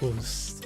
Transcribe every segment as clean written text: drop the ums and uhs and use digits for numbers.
boost.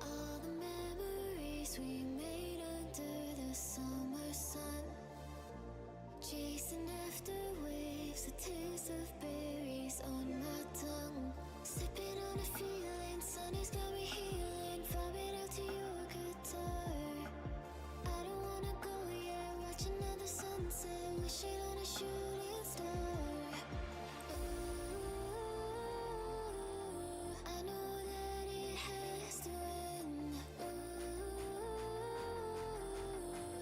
All the memories we made under the summer sun, chasing after waves, the taste of berries on my tongue, sipping on a feeling, sun has got me healing, vibing out to your guitar. I don't wanna go yet, watch another sunset, wishing on a shooting star. I know that it has to end.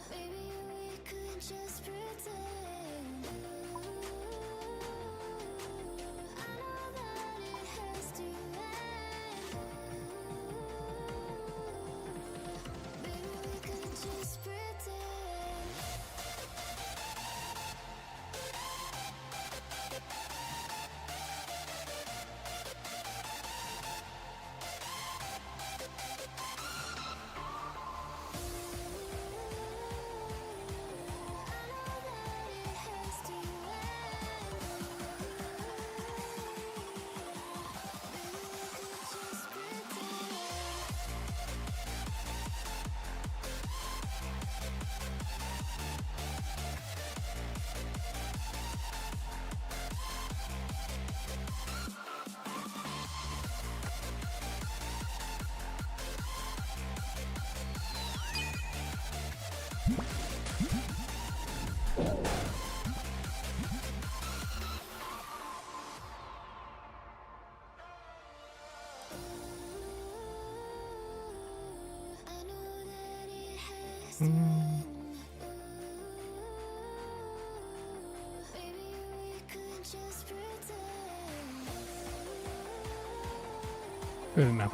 Maybe we could just pretend. I know that it has to end. Maybe we could just pretend. I know that Good enough.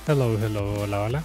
Hello, hello, hola, hola.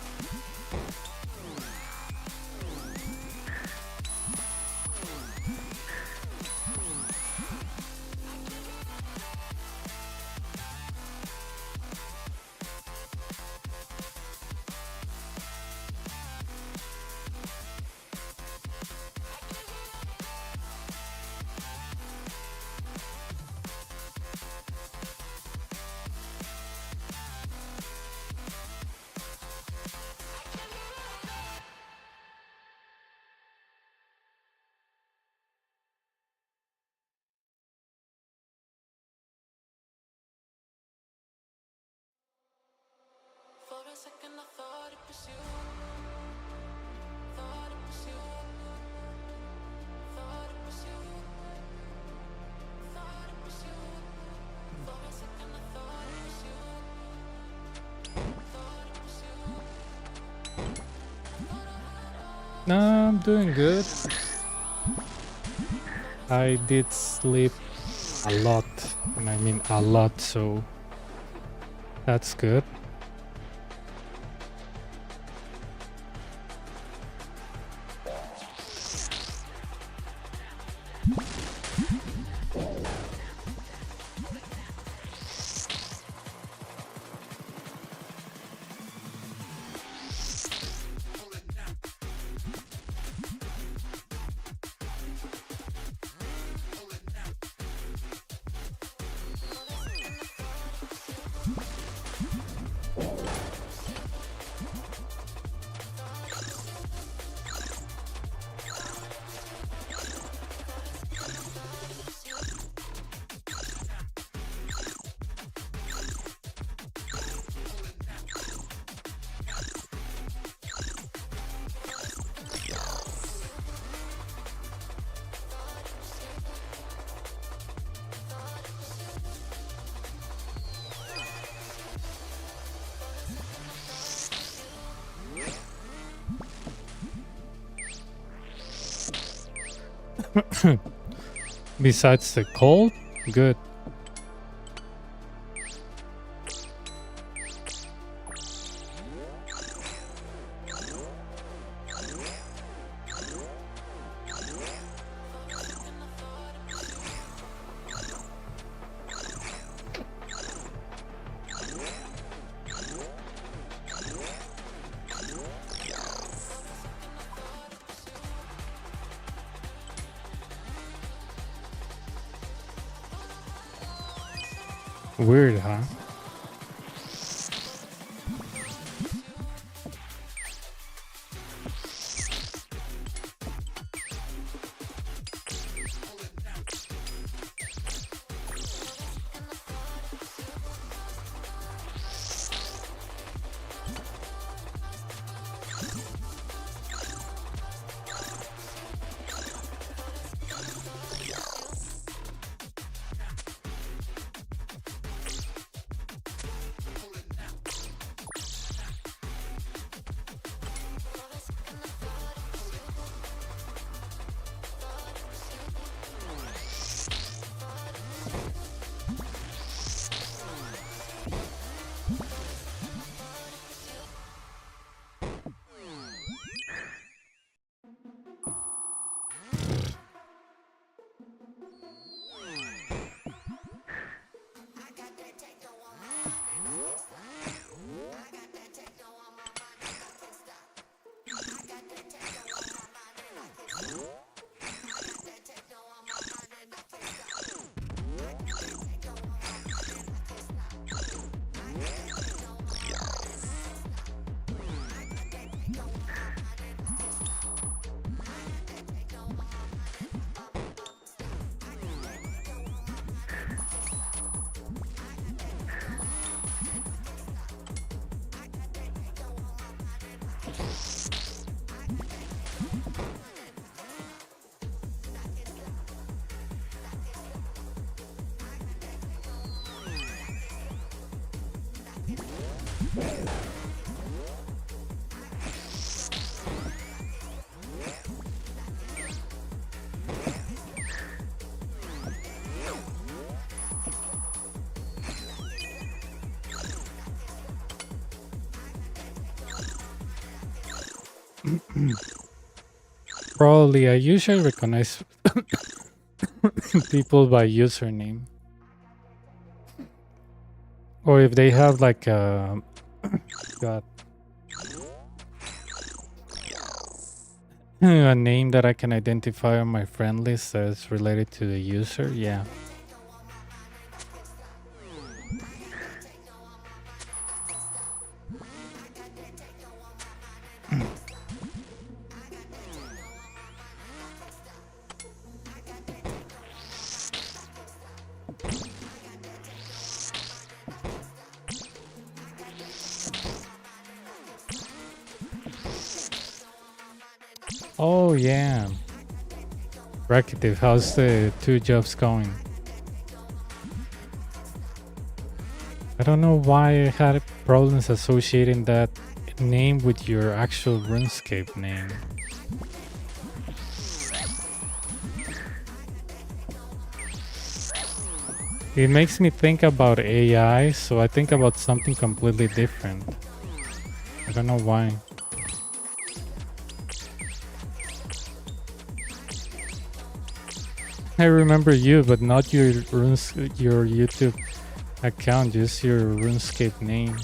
For a second I thought it was you. Thought it was you. Thought it was you. Thought it was you. For a second I thought it was you. Thought it was you. No, I'm doing good. I did sleep a lot, and I mean a lot, so that's good. Besides the cold, good. Weird, huh? Probably, I usually recognize people by username. Or if they have like a... God. A name that I can identify on my friend list that's related to the user, yeah. Oh yeah. Racketive, how's the 2 jobs going? I don't know why I had problems associating that name with your actual RuneScape name. It makes me think about AI, so I think about something completely different. I don't know why. I remember you, but not your your YouTube account, just your RuneScape name.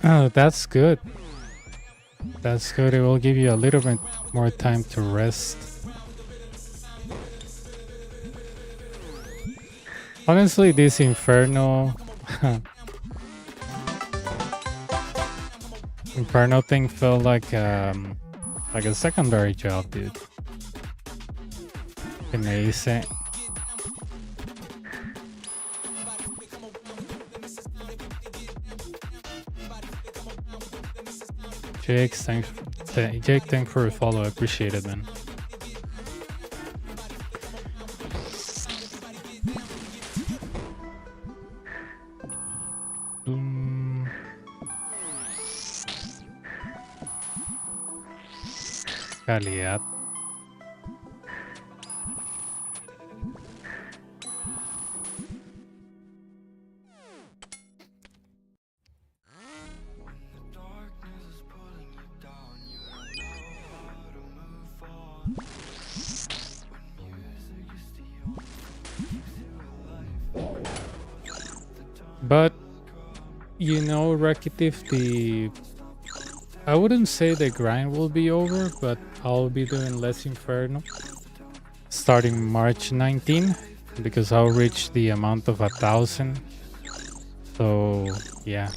That's good. That's good. It will give you a little bit more time to rest. Honestly, this Inferno Inferno thing felt like a secondary job, dude. Amazing. Jake, thanks for the follow. I appreciate it, man. Calidad. But you know, Rakitif, I wouldn't say the grind will be over, but I'll be doing less Inferno starting March 19 because I'll reach the amount of 1,000. So yeah.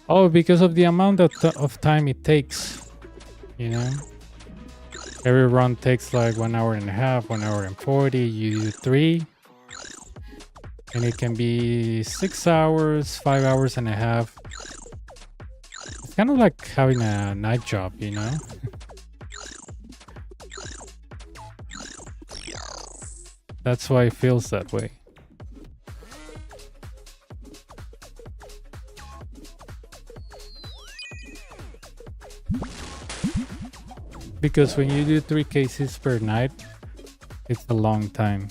Oh, because of the amount of time it takes, you know. Every run takes like 1.5 hours, 1 hour and 40. You do 3, and it can be 6 hours, 5 hours and a half. It's kind of like having a night job, you know. That's why it feels that way. Because when you do 3 cases per night, it's a long time.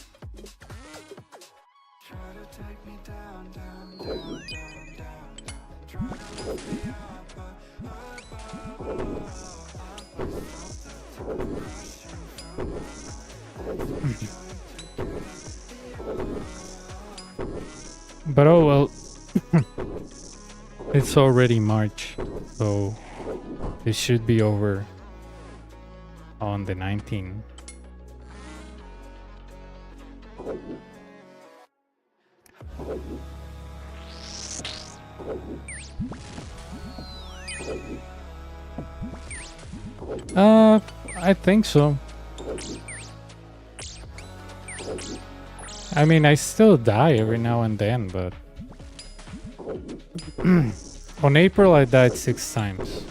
But oh well, it's already March, so it should be over on the 19th. I think so. I mean, I still die every now and then, but on April I died 6 times.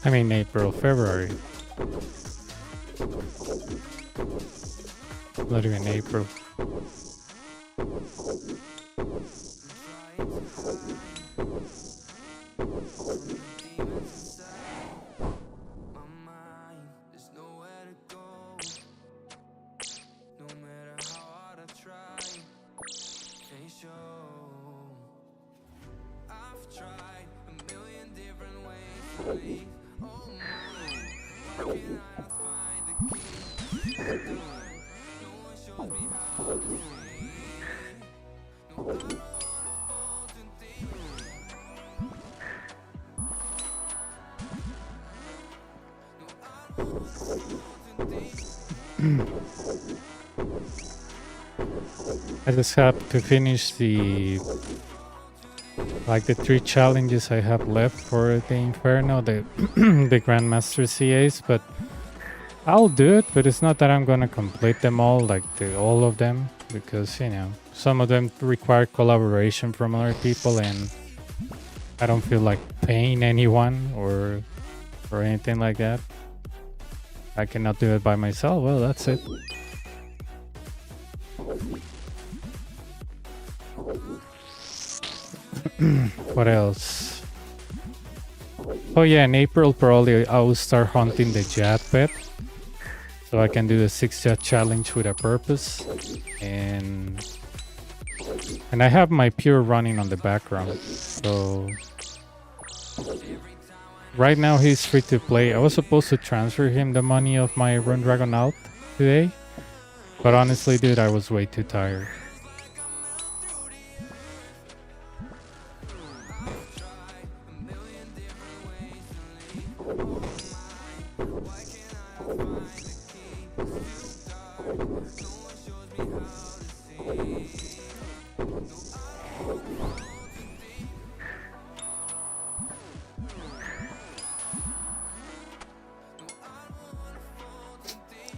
I mean April, February. Not even April. I just have to finish the 3 challenges I have left for the Inferno, the the Grandmaster CAs, but I'll do it. But it's not that I'm gonna complete them all, like all of them, because you know some of them require collaboration from other people, and I don't feel like paying anyone or anything like that. I cannot do it by myself. Well, that's it. What else? Oh yeah, in April probably I will start hunting the jet pet, so I can do the 6 jet challenge with a purpose. And I have my pure running on the background, so right now he's free to play. I was supposed to transfer him the money of my Rune Dragon out today, but honestly, dude, I was way too tired.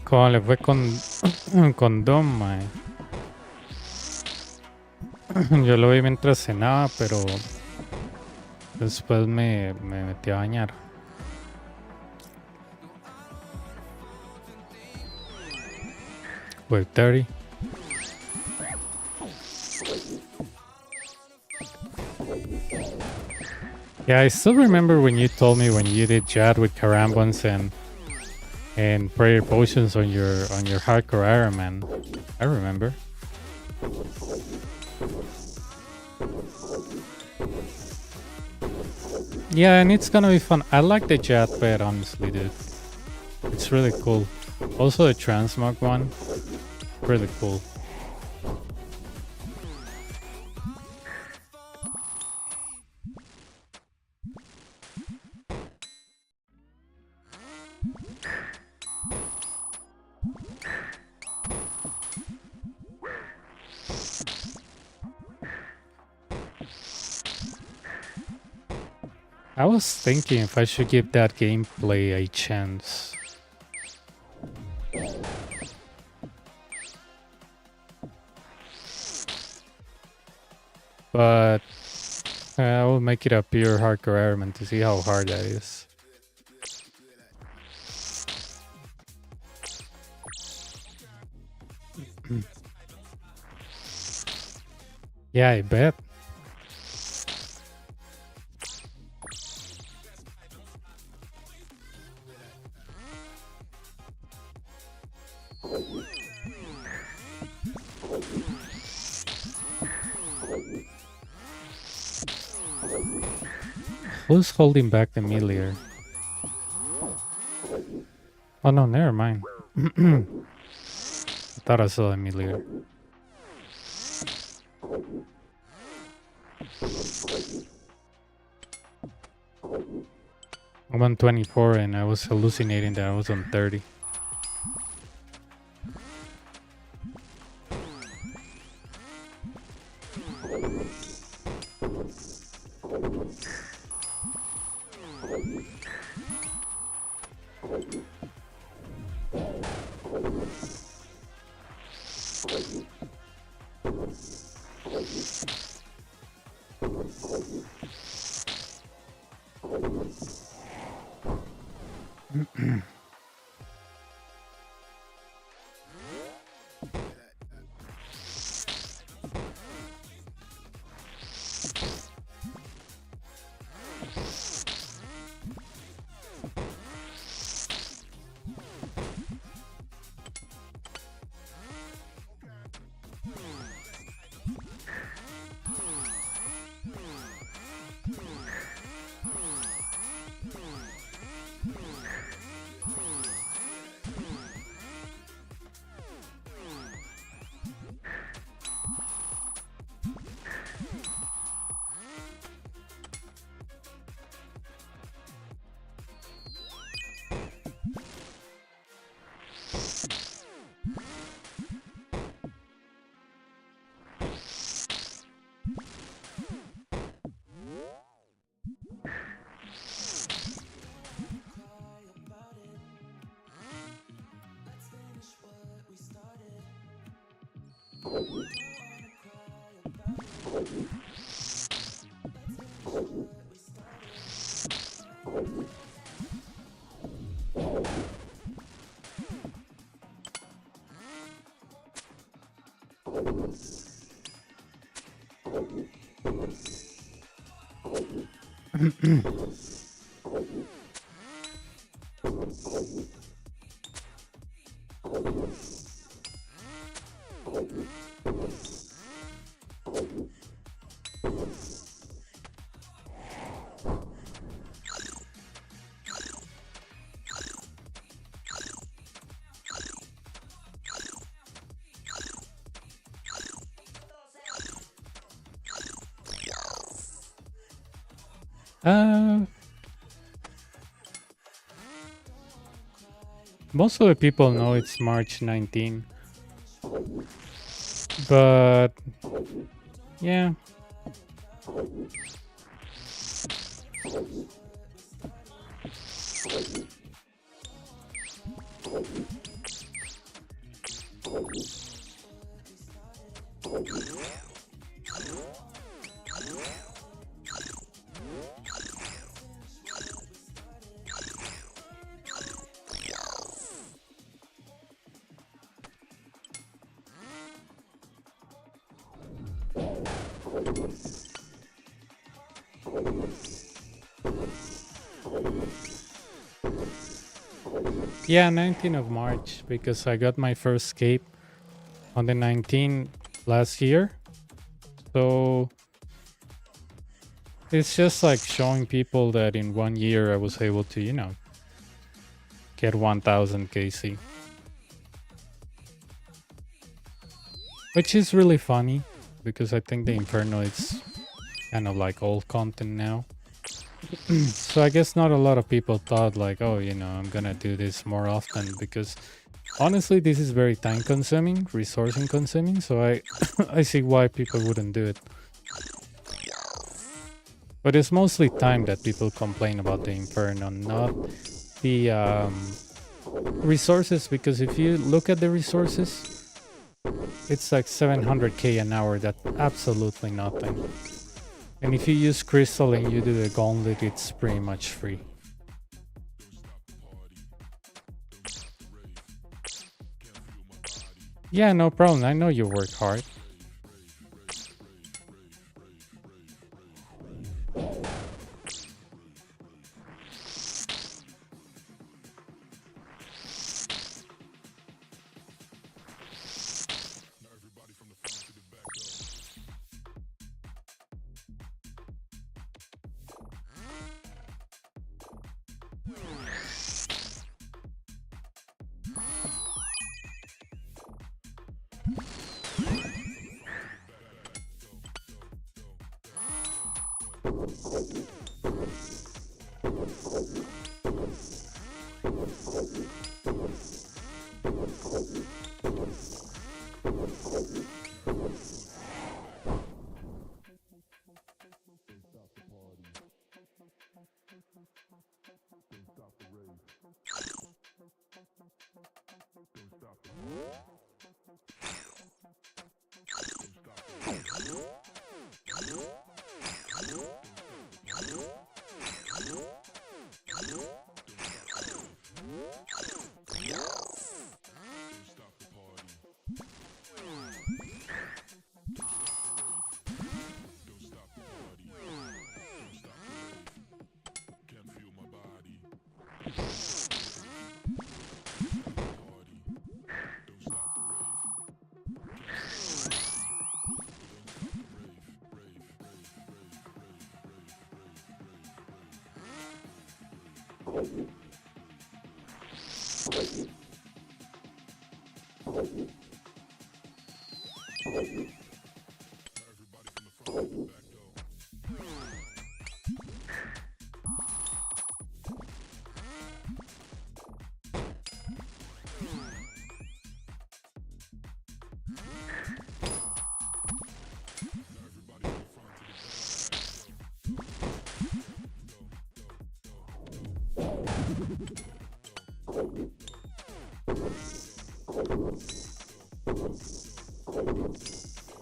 ¿Cómo le fue con Dom, mae? Yo lo vi mientras cenaba, pero después me metí a bañar. Wave 30. Yeah, I still remember when you told me when you did Jad with Karambans and prayer potions on your hardcore Iron Man. I remember. Yeah, and it's gonna be fun. I like the Jad pet, honestly, dude. It's really cool. Also the Transmog one, really cool. I was thinking if I should give that gameplay a chance. But I will make it a pure hardcore Iron Man to see how hard that is. Yeah, I bet. Who's holding back the melee? Oh no, never mind. I thought I saw a melee. 124 and I was hallucinating that I was on 30. Uh, Most of the people know it's March 19, but yeah. Yeah, 19th of March, because I got my first escape on the 19th last year. So it's just like showing people that in 1 year I was able to, get 1000 KC. Which is really funny, because I think the Inferno is kind of like old content now. So I guess not a lot of people thought like, oh, I'm gonna do this more often, because honestly this is very time consuming, resourcing consuming, so I I see why people wouldn't do it. But it's mostly time that people complain about the Inferno, not the resources, because if you look at the resources, it's like 700k an hour. That's absolutely nothing. And if you use crystal and you do the gauntlet, it's pretty much free. Yeah, no problem. I know you work hard.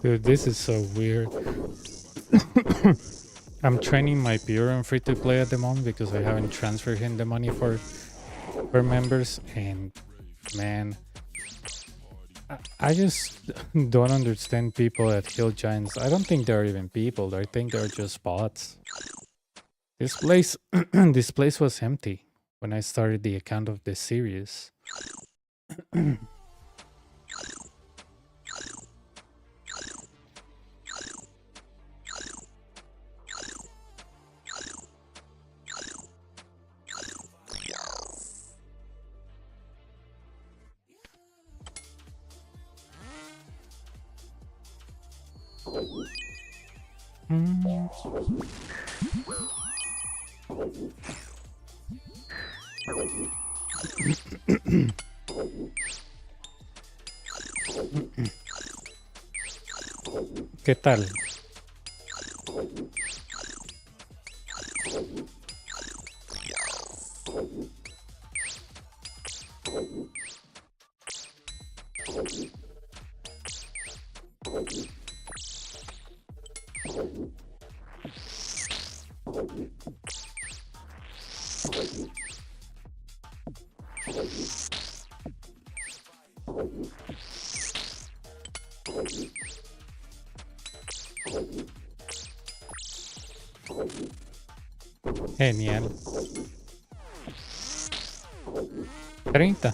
Dude, this is so weird. I'm training my peer on free to play at the moment because I haven't transferred him the money for members, and man, I just don't understand people at Hill Giants. I don't think they're even people. I think they're just bots. This place, this place was empty when I started the account of this series. ¿Qué tal? Genial. 30.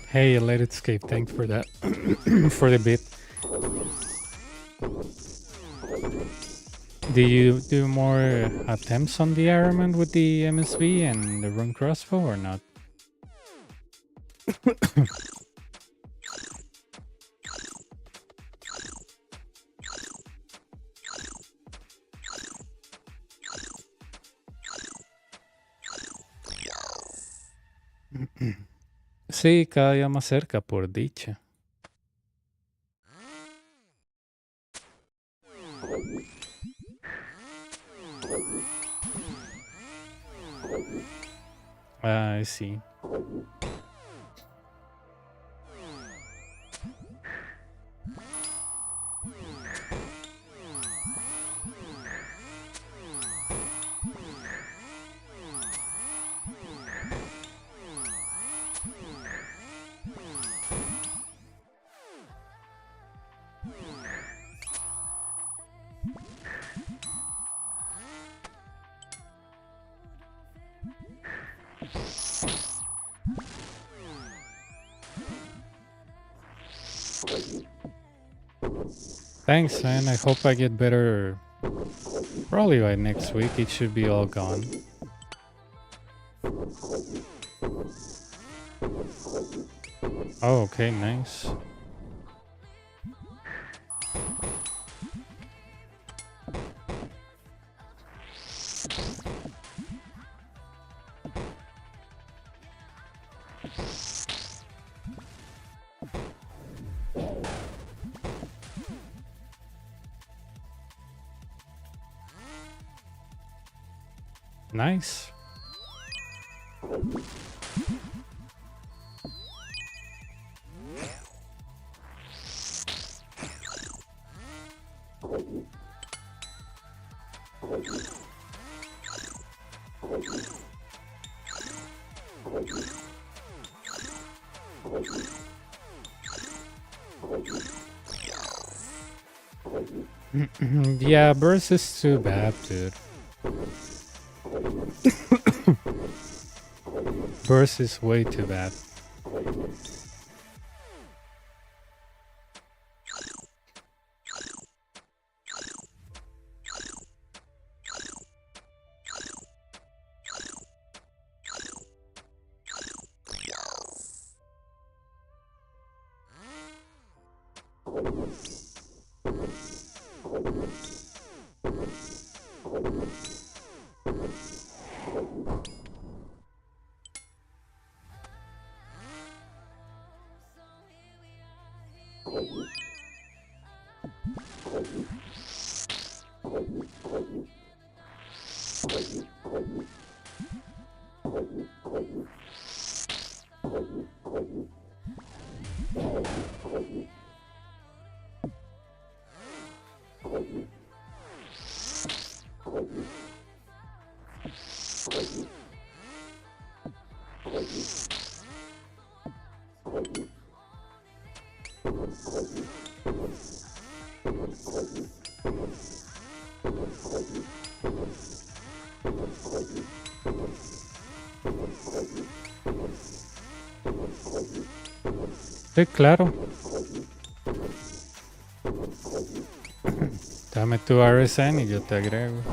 Hey, let it escape. Thanks for that. For the bit. Do you do more attempts on the armament with the MSV and the rune crossbow or not? Sí, cada día más cerca, por dicha. I see. Thanks, man. I hope I get better probably by next week. It should be all gone. Oh, okay, nice. Nice. Yeah, burst is too bad, dude. Burst is way too bad. Sí, claro. Dame tu RSN y yo te agrego.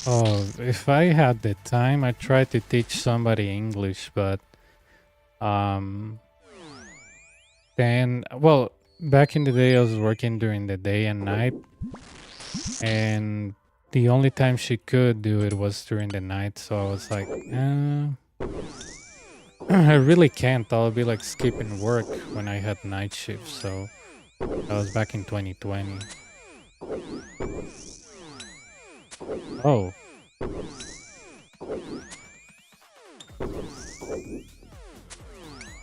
Oh, if I had the time, I'd try to teach somebody English, but then, well, back in the day, I was working during the day and night, and the only time she could do it was during the night. So I was like, I really can't. I'll be like skipping work when I had night shifts. So that was back in 2020. Oh.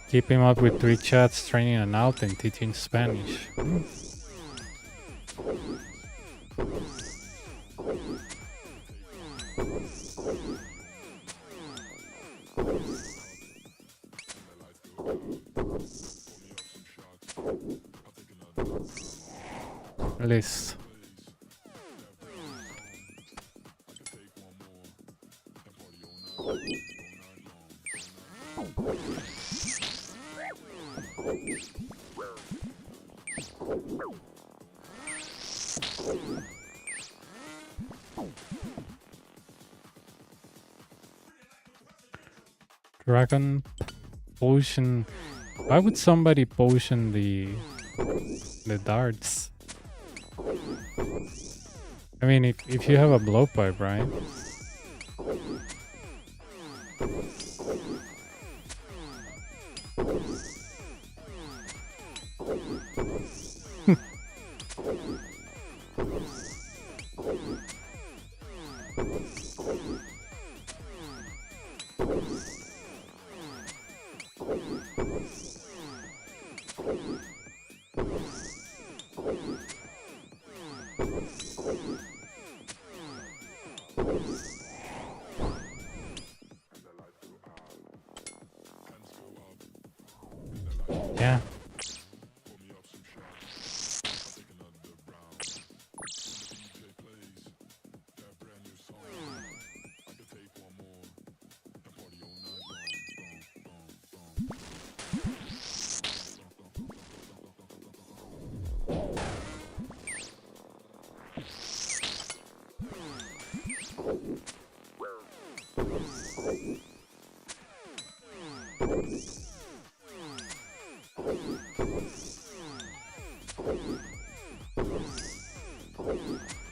Keeping up with 3 chats, training an out, and teaching Spanish. List. Dragon potion. Why would somebody potion the darts? I mean, if you have a blowpipe, right? Yeah.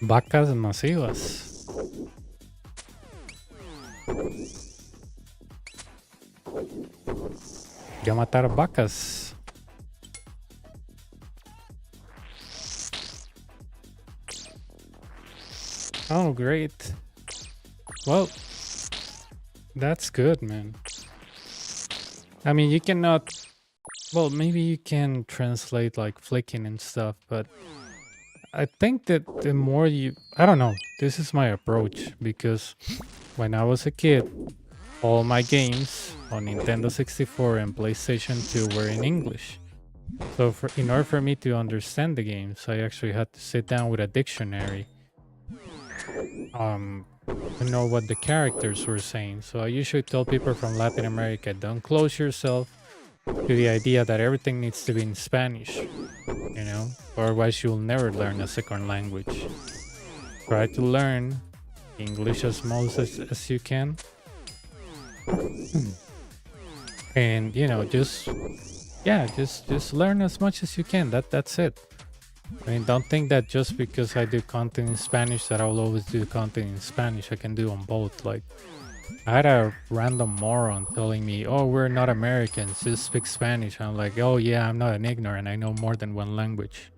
Vacas masivas. Ya matar vacas. Oh, great. Well, that's good, man. I mean, you cannot... Well, maybe you can translate like flicking and stuff, but I think that the more you... I don't know. This is my approach because when I was a kid, all my games on Nintendo 64 and PlayStation 2 were in English. So in order for me to understand the games, I actually had to sit down with a dictionary to know what the characters were saying. So I usually tell people from Latin America, don't close yourself to the idea that everything needs to be in Spanish, you know, otherwise you'll never learn a second language. Try to learn English as most as you can. And you know, just learn as much as you can. That's it. I mean, don't think that just because I do content in Spanish that I'll always do content in Spanish. I can do on both. Like, I had a random moron telling me, "Oh, we're not Americans, just speak Spanish." I'm like, "Oh yeah, I'm not an ignorant. I know more than one language."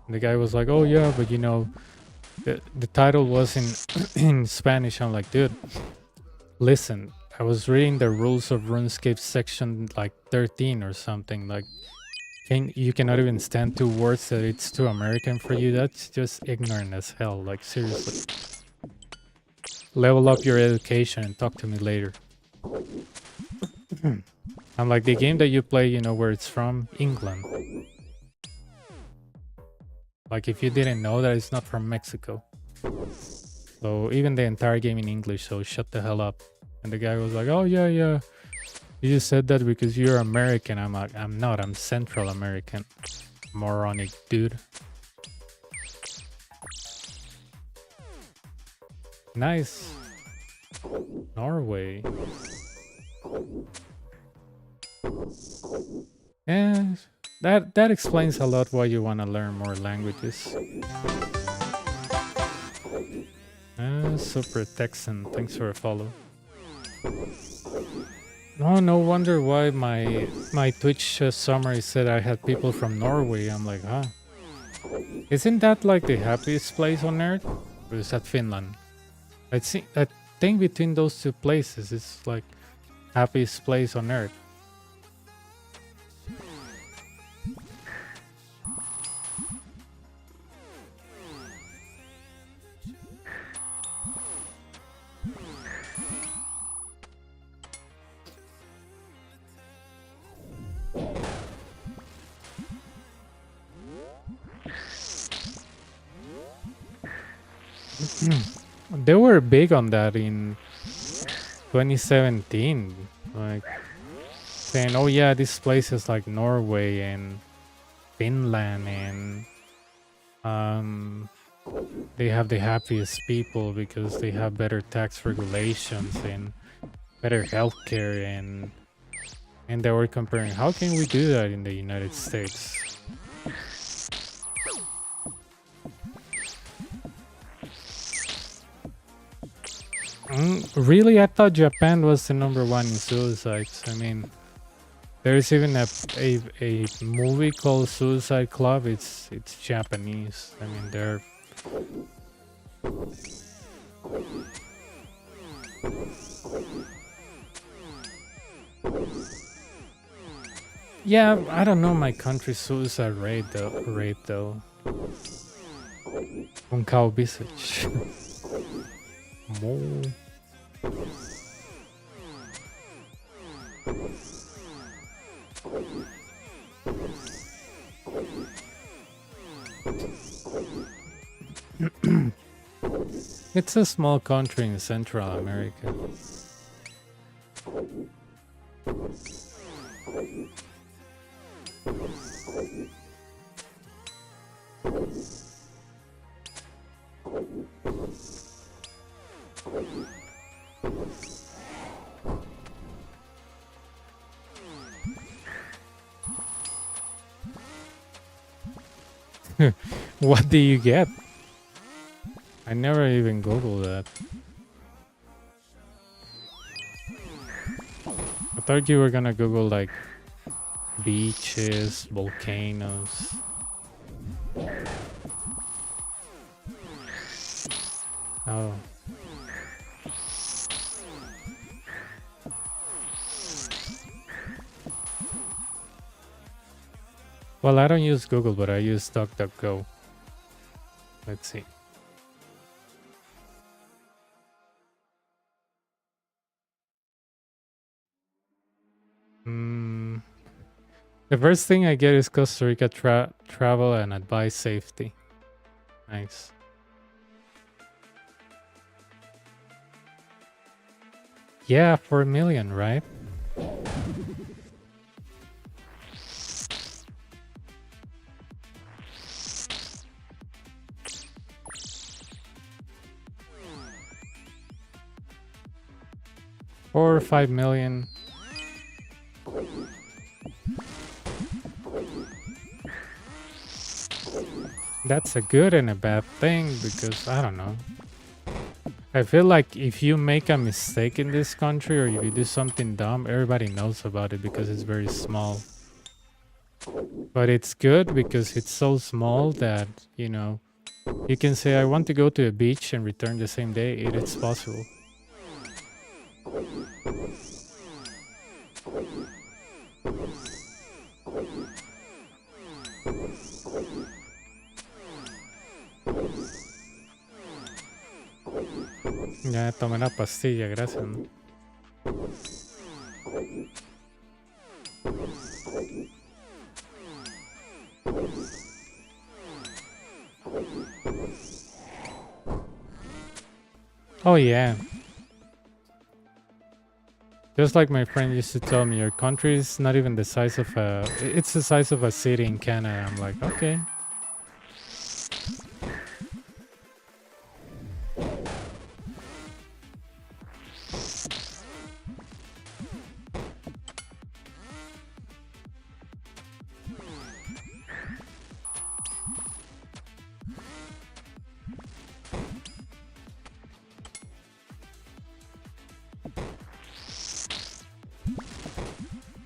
And the guy was like, "Oh yeah, but you know, the title was in in Spanish." I'm like, "Dude, listen, I was reading the rules of RuneScape section like 13 or something. Like, you cannot even stand two words that it's too American for you. That's just ignorant as hell. Like, seriously. Level up your education and talk to me later." I'm like, the game that you play, you know where it's from? England. Like, if you didn't know that, it's not from Mexico. So even the entire game in English, so shut the hell up. And the guy was like, "Oh yeah, yeah. You just said that because you're American." I'm like, "I'm not, I'm Central American. Moronic dude." Nice. Norway. Yeah, that explains a lot why you want to learn more languages. Super Texan, thanks for a follow. Oh, no wonder why my Twitch summary said I had people from Norway. I'm like, huh? Isn't that like the happiest place on earth? Or is that Finland? I think between those two places, it's like happiest place on earth. They were big on that in 2017, like saying, "Oh yeah, this place is like Norway and Finland, and they have the happiest people because they have better tax regulations and better healthcare." And they were comparing, how can we do that in the United States? Really? I thought Japan was the #1 in suicides. I mean, there's even a movie called Suicide Club. It's Japanese. I mean, they're... Yeah, I don't know my country's suicide rate though. Un kao bisec. Mo. It's a small country in Central America. What do you get? I never even Googled that. I thought you were gonna Google like beaches, volcanoes. Oh. Well, I don't use Google, but I use DuckDuckGo. Let's see. The first thing I get is Costa Rica travel and advice safety. Nice. Yeah, 4 million, right? Or 5 million. That's a good and a bad thing because I don't know. I feel like if you make a mistake in this country or if you do something dumb, everybody knows about it because it's very small. But it's good because it's so small that, you know, you can say, I want to go to a beach and return the same day. It's possible. Ya tomé la pastilla, gracias. ¿No? Oh yeah. Just like my friend used to tell me, your country is not even the size of it's the size of a city in Canada. I'm like, okay.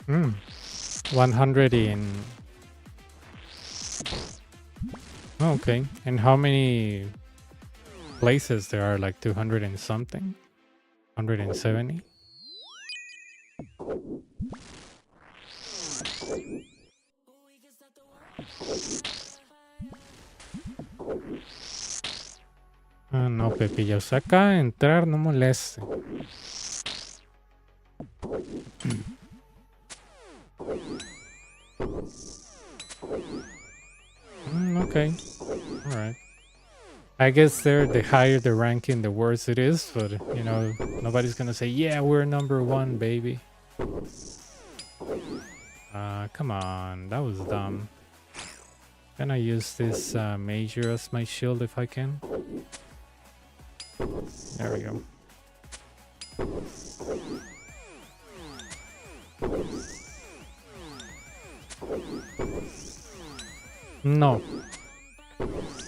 Hmm. 100 in... Oh, okay. And how many places there are? Like 200 and something? 170? Ah, no, Pepillo. Saca entrar, no moleste. Okay. Alright. I guess the higher the ranking, the worse it is, but, you know, nobody's gonna say, yeah, we're number 1, baby. Come on. That was dumb. Can I use this major as my shield if I can? There we go. No.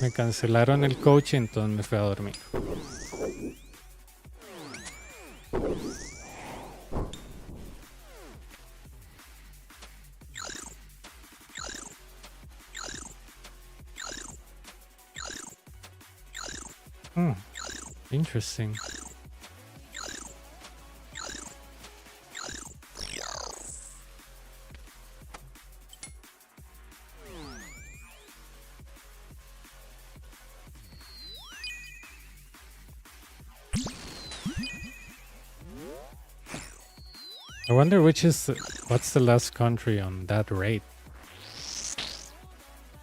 Me cancelaron el coche, entonces me fui a dormir. Interesting. I wonder what's the last country on that rate?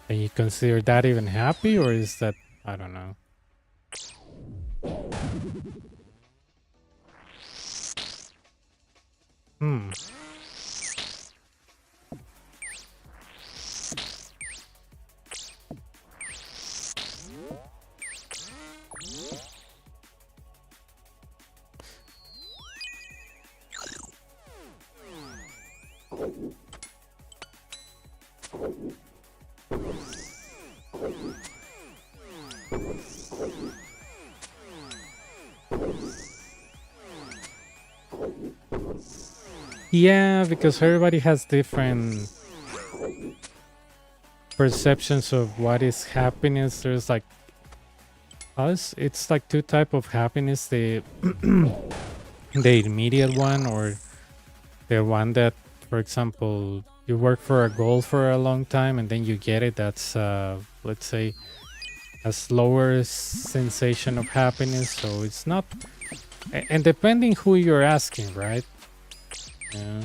Can you consider that even happy, or is that, I don't know. Yeah, because everybody has different perceptions of what is happiness. There's like us, it's like two type of happiness: the the immediate one, or the one that, for example, you work for a goal for a long time and then you get it. That's let's say a slower sensation of happiness. So it's not, and depending who you're asking, right? Yeah.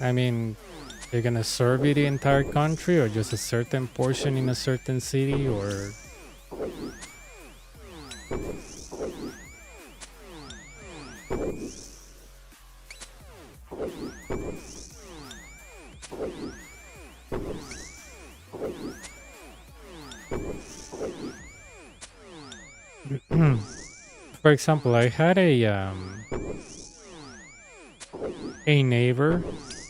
I mean, you're gonna survey the entire country or just a certain portion in a certain city, or for example, I had a neighbor.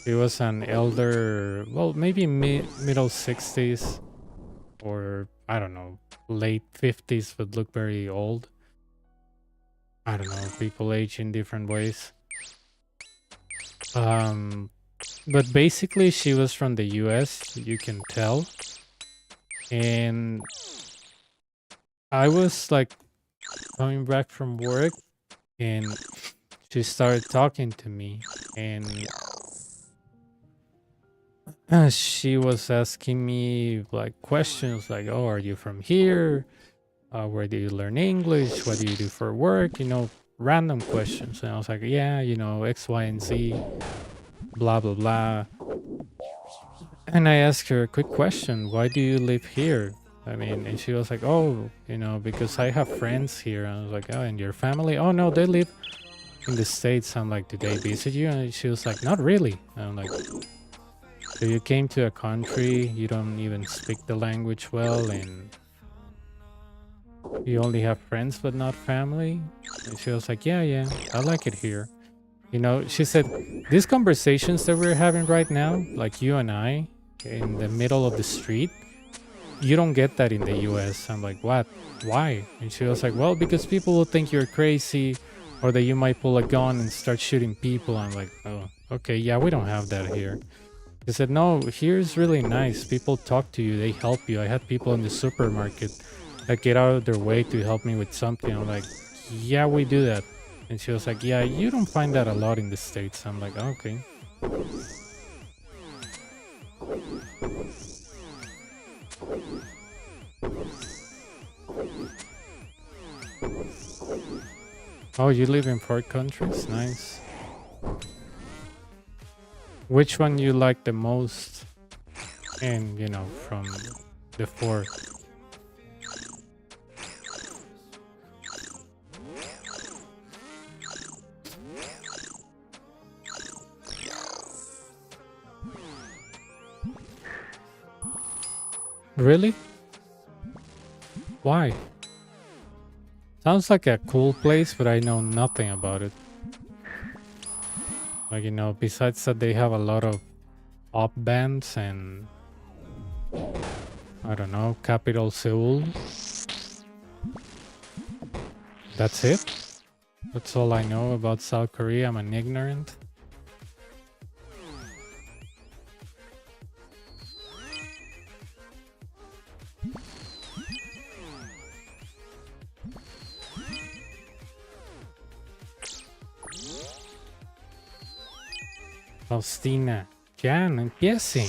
He was an elder, well, maybe middle 60s, or I don't know, late 50s, but look very old. I don't know, people age in different ways. But basically she was from the US, you can tell. And I was like coming back from work and she started talking to me, and she was asking me like questions like, "Oh, are you from here? Where do you learn English? What do you do for work?" Random questions. And I was like, "Yeah, X, Y, and Z, blah, blah, blah." And I asked her a quick question: "Why do you live here?" I mean, and she was like, "Oh, because I have friends here." And I was like, "Oh, and your family?" "Oh, no, they live in the States." I'm like, "Do they visit you?" And she was like, "Not really." And I'm like, "So you came to a country, you don't even speak the language well, and you only have friends but not family?" And she was like, "Yeah, I like it here." She said, "These conversations that we're having right now, like you and I, in the middle of the street, you don't get that in the US." I'm like, "What? Why?" And she was like, "Well, because people will think you're crazy, or that you might pull a gun and start shooting people." I'm like, "Oh, okay, yeah, we don't have that here." She said, "No, here's really nice. People talk to you, they help you. I had people in the supermarket that get out of their way to help me with something." I'm like, "Yeah, we do that." And she was like, "Yeah, you don't find that a lot in the States." I'm like, "Okay." Oh, you live in 4 countries? Nice. Which one you like the most? And, from the four. Really? Why? Sounds like a cool place, but I know nothing about it. Like, besides that they have a lot of op bands and, I don't know, Capital Seoul. That's it? That's all I know about South Korea. I'm an ignorant. Faustina, ya, no empiecen.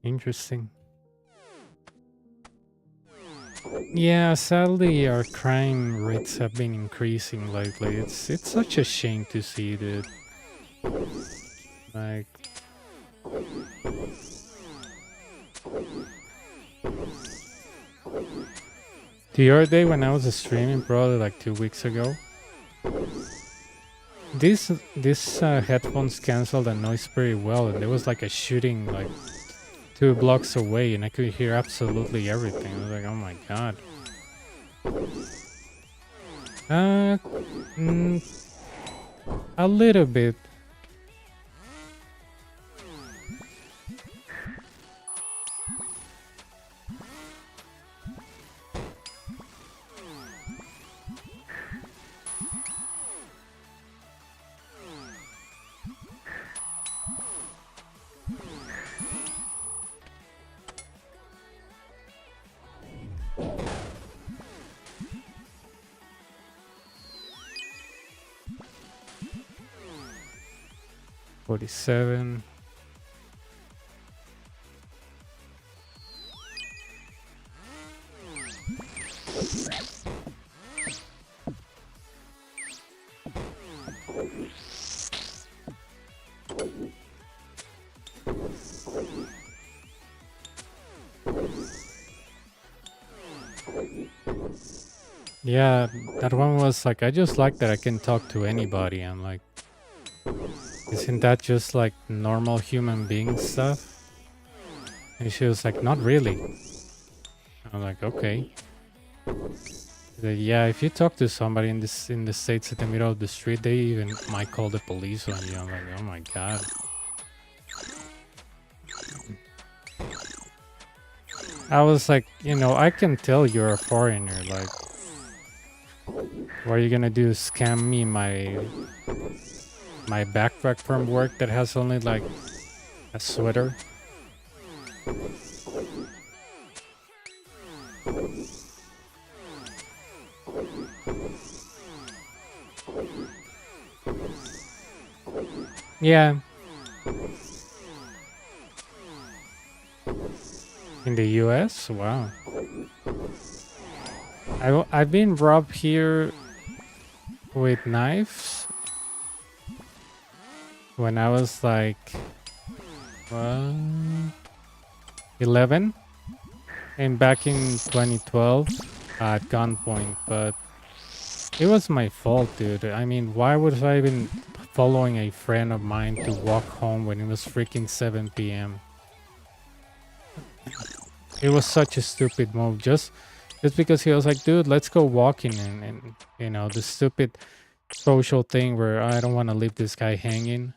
Interesting. Yeah, sadly our crime rates have been increasing lately. It's such a shame to see that. Like, The other day when I was streaming, probably like 2 weeks ago, this headphones canceled the noise pretty well, and there was like a shooting like 2 blocks away, and I could hear absolutely everything. I was like, oh my god. A little bit. $47. Yeah, that one was like, I just like that I can talk to anybody. I'm like, isn't that just like normal human being stuff? And she was like, not really. I'm like, okay. Yeah, if you talk to somebody in the States at the middle of the street, they even might call the police on you. I'm like, oh my god. I was like, I can tell you're a foreigner. Like, what are you gonna do? Scam me my backpack from work that has only like a sweater? Yeah. In the US? Wow. I've been robbed here with knives when I was like 11, and back in 2012 at gunpoint, but it was my fault, dude. I mean, why was I even following a friend of mine to walk home when it was freaking 7 p.m.? It was such a stupid move, just because he was like, dude, let's go walking, and the stupid social thing where I don't want to leave this guy hanging.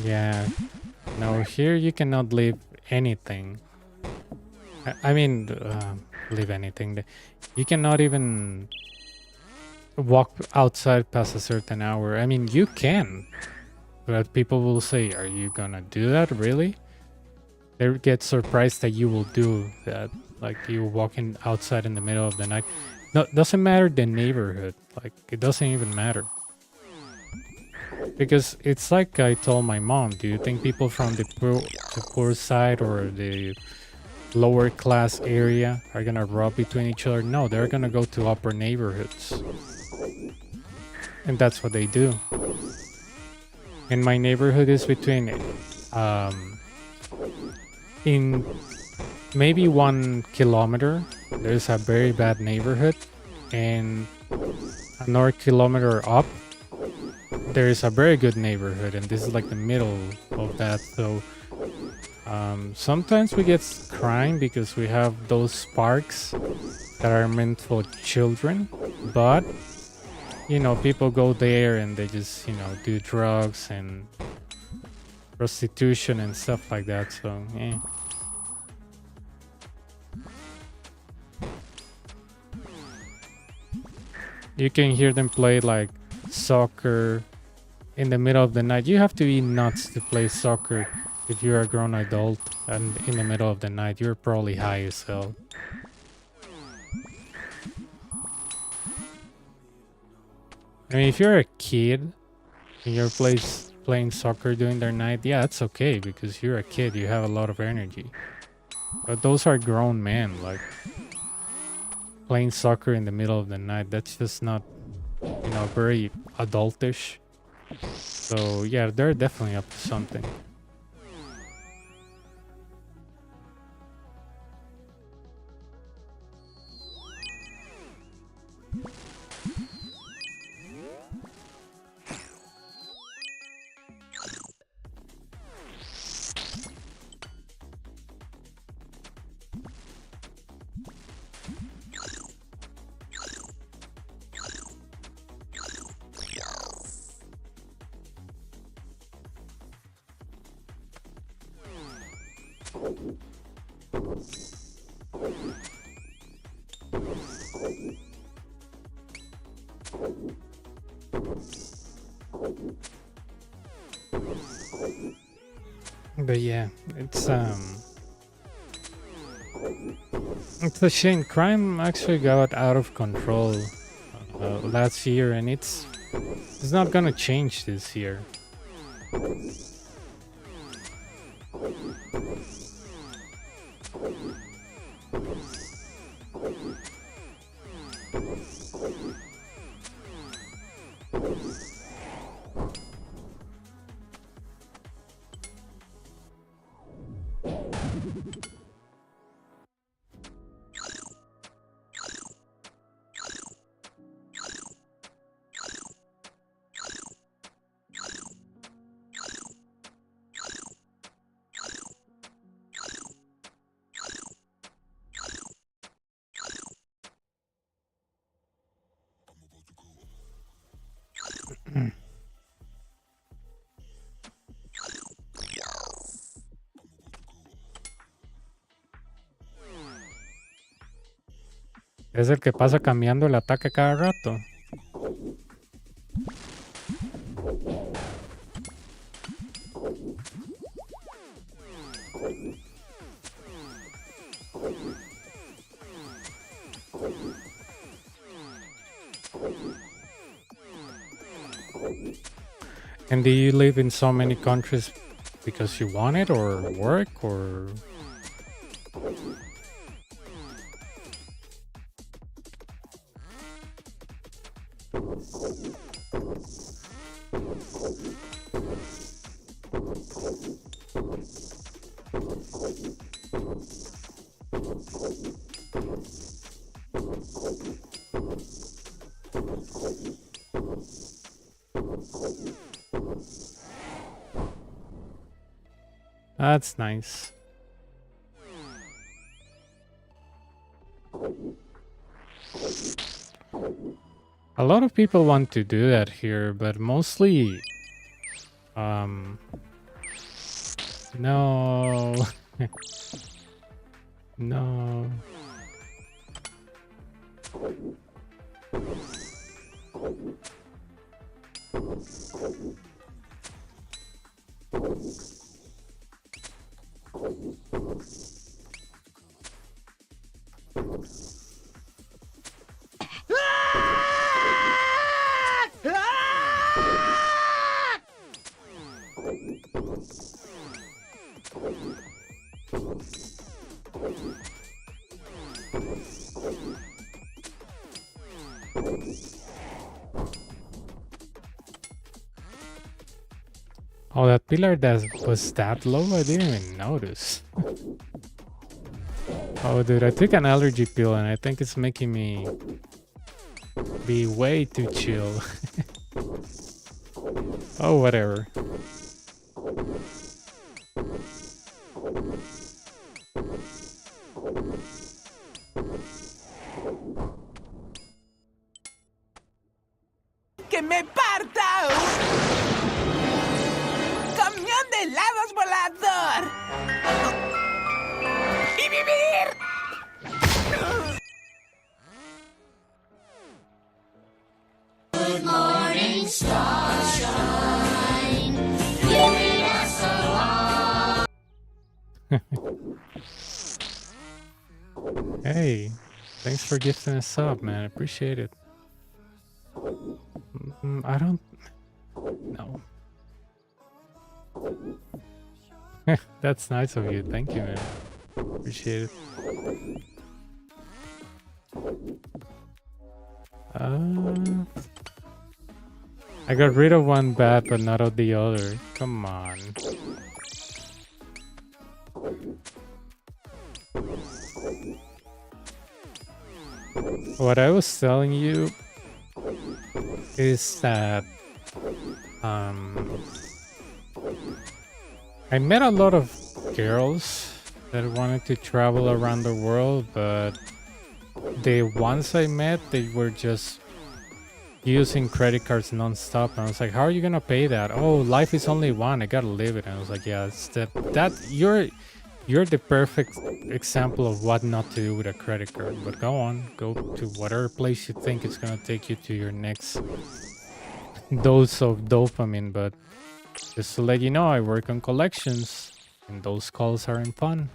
Yeah, no, here you cannot leave anything. I mean, leave anything. You cannot even walk outside past a certain hour. I mean, you can, but people will say, are you gonna do that, really? They get surprised that you will do that, like you walking outside in the middle of the night. No, doesn't matter the neighborhood, like it doesn't even matter. Because it's like I told my mom, do you think people from the poor side or the lower class area are gonna rob between each other? No, they're gonna go to upper neighborhoods. And that's what they do. And my neighborhood is between in maybe 1 kilometer there's a very bad neighborhood, and another kilometer up there is a very good neighborhood, and this is like the middle of that. So sometimes we get crime because we have those parks that are meant for children, but people go there and they just do drugs and prostitution and stuff like that. So yeah. You can hear them play like soccer in the middle of the night. You have to be nuts to play soccer if you're a grown adult, and in the middle of the night you're probably high as hell. I mean, if you're a kid in your place playing soccer during their night, yeah, it's okay because you're a kid, you have a lot of energy. But those are grown men, like playing soccer in the middle of the night, that's just not, you know, very adultish. So yeah, they're definitely up to something. But yeah, it's a shame. Crime actually got out of control last year, and it's not gonna change this year. Es el que pasa cambiando el ataque cada rato. And do you live in so many countries because you want it or work or... That's nice. A lot of people want to do that here, but mostly... No. No. Oh, that pillar that was that low? I didn't even notice. Oh, dude, I took an allergy pill and I think it's making me be way too chill. Oh, whatever. ¡Que me parta! ¡Camión de helados volador! ¡Y vivir! Good morning, starshine. Giving us a Hey, thanks for gifting us up, man. I appreciate it. No. That's nice of you. Thank you, man. Appreciate it. I got rid of one bat, but not of the other. Come on. What I was telling you is that I met a lot of girls that wanted to travel around the world, but the ones I met, they were just using credit cards non-stop. And I was like, how are you gonna pay that? Oh, life is only one, I gotta live it. And I was like, yeah, it's that you're the perfect example of what not to do with a credit card. But go on, go to whatever place you think is gonna take you to your next dose of dopamine. But just to let you know, I work on collections, and those calls aren't fun.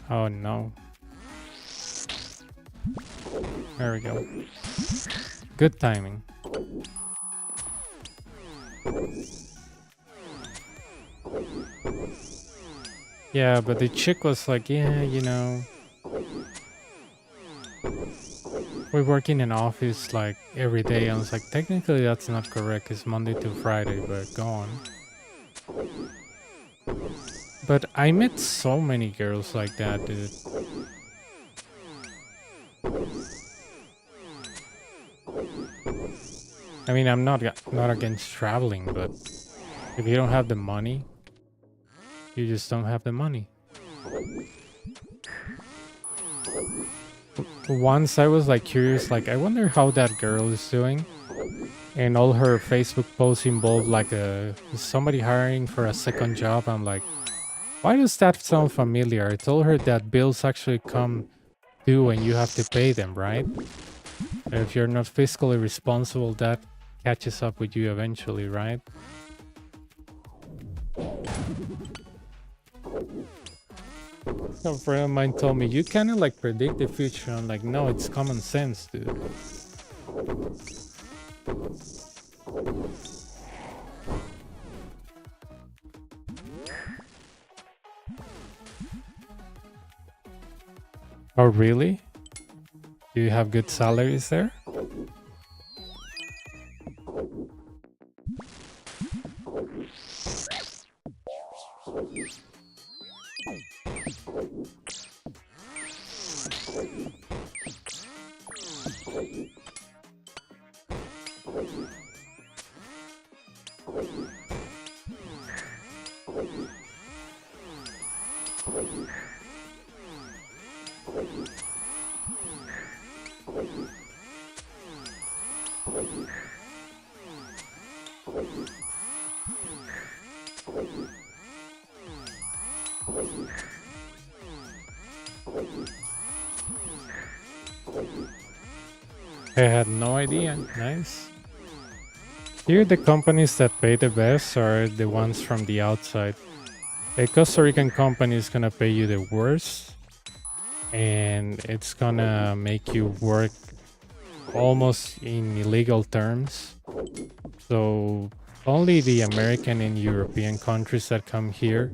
Oh no. There we go. Good timing. Yeah, but the chick was like, yeah, you know, we work in an office like every day. I was like, technically that's not correct. It's Monday to Friday, but go on. But I met so many girls like that, dude. I mean, I'm not against traveling, but if you don't have the money, you just don't have the money. Once I was like curious, like I wonder how that girl is doing, and all her Facebook posts involved like somebody hiring for a second job. I'm like, why does that sound familiar? I told her that bills actually come due and you have to pay them, right? And if you're not fiscally responsible, that catches up with you eventually, right? A friend of mine told me, you kind of like predict the future. I'm like, no, it's common sense, dude. Oh, really? Do you have good salaries there? I had no idea. Nice. Here, the companies that pay the best are the ones from the outside. A Costa Rican company is gonna pay you the worst, and it's gonna make you work almost in illegal terms. So only the American and European countries that come here,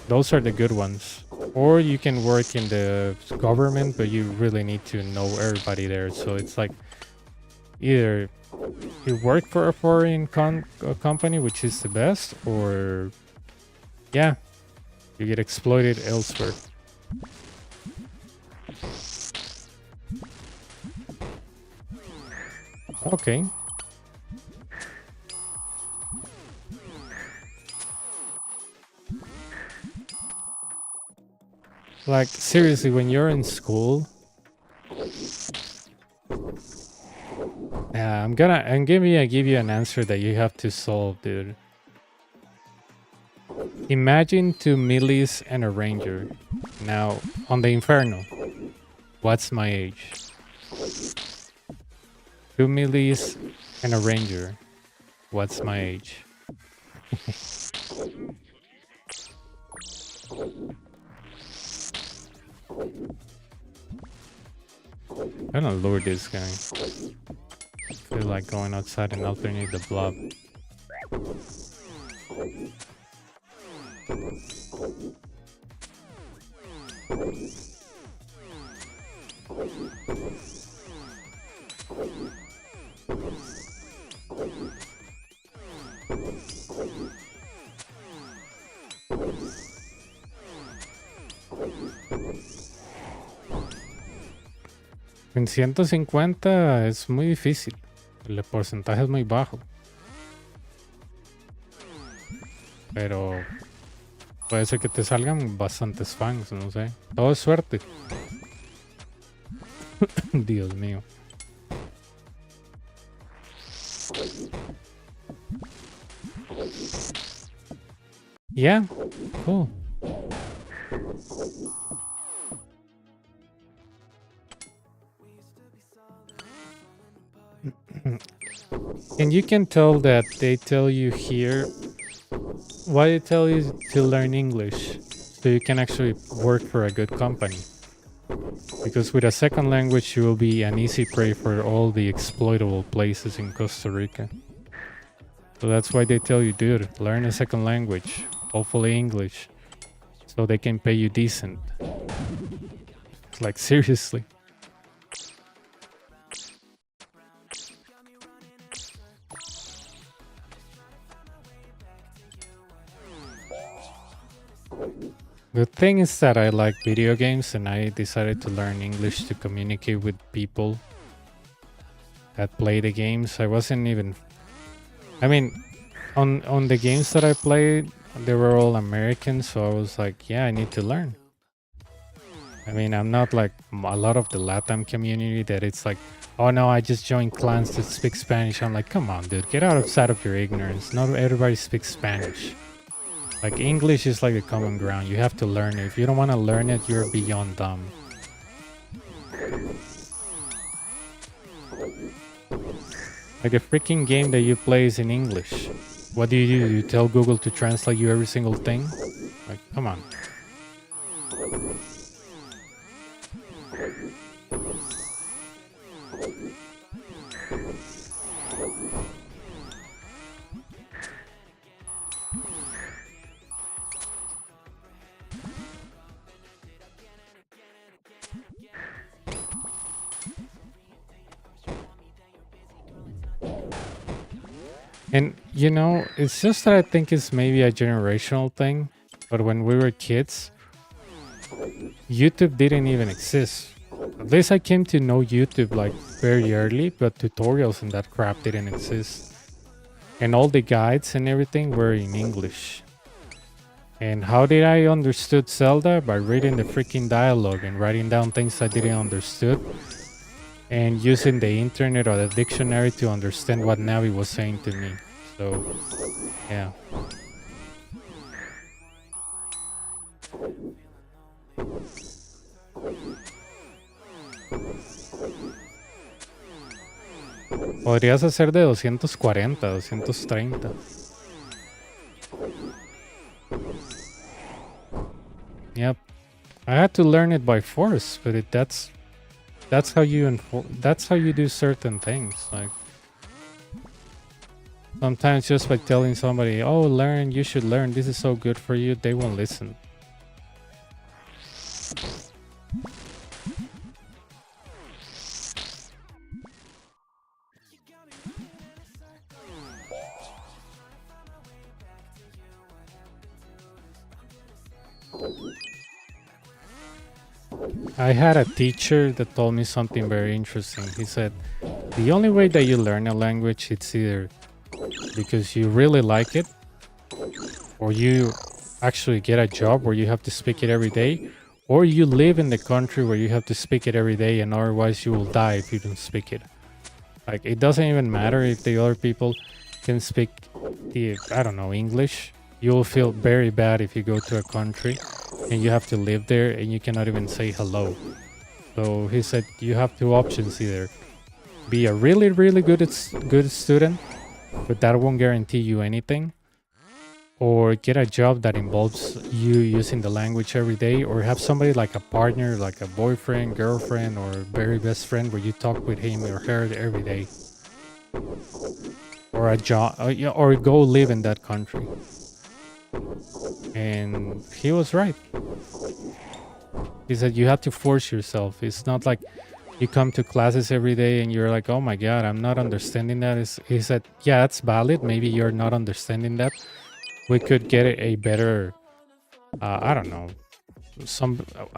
those are the good ones. Or you can work in the government, but you really need to know everybody there. So it's like either you work for a foreign company, which is the best, or yeah, you get exploited elsewhere. Okay. Like, seriously, when you're in school, I'm gonna give you an answer that you have to solve, dude. Imagine two Millies and a Ranger. Now, on the Inferno, what's my age? 2 millies and a ranger. What's my age? I'm gonna lure this guy. Feel like going outside and alternate the blob. En 150 es muy difícil. El porcentaje es muy bajo. Pero puede ser que te salgan bastantes fans, no sé. Todo es suerte. Dios mío. Yeah, cool. And you can tell that they tell you here why they tell you to learn English so you can actually work for a good company. Because with a second language you will be an easy prey for all the exploitable places in Costa Rica. So that's why they tell you, dude, learn a second language, hopefully English, so they can pay you decent. Like seriously. The thing is that I like video games and I decided to learn English to communicate with people that play the games. I wasn't even... I mean, on the games that I played, they were all American, so I was like, yeah, I need to learn. I mean, I'm not like a lot of the LATAM community that it's like, oh no, I just joined clans that speak Spanish. I'm like, come on, dude, get outside of your ignorance. Not everybody speaks Spanish. Like, English is like a common ground. You have to learn it. If you don't want to learn it, you're beyond dumb. Like, a freaking game that you play is in English. What do? You tell Google to translate you every single thing? Like, come on. And, you know, it's just that I think it's maybe a generational thing. But when we were kids, YouTube didn't even exist. At least I came to know YouTube like very early, but tutorials and that crap didn't exist. And all the guides and everything were in English. And how did I understood Zelda? By reading the freaking dialogue and writing down things I didn't understood. And using the internet or the dictionary to understand what Navi was saying to me. So, yeah. Podrías hacer de 240, 230. Yep. I had to learn it by force, but that's how you do certain things. Like, sometimes just by telling somebody, oh, learn, you should learn, this is so good for you, they won't listen. I had a teacher that told me something very interesting. He said, the only way that you learn a language, it's either because you really like it, or you actually get a job where you have to speak it every day, or you live in the country where you have to speak it every day, and otherwise you will die if you don't speak it. Like, it doesn't even matter if the other people can speak I don't know, English. You will feel very bad if you go to a country and you have to live there and you cannot even say hello. So he said you have two options: either be a really, really good student, but that won't guarantee you anything, or get a job that involves you using the language every day, or have somebody like a partner, like a boyfriend, girlfriend, or very best friend where you talk with him or her every day, or a job, or go live in that country. And he was right. He said you have to force yourself. It's not like you come to classes every day and you're like, oh my god, I'm not understanding that. He said, yeah, that's valid. Maybe you're not understanding that. We could get a better, I don't know,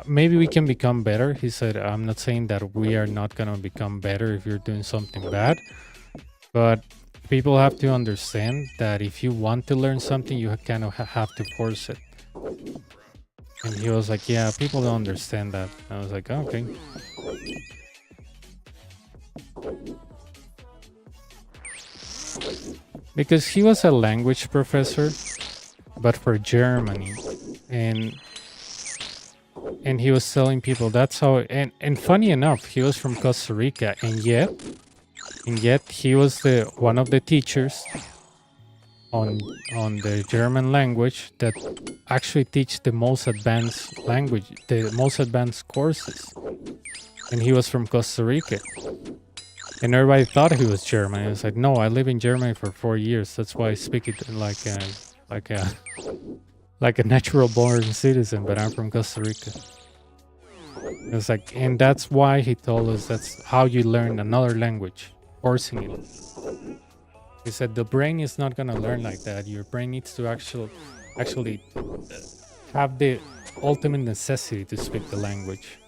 maybe we can become better. He said, I'm not saying that we are not gonna become better if you're doing something bad, but people have to understand that if you want to learn something, you kind of have to force it. And he was like, yeah, people don't understand that. I was like, oh, okay. Because he was a language professor, but for Germany, and he was telling people that's how. And funny enough, he was from Costa Rica, and yet he was one of the teachers on the German language that actually teach the most advanced language, the most advanced courses, and he was from Costa Rica. And everybody thought he was German. He was like, no, I live in Germany for 4 years. That's why I speak it like a natural born citizen, but I'm from Costa Rica. It was like, and that's why he told us that's how you learn another language, forcing it. He said the brain is not gonna learn like that. Your brain needs to actually have the ultimate necessity to speak the language.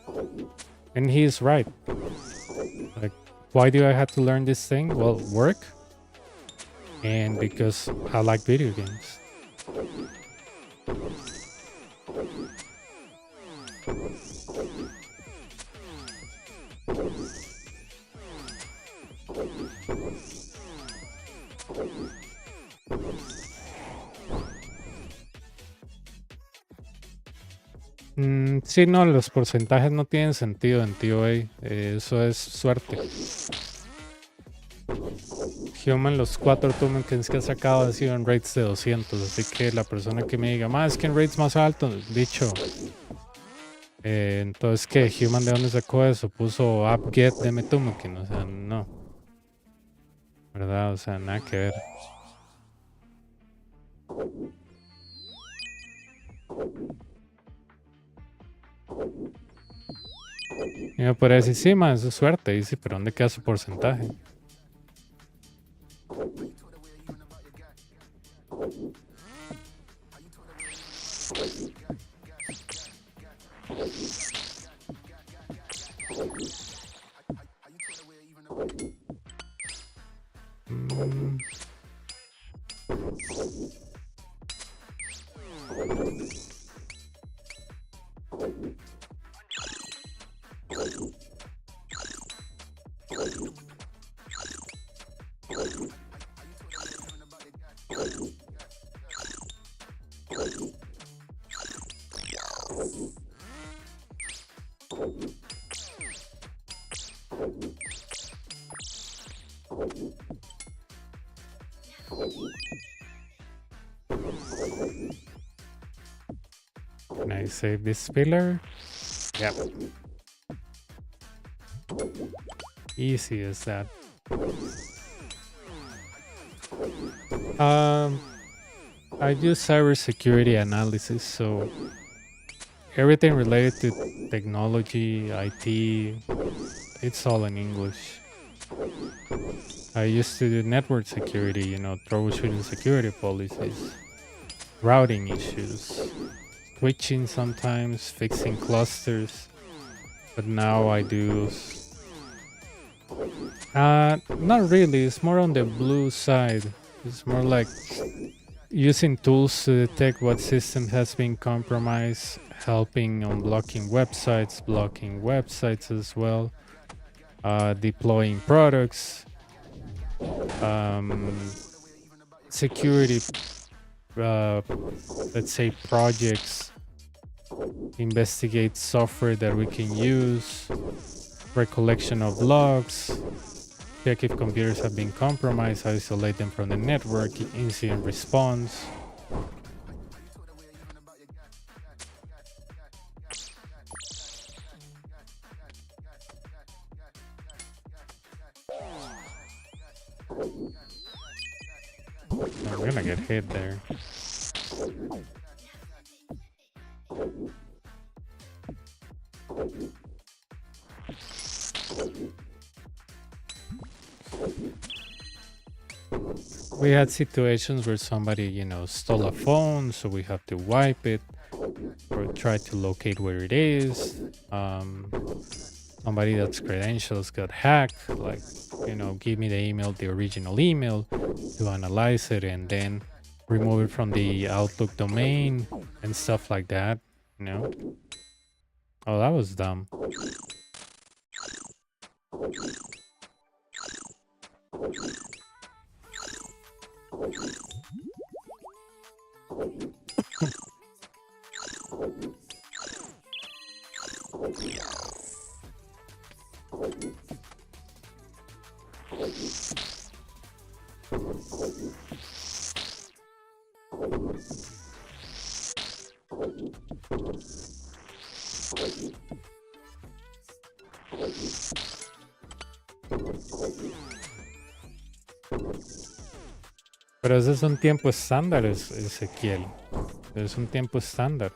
And he is right. Like, why do I have to learn this thing? Well, work, and because I like video games. Sí, no, los porcentajes no tienen sentido en TOA. Eso es suerte. Human, los 4 tokens que ha sacado han sido en rates de 200. Así que la persona que me diga, más es que en rates más altos, dicho. Entonces, ¿qué? Human, ¿de dónde sacó eso? Puso app-get de Metumokin. O sea, no. ¿Verdad? O sea, nada que ver. Y me podría decir, sí, man, eso es suerte. Dice, pero ¿dónde queda su porcentaje? Can I save this pillar? Yep. Easy as that. I do cybersecurity analysis, so everything related to technology, IT, it's all in English. I used to do network security, you know, troubleshooting security policies, routing issues, switching sometimes, fixing clusters, but now I do not really, it's more on the blue side. It's more like using tools to detect what system has been compromised, helping on blocking websites as well, deploying products, security, let's say projects investigate software that we can use, recollection of logs, check if computers have been compromised, isolate them from the network, incident response. I'm gonna get hit there. We had situations where somebody, you know, stole a phone, so we have to wipe it or try to locate where it is. Somebody that's credentials got hacked, like, you know, give me the email, the original email, to analyze it and then remove it from the Outlook domain and stuff like that, you know. Oh, that was dumb. Pero ese es un tiempo estándar, Ezequiel. Es un tiempo estándar.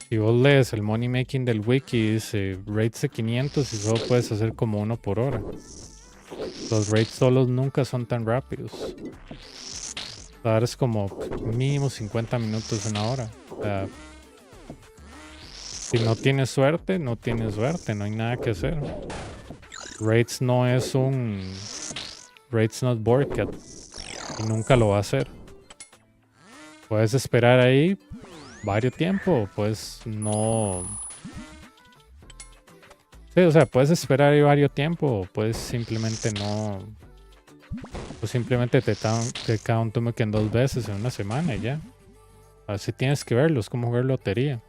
Si vos lees el money making del wiki, dice rates de 500 y solo puedes hacer como 1 por hora. Los rates solos nunca son tan rápidos. Ahora es como mínimo 50 minutos, 1 hora. O sea, si no tienes suerte, no tienes suerte, no hay nada que hacer. Rates no es un... Rates not Borcat. Y nunca lo va a hacer. Puedes esperar ahí varios tiempo, pues no... Sí, o sea, puedes esperar ahí varios tiempo, puedes simplemente no... Pues simplemente te cae un token 2 veces en una semana y ya. Así tienes que verlo, es como jugar lotería.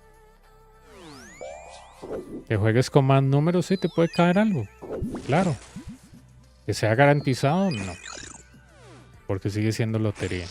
Que juegues con más números, sí te puede caer algo. Claro. Que sea garantizado, no. Porque sigue siendo lotería.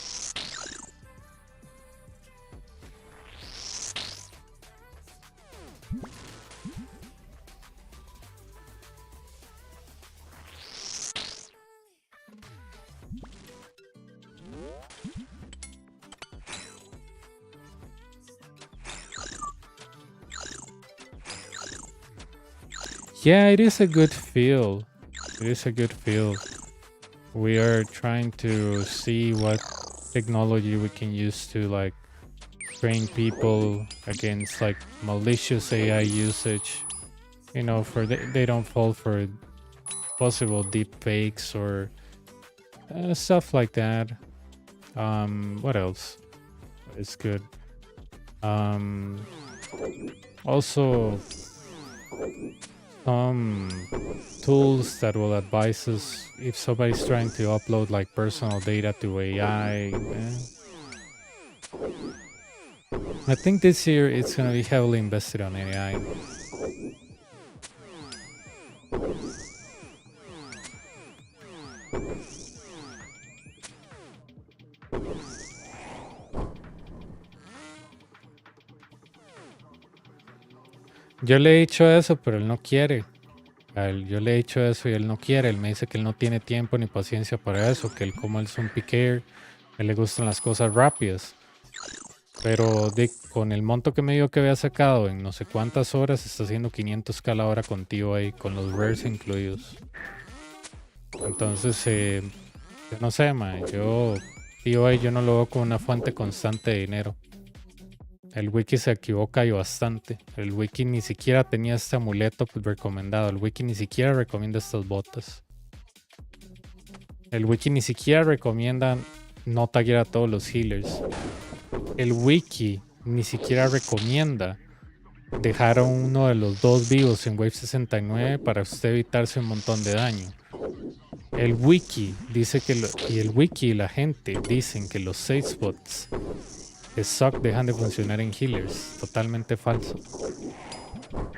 Yeah, it is a good feel. It is a good feel. We are trying to see what technology we can use to like train people against like malicious AI usage. You know, for they don't fall for possible deep fakes or stuff like that. What else is good? Also some tools that will advise us if somebody's trying to upload like personal data to AI. I think this year it's gonna be heavily invested on AI. Yo le he dicho eso, pero él no quiere. Yo le he dicho eso y él no quiere. Él me dice que él no tiene tiempo ni paciencia para eso, que él como él es un piquer, él le gustan las cosas rápidas. Pero con el monto que me dijo que había sacado en no sé cuántas horas, está haciendo 500k la hora contigo ahí, con los rares incluidos. Entonces, yo no sé, man, yo no lo veo como una fuente constante de dinero. El wiki se equivoca y bastante. El wiki ni siquiera tenía este amuleto pues, recomendado. El wiki ni siquiera recomienda estas botas. El wiki ni siquiera recomienda no taggear a todos los healers. El wiki ni siquiera recomienda dejar a uno de los 2 vivos en wave 69 para usted evitarse un montón de daño. El wiki dice que y el wiki y la gente dicen que los safe spots Suck dejan de funcionar en healers. Totalmente falso.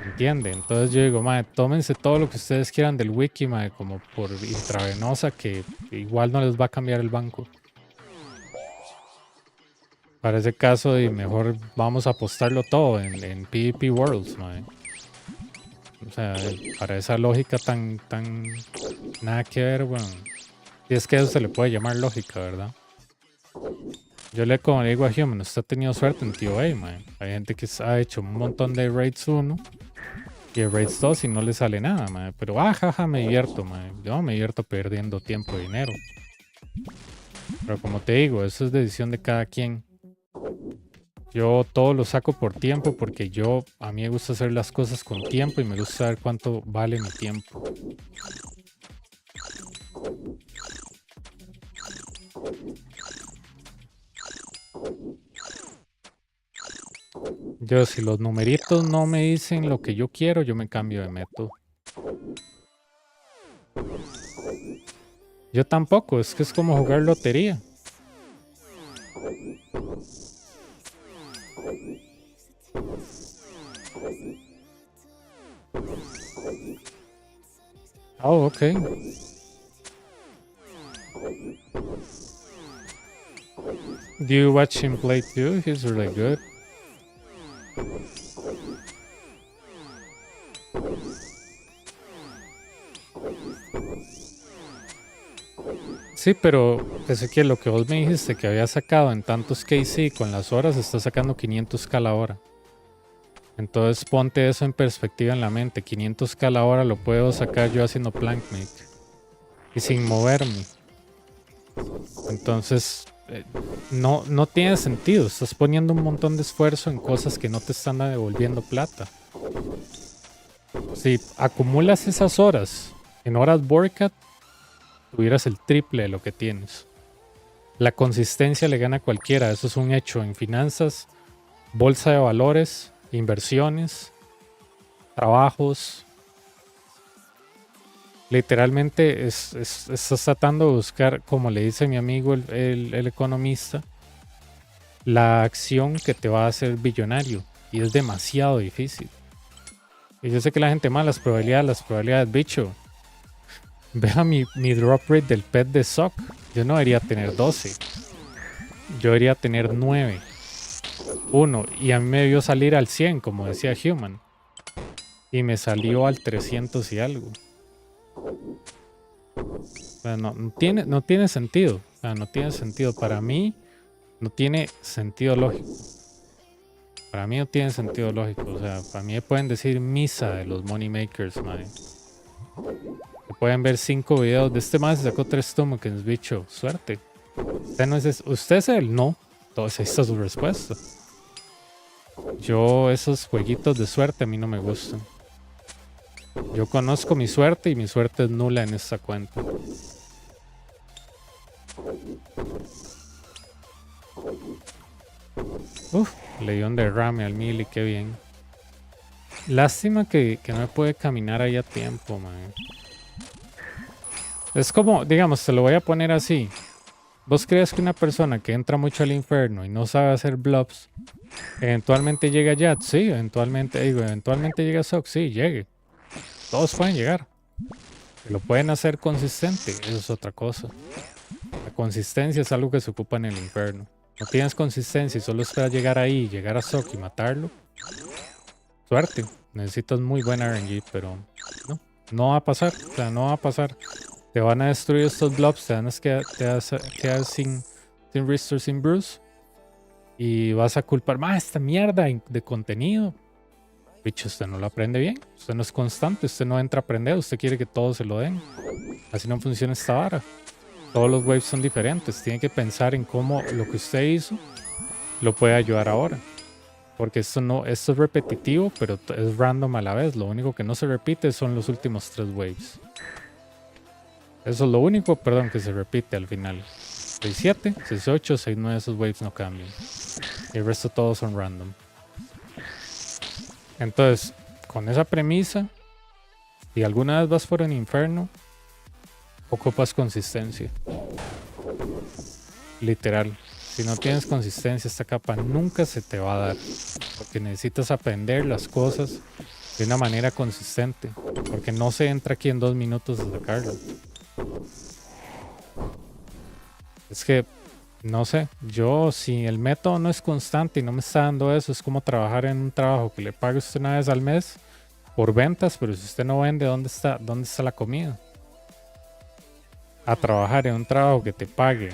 ¿Entiende? Entonces yo digo, mae, tómense todo lo que ustedes quieran del wiki, mae, como por intravenosa, que igual no les va a cambiar el banco. Para ese caso, y mejor vamos a apostarlo todo en PvP Worlds, mae. O sea, para esa lógica tan nada que ver, bueno. Y es que eso se le puede llamar lógica, ¿verdad? Yo como le digo a Human, usted ha tenido suerte en TOA, man. Hay gente que ha hecho un montón de raids 1 y de raids 2 y no le sale nada, man. Pero jaja, me divierto, man. Yo me divierto perdiendo tiempo y dinero. Pero como te digo, eso es decisión de cada quien. Yo todo lo saco por tiempo porque a mí me gusta hacer las cosas con tiempo y me gusta saber cuánto vale mi tiempo. Yo, si los numeritos no me dicen lo que yo quiero, yo me cambio de método. Yo tampoco, es que es como jugar lotería. Oh, okay. Do you watch him play too? He's really good. Sí, pero Ezequiel, lo que vos me dijiste que había sacado en tantos KC con las horas, está sacando 500k la hora. Entonces ponte eso en perspectiva en la mente. 500k la hora lo puedo sacar yo haciendo plankmate. Y sin moverme. Entonces, no tiene sentido. Estás poniendo un montón de esfuerzo en cosas que no te están devolviendo plata. Si acumulas esas horas en horas Borcat, tuvieras el triple de lo que tienes. La consistencia le gana a cualquiera. Eso es un hecho en finanzas, bolsa de valores, inversiones, trabajos. Literalmente estás tratando de buscar, como le dice mi amigo el economista, la acción que te va a hacer billonario. Y es demasiado difícil. Y yo sé que la gente mala, las probabilidades, bicho. Vea mi drop rate del pet de Sock. Yo no debería tener 12. Yo debería tener 9. 1. Y a mí me debió salir al 100, como decía Human. Y me salió al 300 y algo. O sea, no tiene sentido. O sea, no tiene sentido. Para mí, no tiene sentido lógico. Para mí no tiene sentido lógico. O sea, para mí pueden decir misa de los money makers, madre. Pueden ver 5 videos de este más, se sacó 3 tokens, bicho. Suerte. Usted es él, no. Entonces ahí está su respuesta. Esos jueguitos de suerte a mí no me gustan. Yo conozco mi suerte y mi suerte es nula en esta cuenta. Le dio un derrame al Mili, qué bien. Lástima que no me puede caminar ahí a tiempo, man. Es como, digamos, te lo voy a poner así. ¿Vos crees que una persona que entra mucho al infierno y no sabe hacer blobs, eventualmente llega a Yat? Sí, eventualmente llega a Sock, sí, llegue. Todos pueden llegar. Lo pueden hacer consistente, eso es otra cosa. La consistencia es algo que se ocupa en el infierno. No tienes consistencia y solo esperas llegar ahí, llegar a Sock y matarlo. Suerte. Necesitas muy buena RNG, pero no va a pasar. O sea, no va a pasar. Te van a destruir estos blobs, te van a quedar sin Restore, sin Bruce. Y vas a culpar, esta mierda de contenido. Bicho, usted no lo aprende bien. Usted no es constante, usted no entra a aprender. Usted quiere que todo se lo den. Así no funciona esta vara. Todos los waves son diferentes. Tiene que pensar en cómo lo que usted hizo lo puede ayudar ahora. Porque esto es repetitivo, pero es random a la vez. Lo único que no se repite son los últimos 3 waves. Eso es lo único, que se repite al final. 6-7, 6-8, 6-9, esos waves no cambian. Y el resto todos son random. Entonces, con esa premisa, si alguna vez vas por un Inferno, ocupas consistencia. Literal. Si no tienes consistencia, esta capa nunca se te va a dar. Porque necesitas aprender las cosas de una manera consistente. Porque no se entra aquí en 2 minutos a sacarlo. Es que, no sé, yo si el método no es constante y no me está dando eso, es como trabajar en un trabajo que le pague usted una vez al mes por ventas, pero si usted no vende, dónde está la comida? A trabajar en un trabajo que te pague,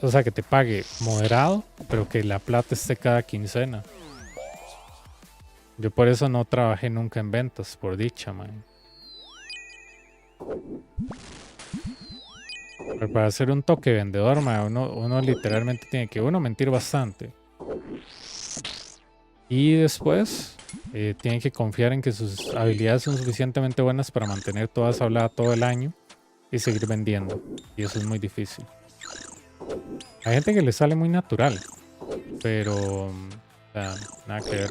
o sea, que te pague moderado, pero que la plata esté cada quincena. Yo por eso no trabajé nunca en ventas, por dicha, man. Pero para ser un toque vendedor, man, uno literalmente tiene que, mentir bastante. Y después, tiene que confiar en que sus habilidades son suficientemente buenas para mantener toda esa hablada todo el año y seguir vendiendo. Y eso es muy difícil. Hay gente que le sale muy natural, pero nada que ver.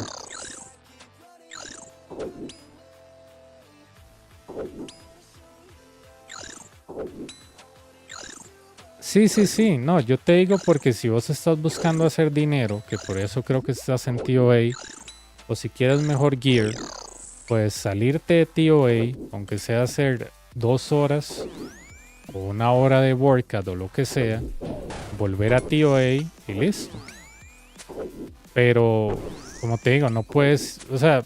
Sí, no, yo te digo porque si vos estás buscando hacer dinero, que por eso creo que estás en TOA, o si quieres mejor gear, pues salirte de TOA, aunque sea hacer 2 horas o 1 hora de workout o lo que sea, volver a TOA y listo. Pero, como te digo, no puedes, o sea,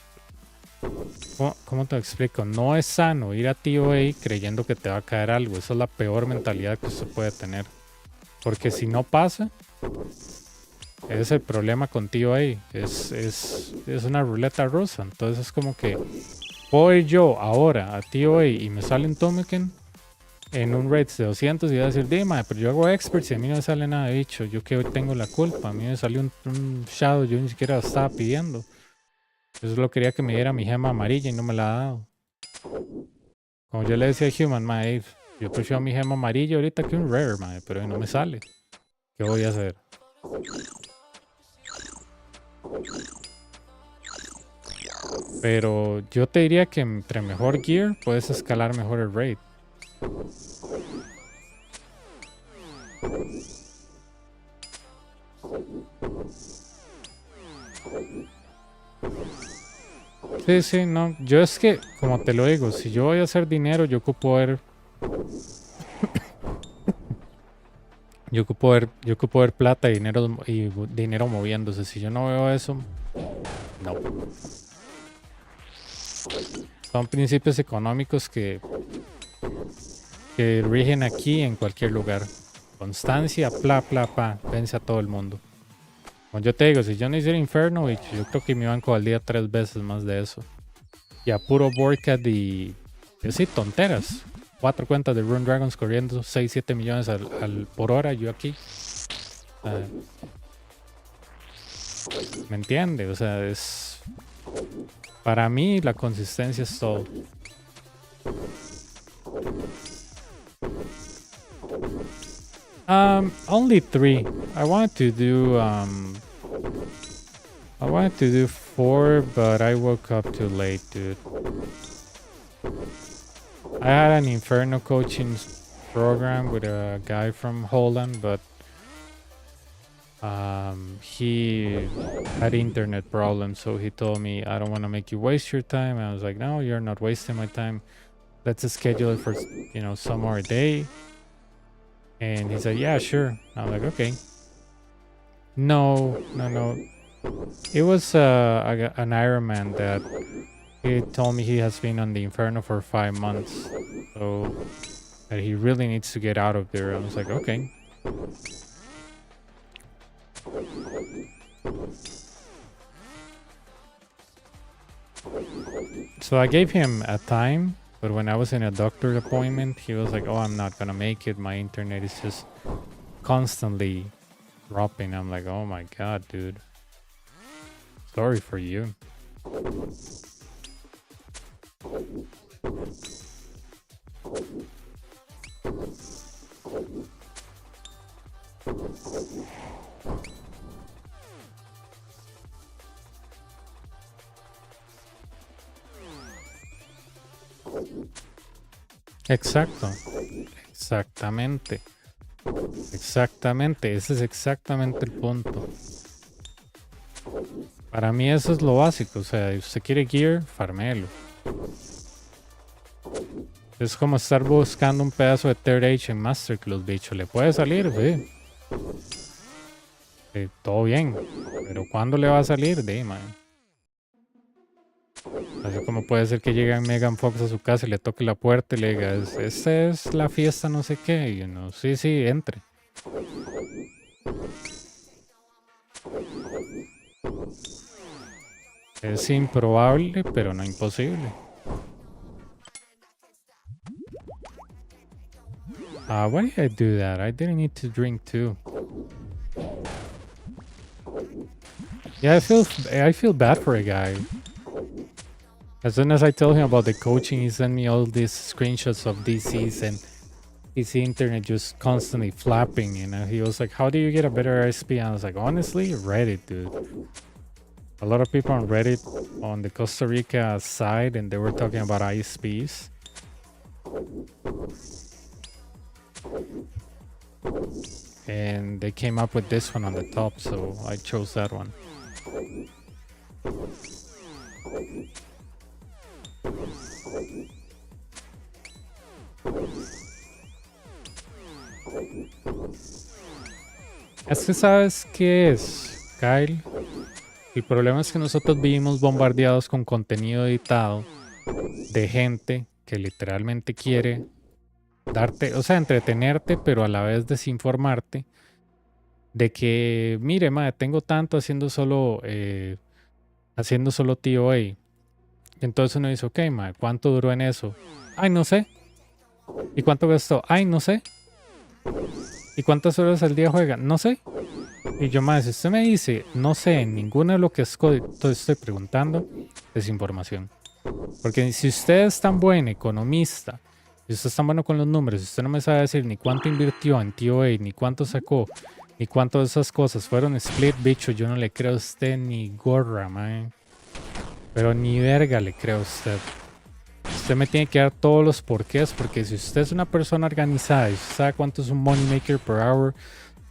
¿cómo te explico? No es sano ir a TOA creyendo que te va a caer algo. Esa es la peor mentalidad que usted puede tener. Porque si no pasa, ese es el problema con TOA. Es una ruleta rusa. Entonces es como que puedo ir yo ahora a TOA y me sale un token en un rate de 200 y voy a decir, dime, pero yo hago experts y a mí no me sale nada de bicho. Yo que hoy tengo la culpa. A mí me salió un shadow, yo ni siquiera lo estaba pidiendo. Yo solo quería que me diera mi gema amarilla y no me la ha dado. Como yo le decía a Human, mae, yo prefiero mi gema amarilla ahorita que un rare, mae, pero no me sale. ¿Qué voy a hacer? Pero yo te diría que entre mejor gear puedes escalar mejor el raid. Sí, no. Yo es que, como te lo digo, si yo voy a hacer dinero, yo ocupo ver. Yo ocupo ver plata y dinero moviéndose. Si yo no veo eso, no. Son principios económicos que rigen aquí en cualquier lugar. Constancia, vence a todo el mundo. Como yo te digo, si yo no hiciera Inferno, yo creo que mi banco valdría 3 veces más de eso. Y a puro Workat y sí, tonteras. 4 cuentas de Rune Dragons corriendo 6-7 millones por hora, yo aquí. ¿Me entiende? O sea, es... Para mí la consistencia es todo. Only 3. I wanted to do 4, but I woke up too late, dude. I had an Inferno coaching program with a guy from Holland, but he had internet problems, so he told me, I don't want to make you waste your time. I was like, no, you're not wasting my time. Let's schedule it for, some more day. And he said, yeah, sure. I'm like, okay. No. It was an Ironman that he told me he has been on the Inferno for 5 months. So that he really needs to get out of there. I was like, okay. So I gave him a time, but when I was in a doctor appointment, he was like, oh, I'm not gonna make it. My internet is just constantly dropping. I'm like, oh my god, dude. Sorry for you. Exacto. Exactamente. Exactamente, ese es exactamente el punto. Para mí eso es lo básico, o sea, si usted quiere gear, farmelo. Es como estar buscando un pedazo de Third Age en Masterclass, bicho. Le puede salir, sí. Todo bien. Pero ¿cuándo le va a salir? Man. Así como puede ser que llegue Megan Fox a su casa y le toque la puerta y le diga, esta es la fiesta no sé qué. Y uno, sí, entre. Es improbable, pero no imposible. Why did I do that? I didn't need to drink too. Yeah, I feel bad for a guy. As soon as I told him about the coaching, he sent me all these screenshots of DCs and his internet just constantly flapping. You know, he was like, "How do you get a better ISP?" And I was like, "Honestly, Reddit, dude." A lot of people on Reddit on the Costa Rica side, and they were talking about ISPs. And they came up with this one on the top, so I chose that one. Es que sabes qué es, Kyle. El problema es que nosotros vivimos bombardeados con contenido editado de gente que literalmente quiere darte, o sea, entretenerte, pero a la vez desinformarte de que, mire, madre, tengo tanto haciendo solo TOA. Entonces uno dice, ok, madre, ¿cuánto duró en eso? Ay, no sé. ¿Y cuánto gastó? Ay, no sé. ¿Y cuántas horas al día juega? No sé. Y yo, madre, si usted me dice, no sé, en ninguna de lo que estoy preguntando, desinformación. Porque si usted es tan buen economista, si usted es tan bueno con los números, si usted no me sabe decir ni cuánto invirtió en TOA, ni cuánto sacó, ni cuánto de esas cosas fueron split, bicho, yo no le creo a usted ni gorra, man. Pero ni verga le creo a usted. Usted me tiene que dar todos los porqués, porque si usted es una persona organizada y sabe cuánto es un money maker per hour,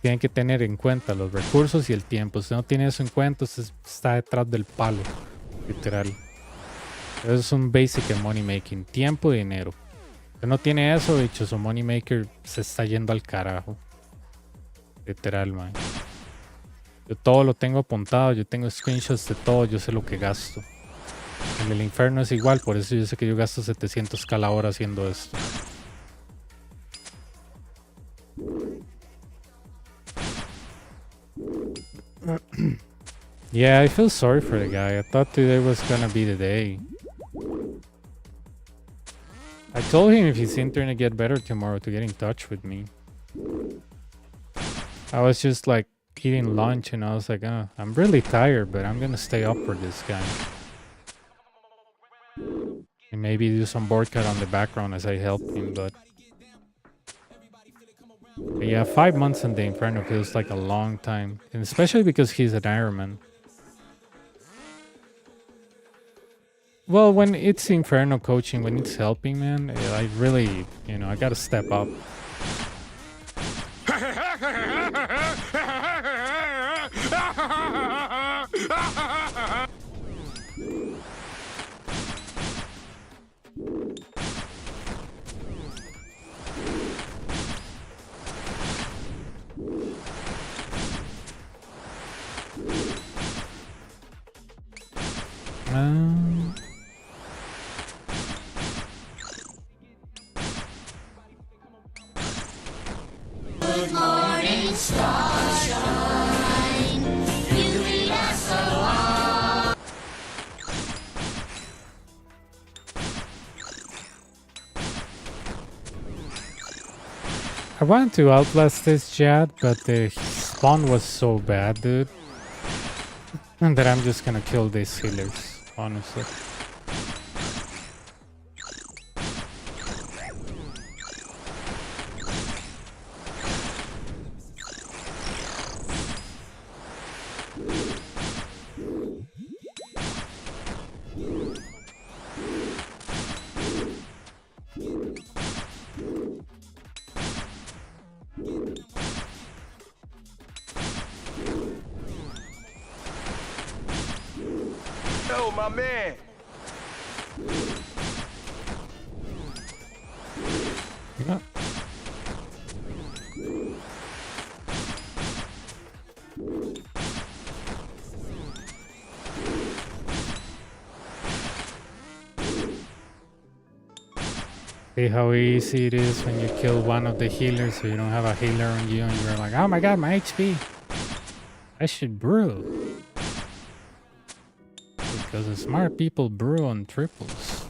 tiene que tener en cuenta los recursos y el tiempo. Usted no tiene eso en cuenta, usted está detrás del palo, literal. Eso es un basic en money making, tiempo y dinero. Usted no tiene eso, bicho, su money maker se está yendo al carajo. Literal, man. Yo todo lo tengo apuntado, yo tengo screenshots de todo, yo sé lo que gasto. En el Inferno es igual, por eso yo sé que yo gasto 700k la hora haciendo esto. Yeah, I feel sorry for the guy. I thought today was gonna be the day. I told him if his internet get better tomorrow to get in touch with me. I was just like eating lunch and I was like, oh, I'm really tired, but I'm gonna stay up for this guy. And maybe do some board cut on the background as I help him, but yeah, 5 months in the Inferno feels like a long time, and especially because he's an Ironman. Well, when it's Inferno coaching, when it's helping, man, I really, I gotta step up. Good morning, starshine. You lead us along. I wanted to outlast this Jad, but the spawn was so bad, dude. And that I'm just gonna kill these healers, honestly. Yo, my man. Yeah. See how easy it is when you kill one of the healers so you don't have a healer on you and you're like, oh my god, my HP. I should brew. Because the smart people brew on triples.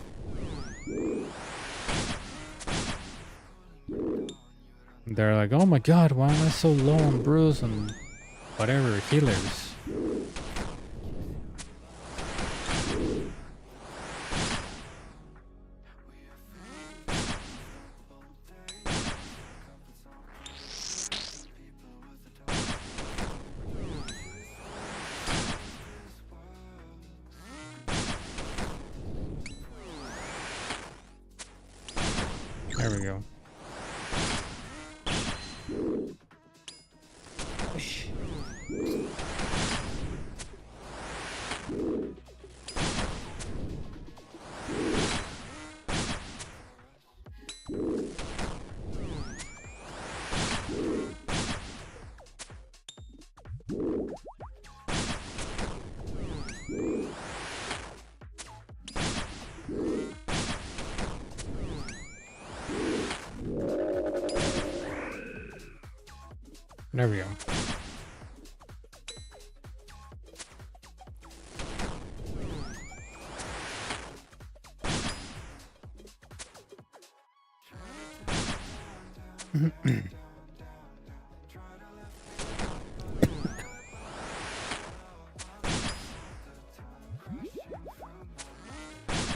They're like, oh my god, why am I so low on brews and whatever healers? There we go. There we go.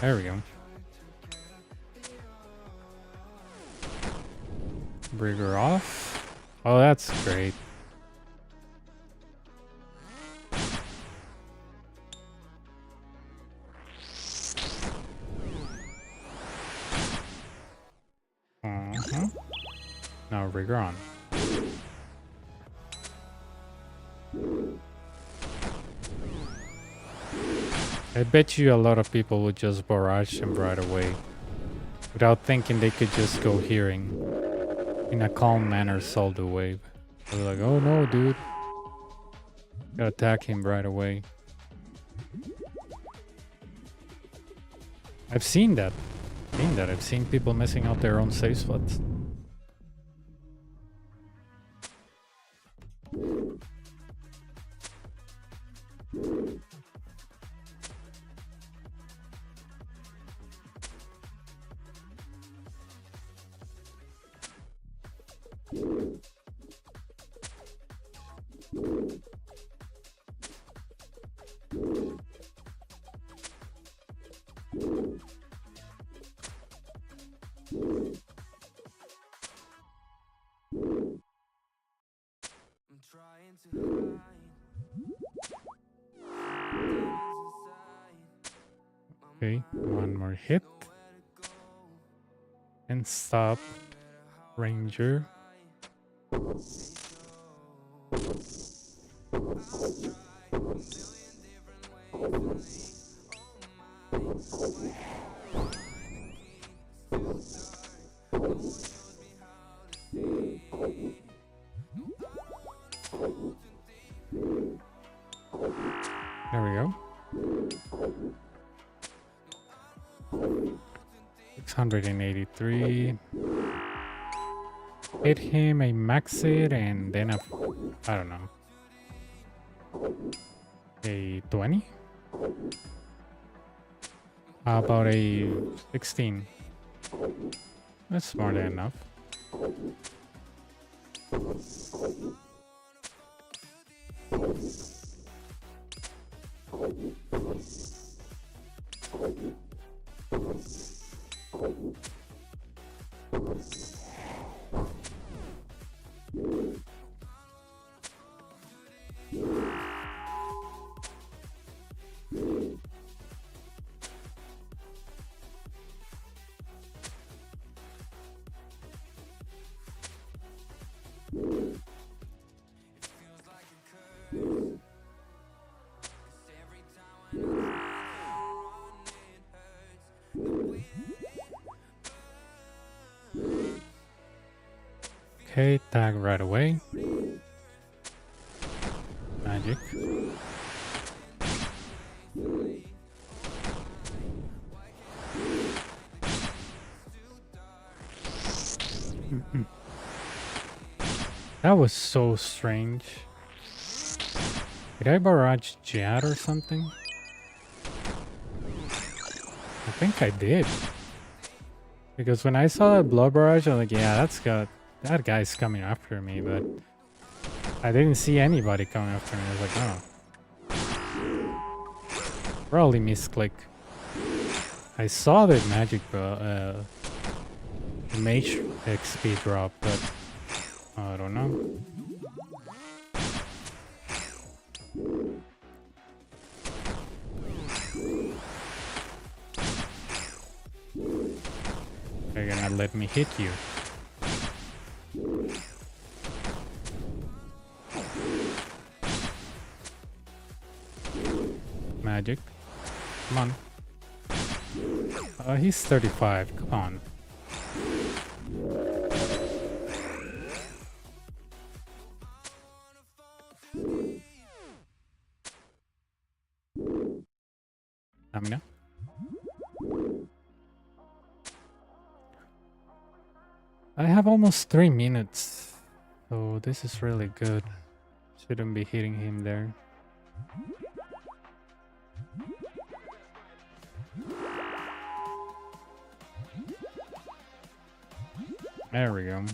There we go. Bring her off. Oh, that's great. Now rigor on. I bet you a lot of people would just barrage him right away without thinking they could just go hearing in a calm manner solve the wave. They're like, oh no, dude. Gotta attack him right away. I've seen that. I've seen people messing out their own save spots. Okay, one more hit. And stop. Ranger. There we go. 683. Hit him, a max it, and then I don't know. A 20? How about a 16? That's more than enough. Okay, tag right away. Magic. That was so strange. Did I barrage Jad or something? I think I did. Because when I saw that blood barrage, I was like, yeah, that guy's coming after me, but I didn't see anybody coming after me. I was like, oh. Probably misclick. I saw the magic mage XP drop, but I don't know. They're gonna let me hit you. Magic. Come on. He's 35. Come on. Stamina. I have almost 3 minutes. So this is really good. Shouldn't be hitting him there. There we go.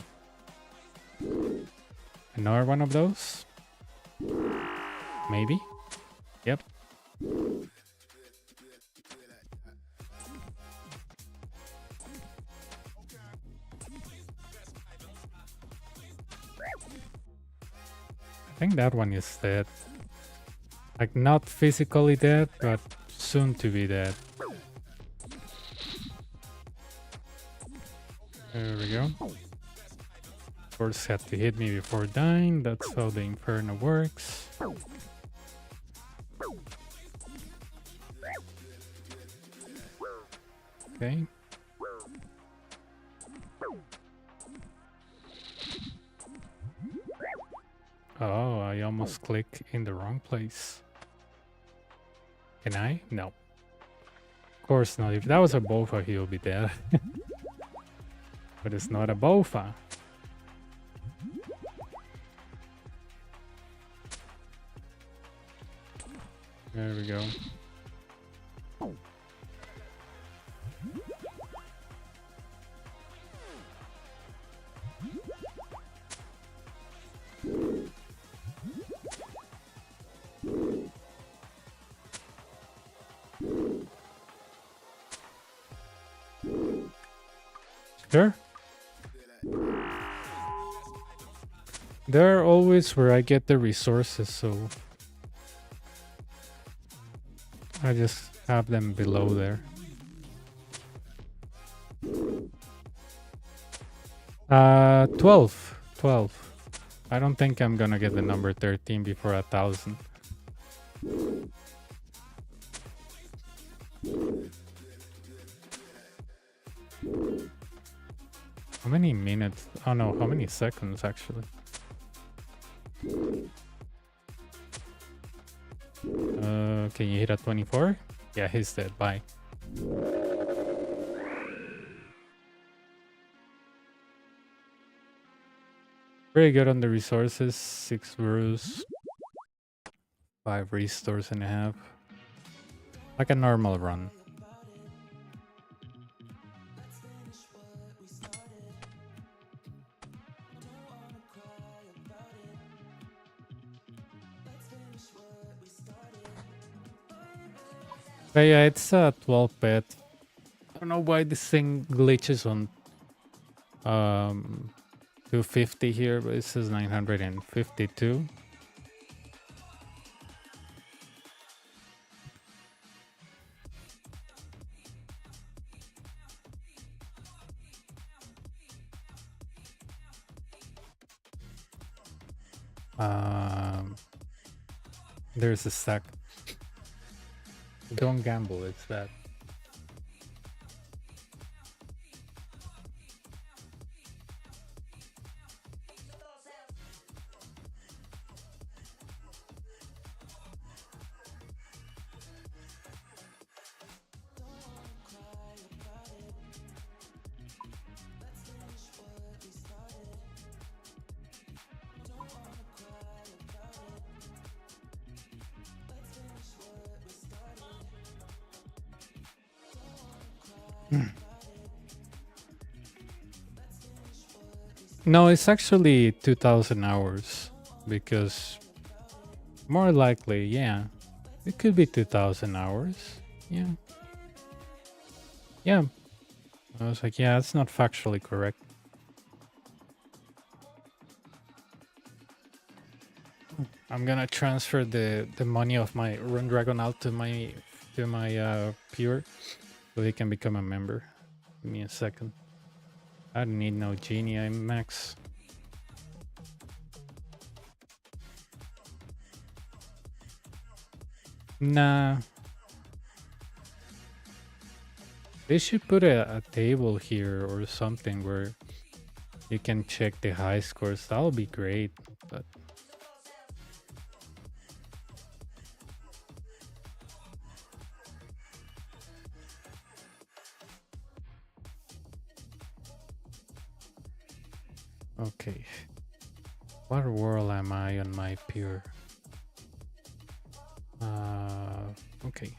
Another one of those? Maybe? Yep. I think that one is dead. Like, not physically dead, but soon to be dead. There we go. Of course, had to hit me before dying. That's how the Inferno works. Okay. Oh, I almost clicked in the wrong place. Can I? No. Of course not. If that was a Bofa, he'll be dead. But it's not a Bofa. There we go. Sure. They're always where I get the resources, so I just have them below there. 12. 12. I don't think I'm gonna get the number 13 before 1,000. How many minutes? Oh no, how many seconds actually? Can you hit at 24? Yeah, he's dead. Bye. Pretty good on the resources. 6 brews. 5 restores and a half. Like a normal run. But yeah, it's a 12 bet. I don't know why this thing glitches on 250 here, but it says 952. There's a stack. Don't gamble, it's that. No, it's actually 2,000 hours because more likely, yeah, it could be 2,000 hours. Yeah. Yeah. I was like, yeah, it's not factually correct. I'm gonna transfer the money of my Run Dragon out to my pure so he can become a member. Give me a second. I don't need no genie, I'm max. Nah. They should put a table here or something where you can check the high scores. That'll be great, but okay. What world am I on my pure? Okay.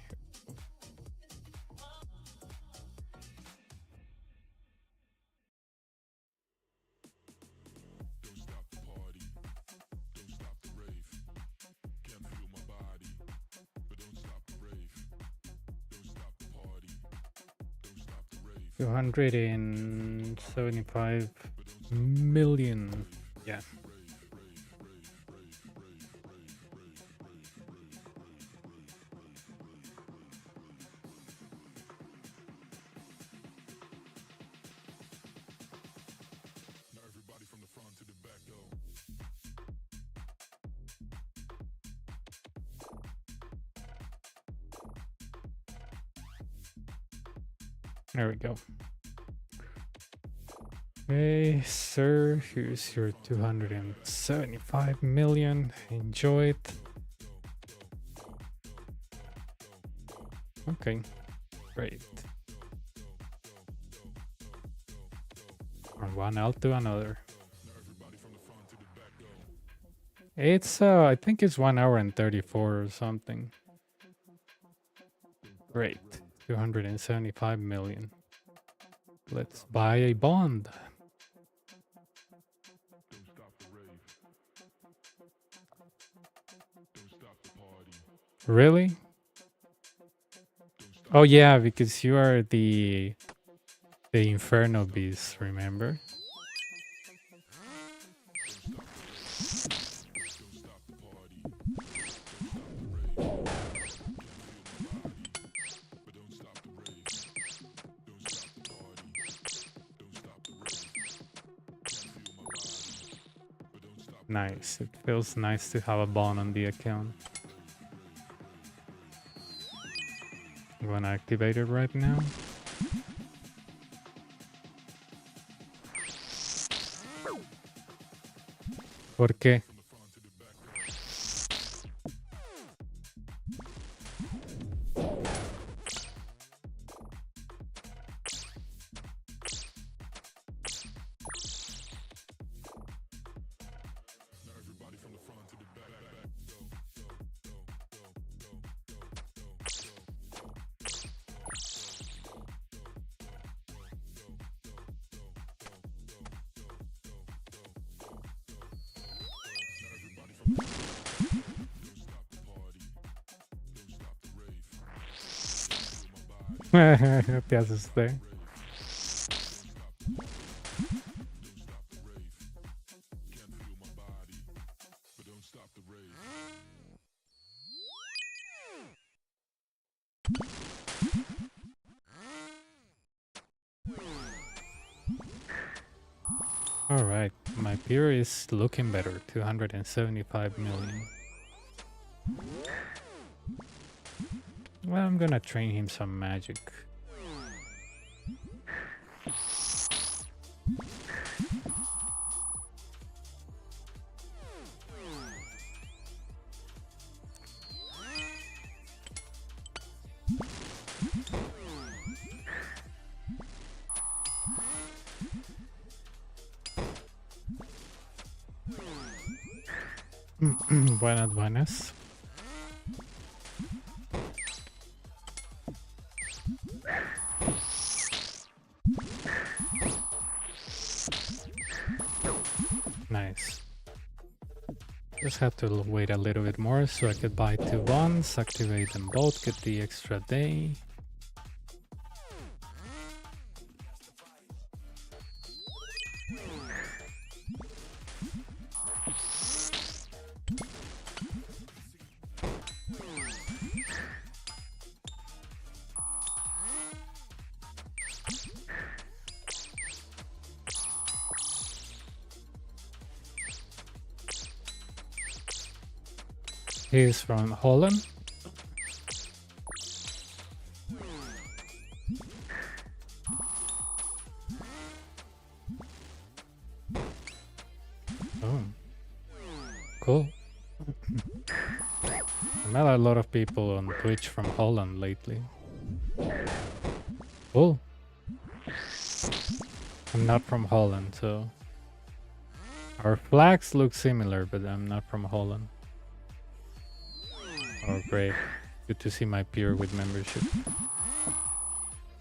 $275 million. Yeah. There we go. Okay, sir, here's your 275 million. Enjoy it. Okay, great. From one out to another. It's I think it's 1 hour and 34 or something. Great. 275 million. Let's buy a bond. Really? Oh yeah, because you are the Inferno beast, remember? Nice. It feels nice to have a bond on the account. I'm gonna activate it right now. ¿Por qué? Te asusté. All right, my peer is looking better. 275 million. Well, I'm gonna train him some magic. Buenas, buenas. Nice. Just have to wait a little bit more so I could buy 2 bonds, activate them both, get the extra day. He's from Holland. Oh, cool. I met a lot of people on Twitch from Holland lately. Cool. I'm not from Holland, so our flags look similar, but I'm not from Holland. Oh, great. Good to see my peer with membership.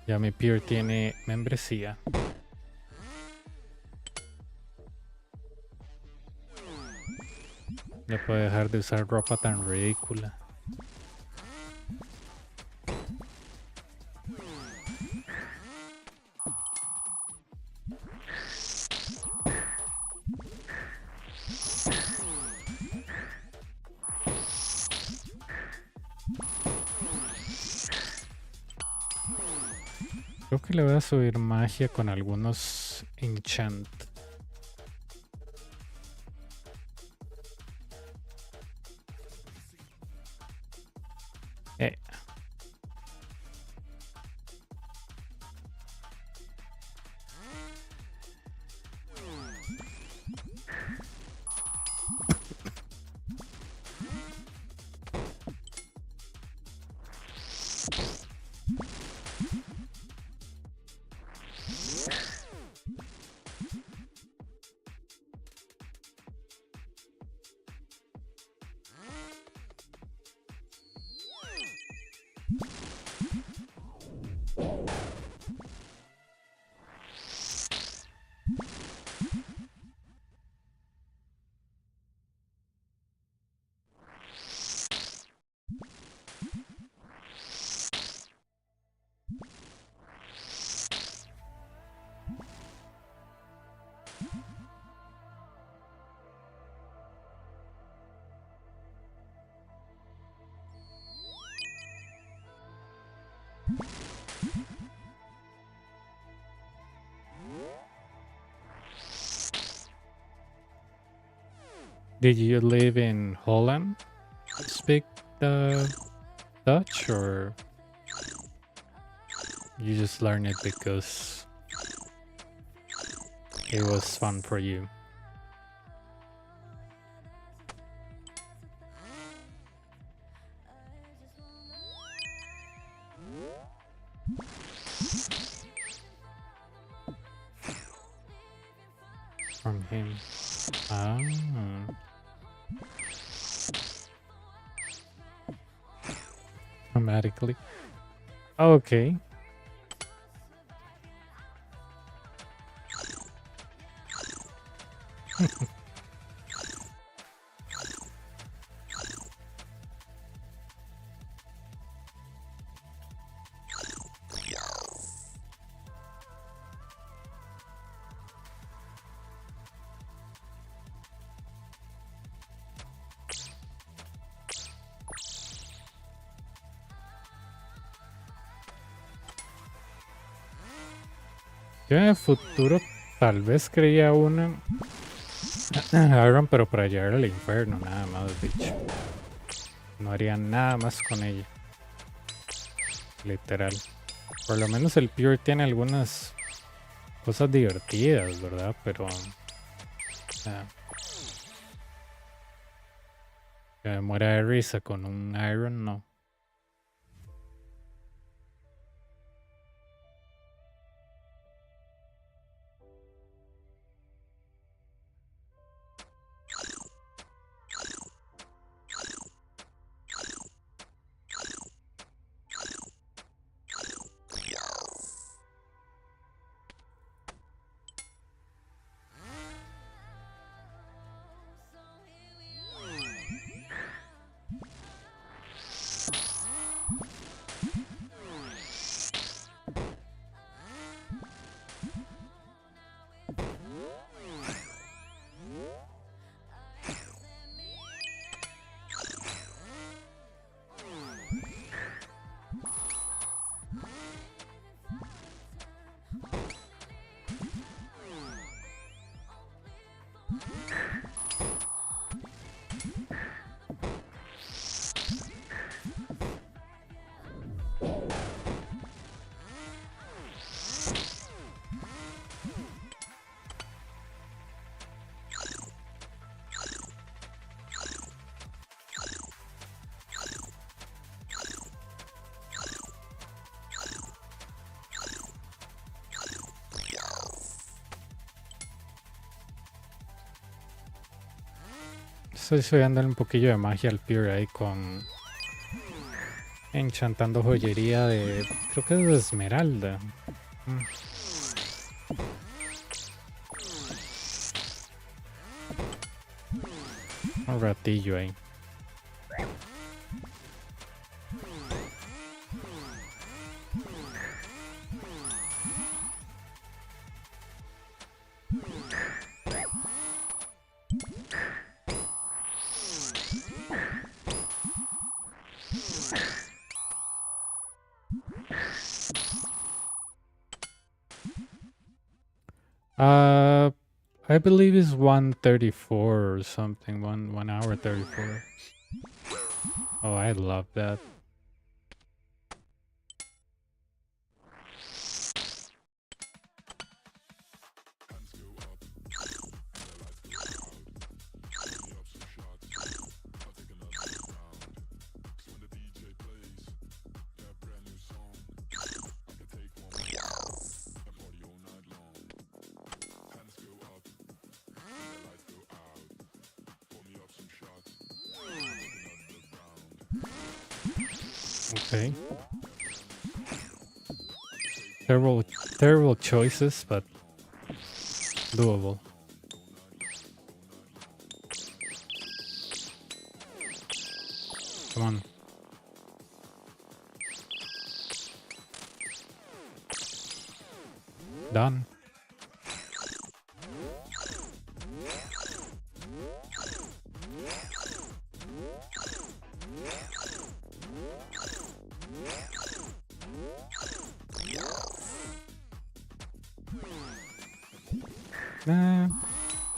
Ya mi peer tiene membresía. Ya puede dejar de usar ropa tan ridícula. Creo que le voy a subir magia con algunos enchant. Eh. Did you live in Holland? Speak Dutch, or you just learned it because it was fun for you? From him. Ah. Automatically. Okay. Yo en el futuro tal vez creía una Iron, pero para llegar al Inferno, nada más, bicho. No haría nada más con ella. Literal. Por lo menos el Pure tiene algunas cosas divertidas, ¿verdad? Pero que me muera de risa con un Iron, no. Estoy dándole un poquillo de magia al pier ahí con... enchantando joyería de... creo que es de esmeralda. Mm. Un ratillo ahí. I believe it's 1:34 or something. 1 hour 34. Oh, I love that. Okay. Terrible choices, but doable. Come on. Done.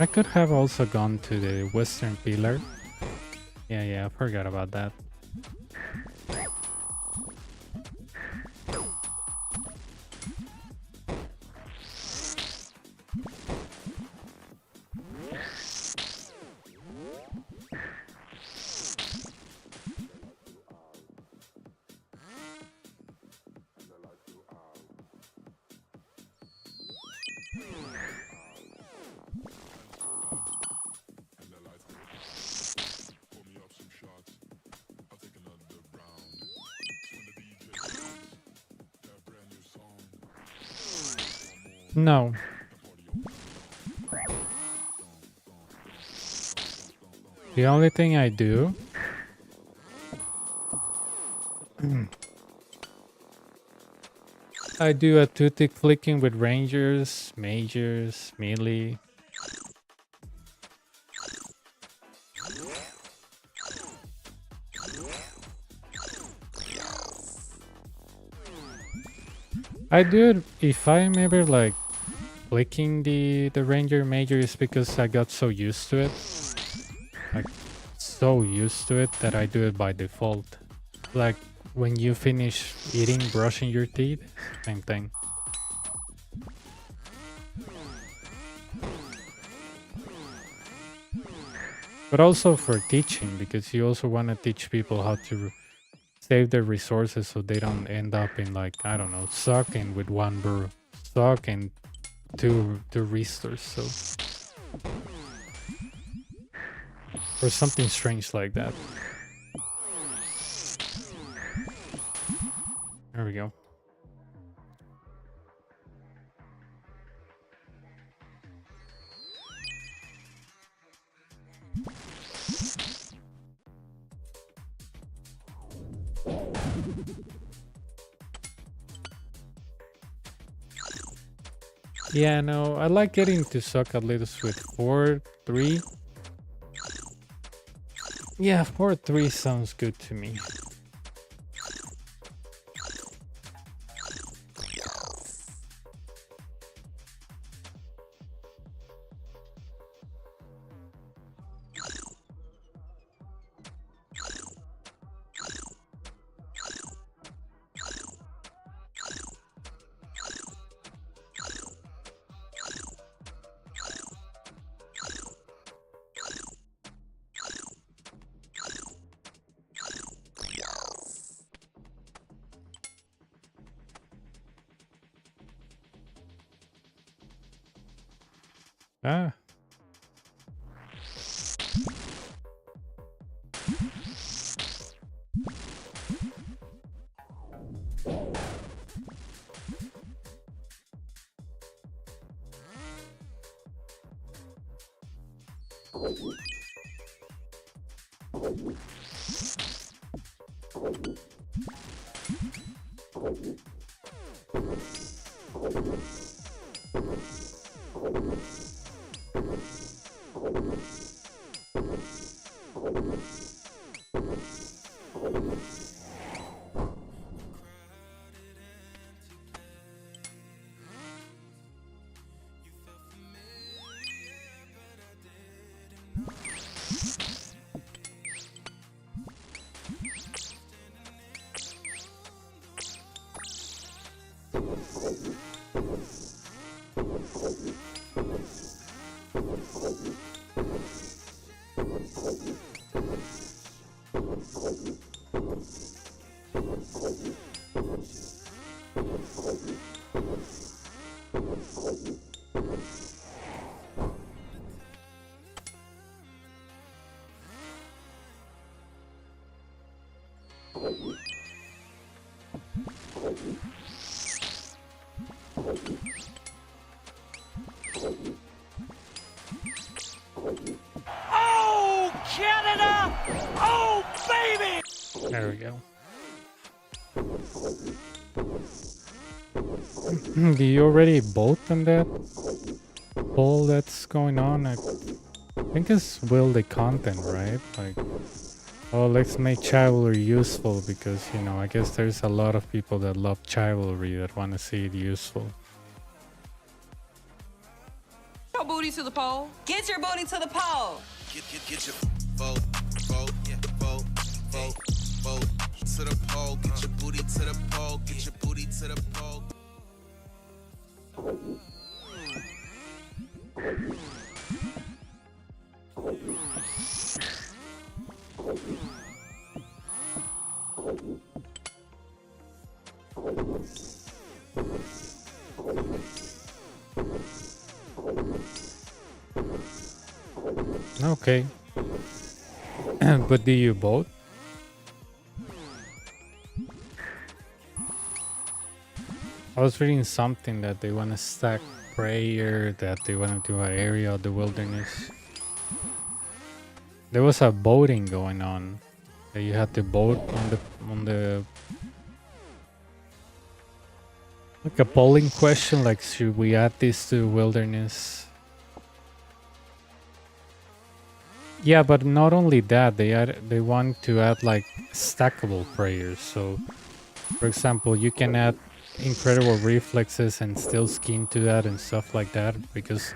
I could have also gone to the western pillar. Yeah, I forgot about that. No. The only thing I do I do a two-tick flicking with rangers, majors, melee. I do it if I'm ever like flicking the ranger major is because I got so used to it. Like so used to it that I do it by default. Like when you finish eating, brushing your teeth, same thing. But also for teaching, because you also want to teach people how to save their resources so they don't end up in like, I don't know, sucking with one brew, suck and two restores, so or something strange like that. There we go. Yeah, no, I like getting to suck at least with 4, 3. Yeah, 4, 3 sounds good to me. Ah. Oh, Canada! Oh, baby! There we go. Do you already vote on that poll that's going on? I think it's will the content, right? Like, oh, let's make chivalry useful because, you know, I guess there's a lot of people that love chivalry that want to see it useful. Your booty to the pole. Get your booty to the pole. Get your vote, yeah, vote to the pole. Get your booty to the pole. Get your booty to the pole. Okay. But do you vote? I was reading something that they want to stack prayer, that they want to do an area of the wilderness. There was a voting going on. That you had to vote on the like a polling question, like should we add this to wilderness? Yeah, but not only that, they want to add like stackable prayers. So, for example, you can add incredible reflexes and still skin to that and stuff like that because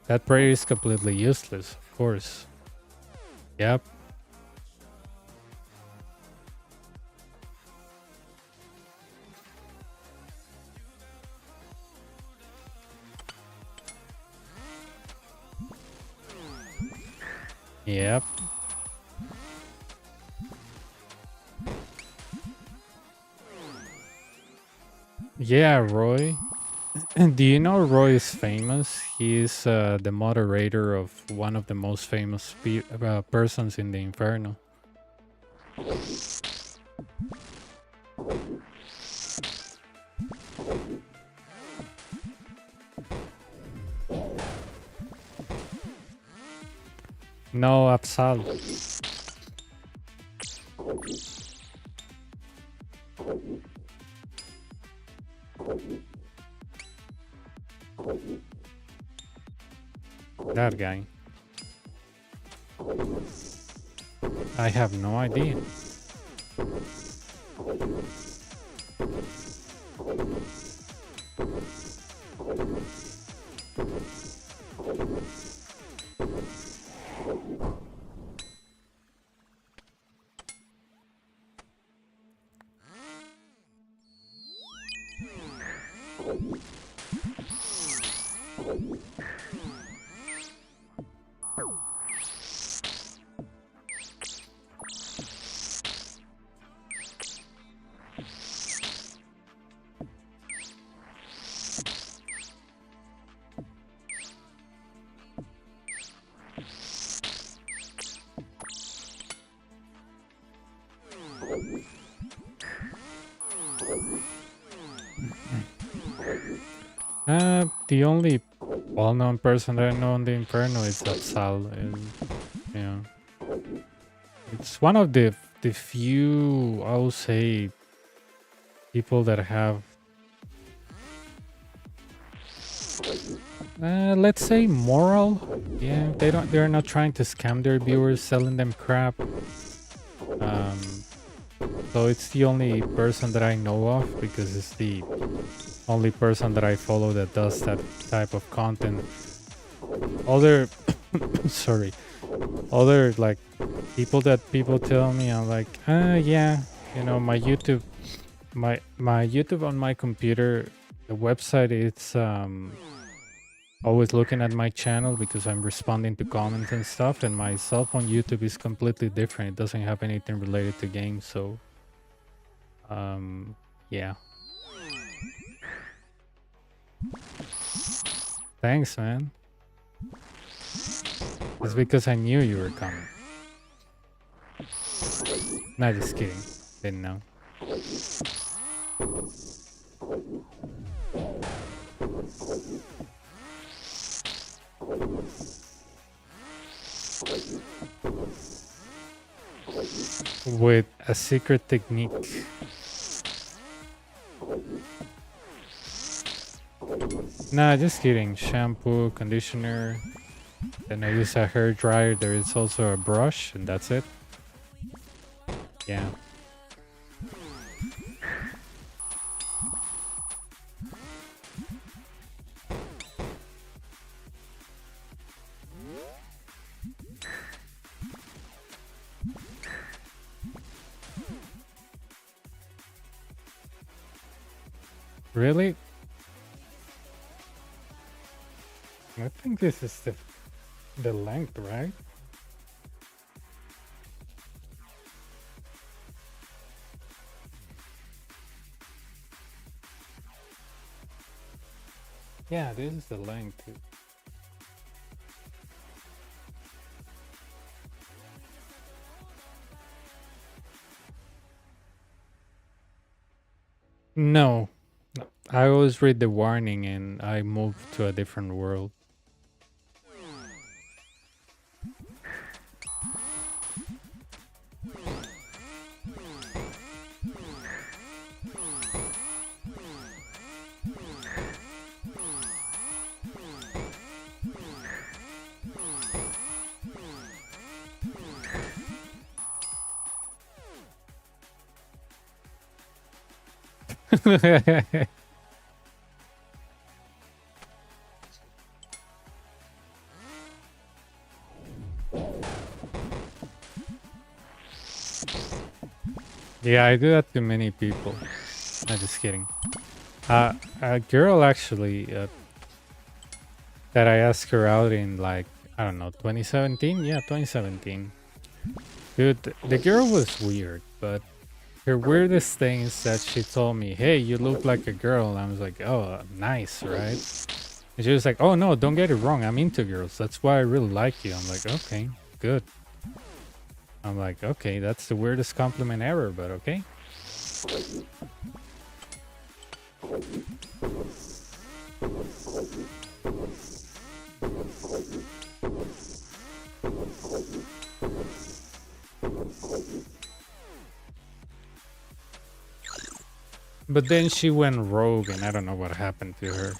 that prayer is completely useless, of course. Yep. Yep. Yeah, Roy. Do you know Roy is famous? He is the moderator of one of the most famous persons in the Inferno. No, Absal. That guy. I have no idea. The only well-known person that I know on the Inferno is Sal, and you know, it's one of the few, I would say, people that have, let's say, moral. Yeah, they're not trying to scam their viewers, selling them crap. So it's the only person that I know of, because it's the only person that I follow that does that type of content. Other sorry, other like people that people tell me, I'm like, yeah, you know, my YouTube on my computer, the website, it's always looking at my channel because I'm responding to comments and stuff, and my cell phone YouTube is completely different. It doesn't have anything related to games. So yeah, thanks, man. It's because I knew you were coming. Not just kidding, didn't know. With a secret technique. Nah, just kidding. Shampoo, conditioner. Then I use a hair dryer. There is also a brush, and that's it. Yeah. Really? I think this is the length, right? Yeah, this is the length. No. I always read the warning and I move to a different world. Yeah, I do that to many people. I'm just kidding. A girl actually that I asked her out in, like, I don't know, 2017? Yeah, 2017. Dude, the girl was weird, but her weirdest thing is that she told me, hey, you look like a girl. And I was like, oh, nice, right? And she was like, oh, no, don't get it wrong. I'm into girls. That's why I really like you. I'm like, okay, good. I'm like, okay, that's the weirdest compliment ever, but okay. But then she went rogue and I don't know what happened to her.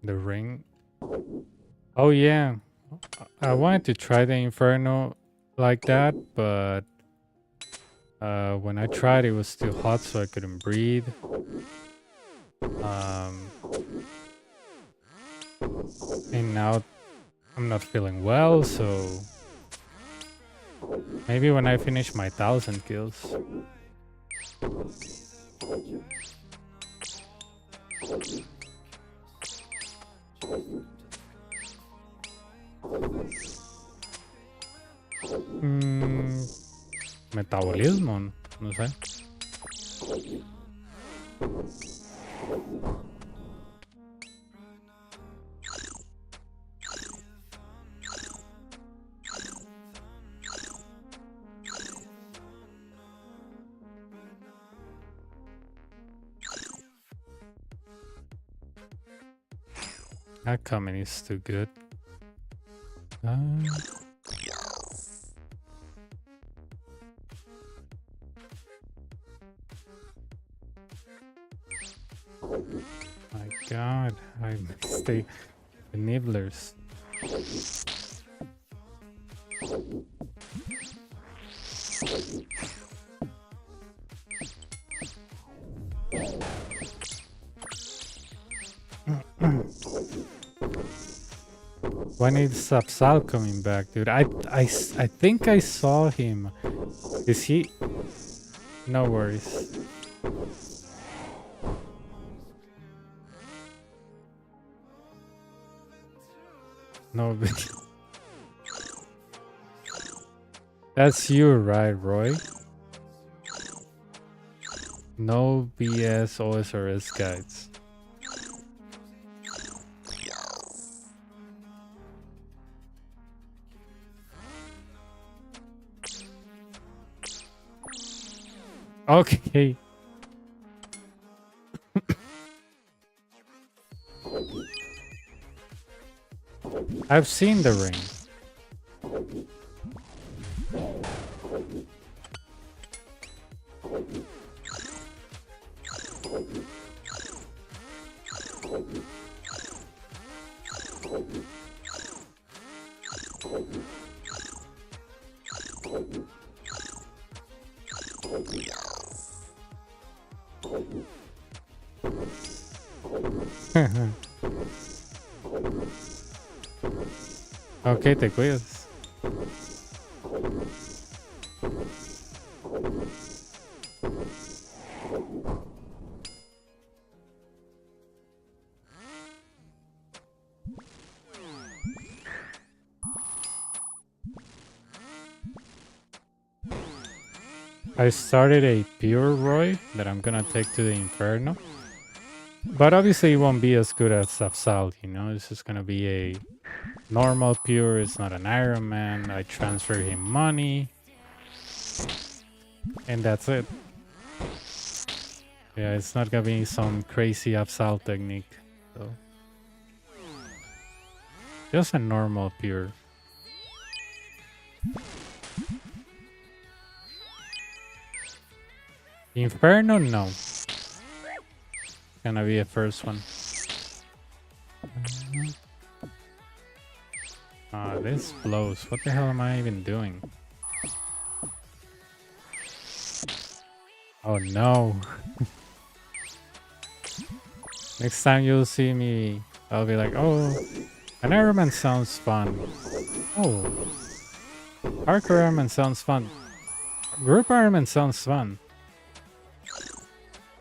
The ring. Oh yeah, I wanted to try the Inferno like that, but when I tried, it was too hot, so I couldn't breathe. And now I'm not feeling well, so Maybe when I finish my 1,000 kills. Metabolismo, no sé. That comment is too good. My God, I missed the nibblers. When is Sapsal coming back, dude? I think I saw him. Is he? No worries. No, that's you, right, Roy? No BS OSRS guides. Okay. I've seen the ring. Ok, te cuidas. I started a pure Roy that I'm gonna take to the Inferno. But obviously it won't be as good as Safsal, you know? It's just gonna be a normal pure. It's not an Iron Man. I transfer him money. And that's it. Yeah, it's not gonna be some crazy Afsal technique. So. Just a normal pure. Inferno, no. Gonna be a first one. This blows. What the hell am I even doing? Oh no. Next time you'll see me, I'll be like, oh, an Ironman sounds fun. Oh, Hardcore Ironman sounds fun. Group Ironman sounds fun.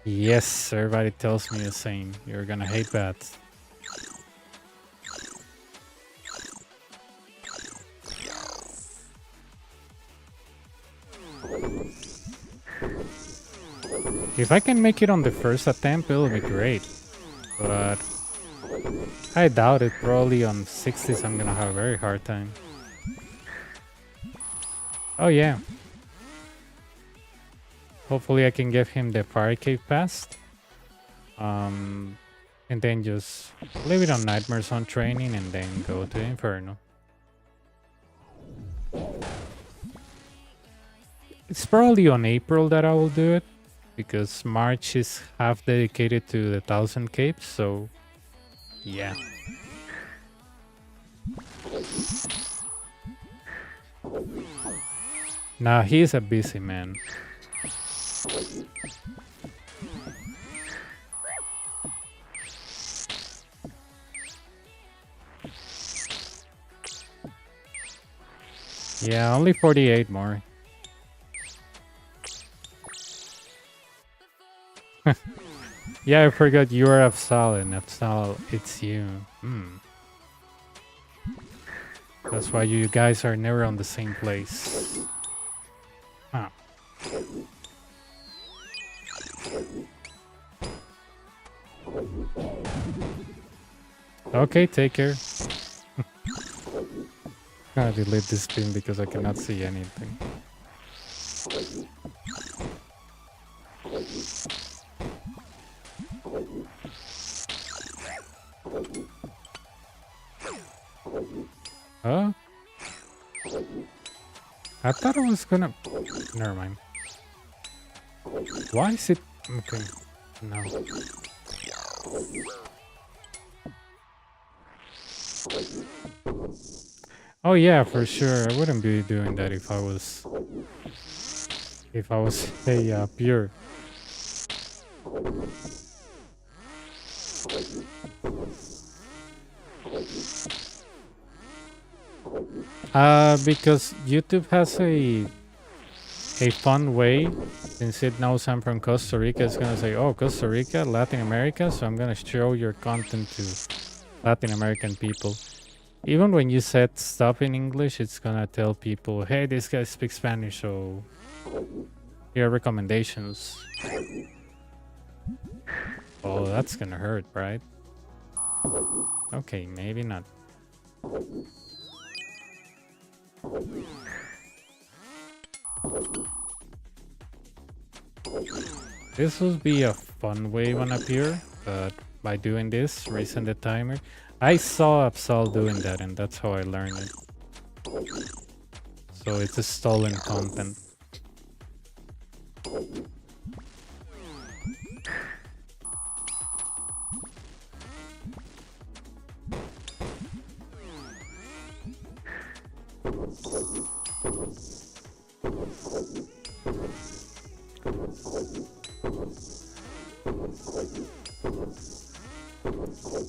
Yes, everybody tells me the same. You're gonna hate bats. If I can make it on the first attempt, it'll be great. But I doubt it. Probably on 60s, I'm gonna have a very hard time. Oh yeah. Hopefully I can give him the Fire Cave pass. And then just leave it on Nightmare Zone training and then go to Inferno. It's probably on April that I will do it, because March is half dedicated to the 1,000 capes, so yeah. Nah, he's a busy man. Yeah, only 48 more. Yeah, I forgot you're Afsal, and Afsal, it's you. That's why you guys are never on the same place. Huh. Okay, take care. I'm gonna delete this pin because I cannot see anything. Oh? I thought I was gonna... Never mind. Why is it... Okay. No. Oh yeah, for sure. I wouldn't be doing that if I was... If I was a pure. Because YouTube has a fun way, since it knows I'm from Costa Rica, it's gonna say, oh, Costa Rica, Latin America, so I'm gonna show your content to Latin American people. Even when you said stuff in English, it's gonna tell people, hey, this guy speaks Spanish, so here are recommendations. Oh, that's gonna hurt, right? Okay, maybe not. This will be a fun wave on up here, but by doing this, raising the timer, I saw Absol doing that, and that's how I learned it. So it's a stolen content.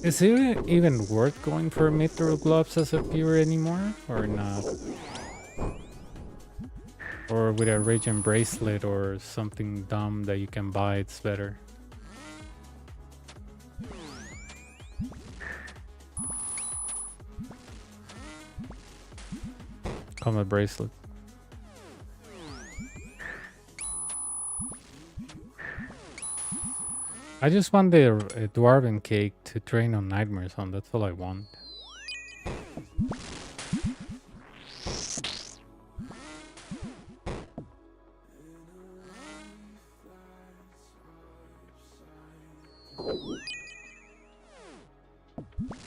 Is it even worth going for mithril gloves as a pure anymore, or not? Or with a radiant bracelet or something dumb that you can buy, it's better. Comet bracelet. I just want the dwarven cake to train on nightmares on. That's all I want.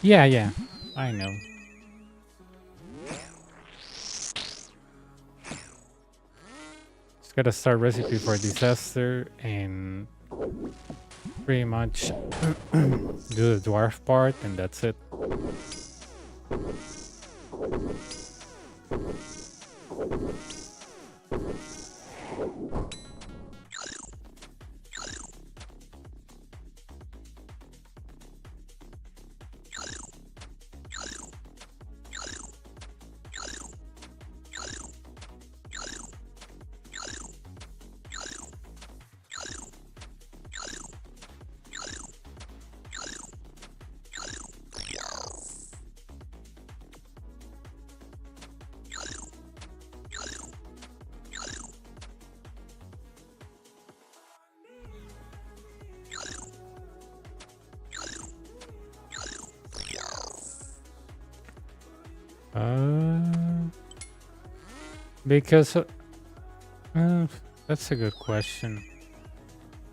Yeah, I know. Just gotta start recipe for disaster and pretty much do the dwarf part, and that's it. Because that's a good question.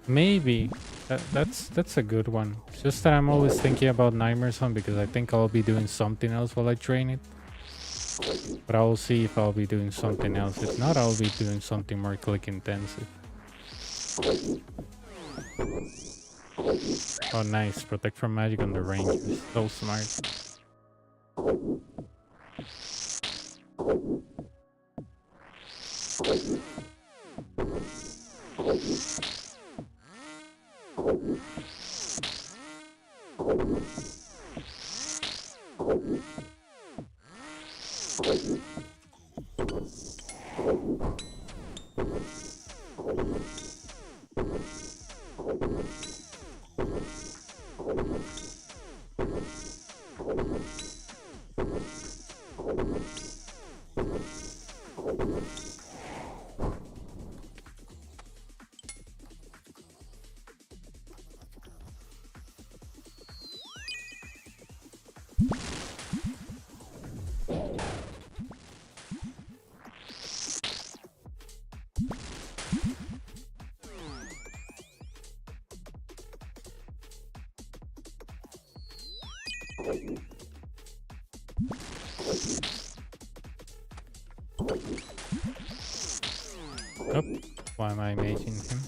Maybe that's a good one. It's just that I'm always thinking about Nightmares on because I think I'll be doing something else while I train it. But I will see if I'll be doing something else. If not, I'll be doing something more click intensive. Oh, nice. Protect from magic on the rangers. So smart. Oh, why am I making him?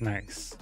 Nice.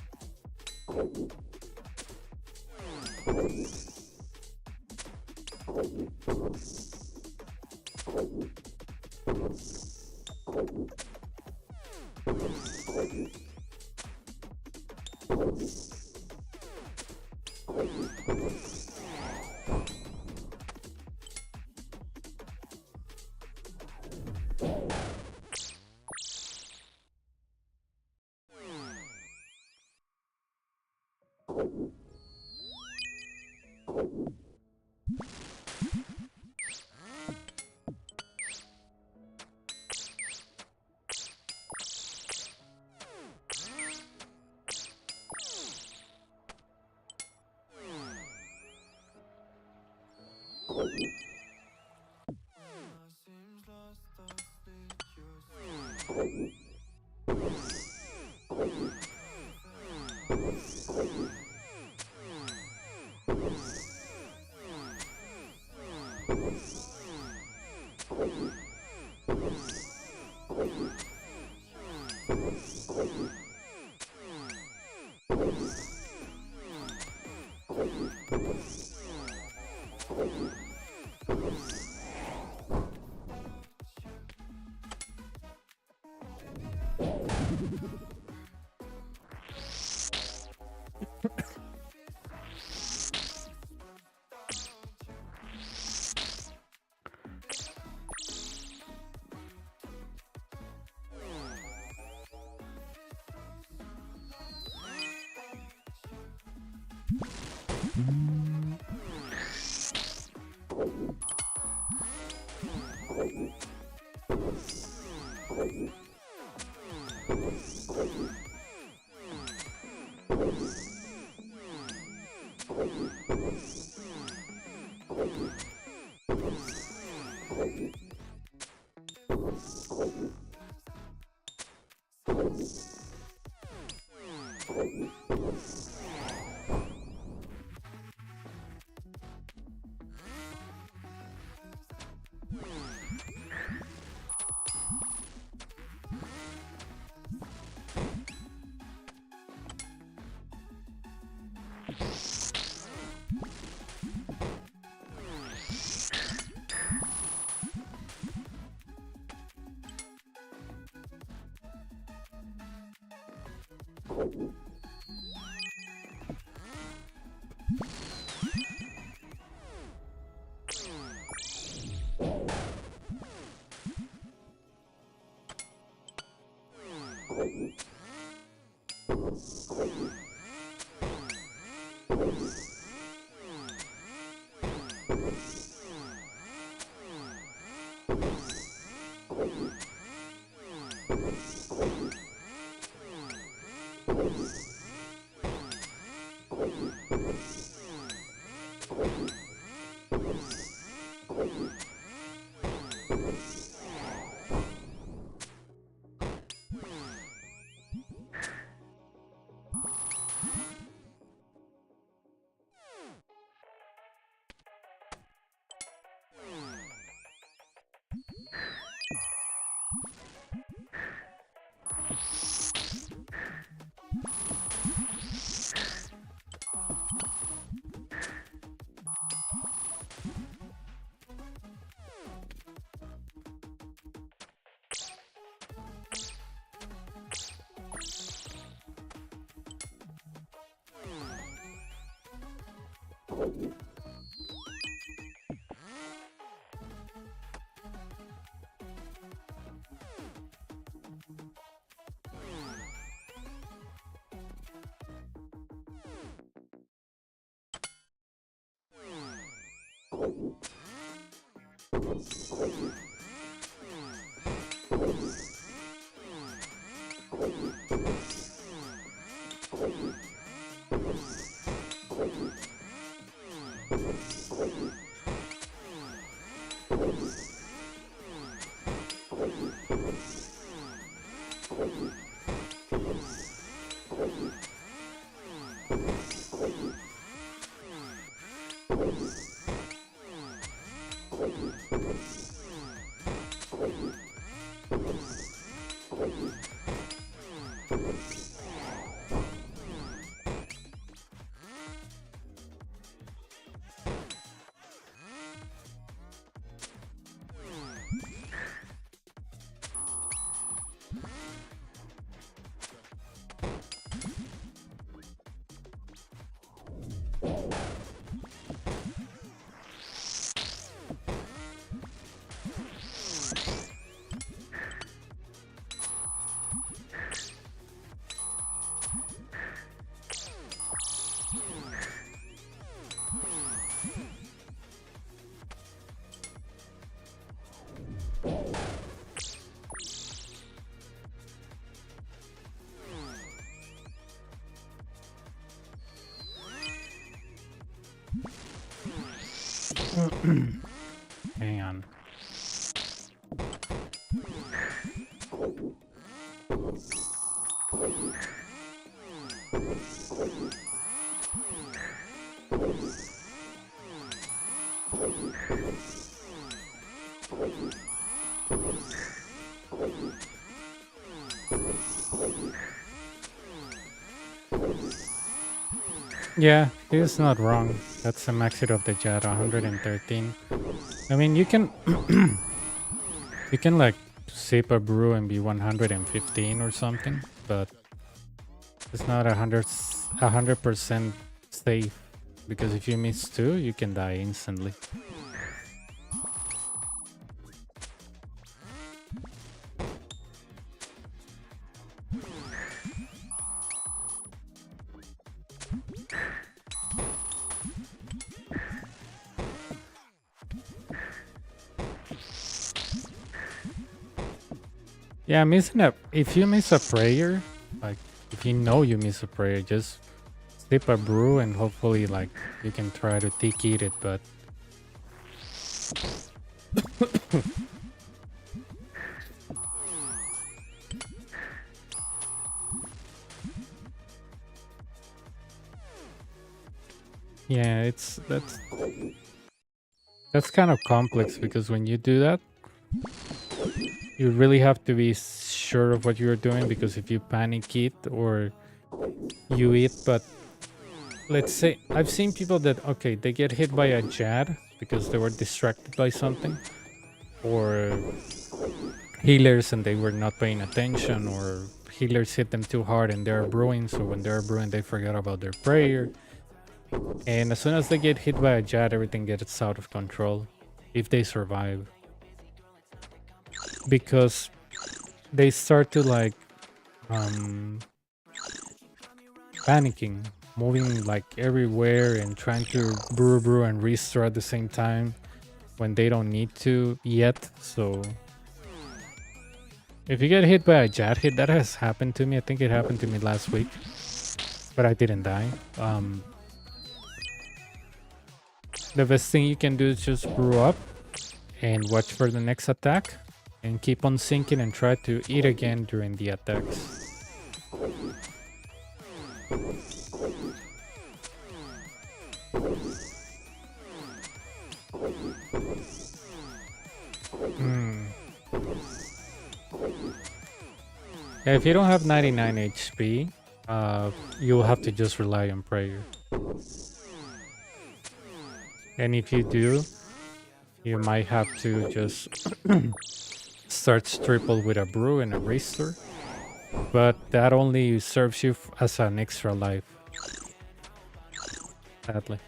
Hang on. Yeah, he is not wrong. That's the max hit of the jet, 113. I mean, you can you can like sip a brew and be 115 or something, but it's not 100% safe, because if you miss two, you can die instantly. Yeah, if you miss a prayer, like if you know you miss a prayer, just sip a brew and hopefully like you can try to tick eat it, but yeah, that's kind of complex, because when you do that, you really have to be sure of what you're doing, because if you panic eat or you eat, but let's say I've seen people that, okay, they get hit by a jad because they were distracted by something, or healers and they were not paying attention, or healers hit them too hard and they're brewing, so when they're brewing they forget about their prayer, and as soon as they get hit by a jad, everything gets out of control if they survive, because they start to like panicking, moving like everywhere and trying to brew and restore at the same time, when they don't need to yet. So if you get hit by a jet hit, that has happened to me. I think it happened to me last week, but I didn't die. The best thing you can do is just brew up and watch for the next attack and keep on sinking and try to eat again during the attacks. Yeah, if you don't have 99 HP, you'll have to just rely on prayer. And if you do, you might have to just start triple with a brew and a racer. But that only serves you as an extra life. Sadly.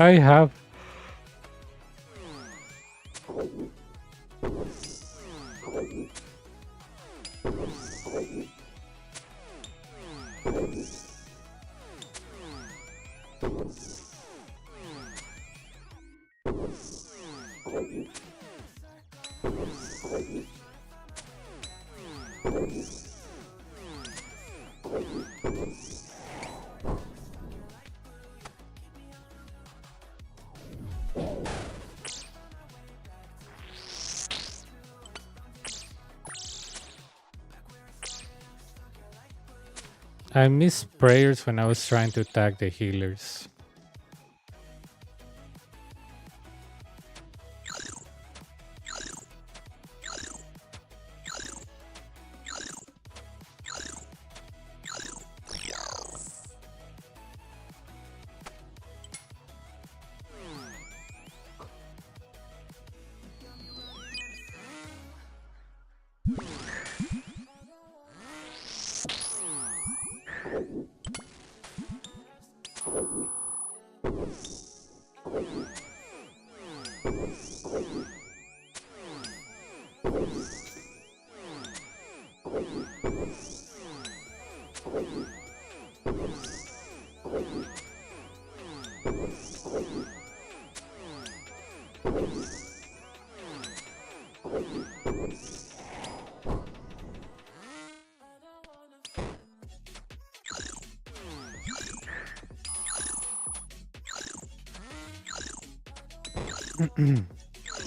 I have. I missed prayers when I was trying to attack the healers.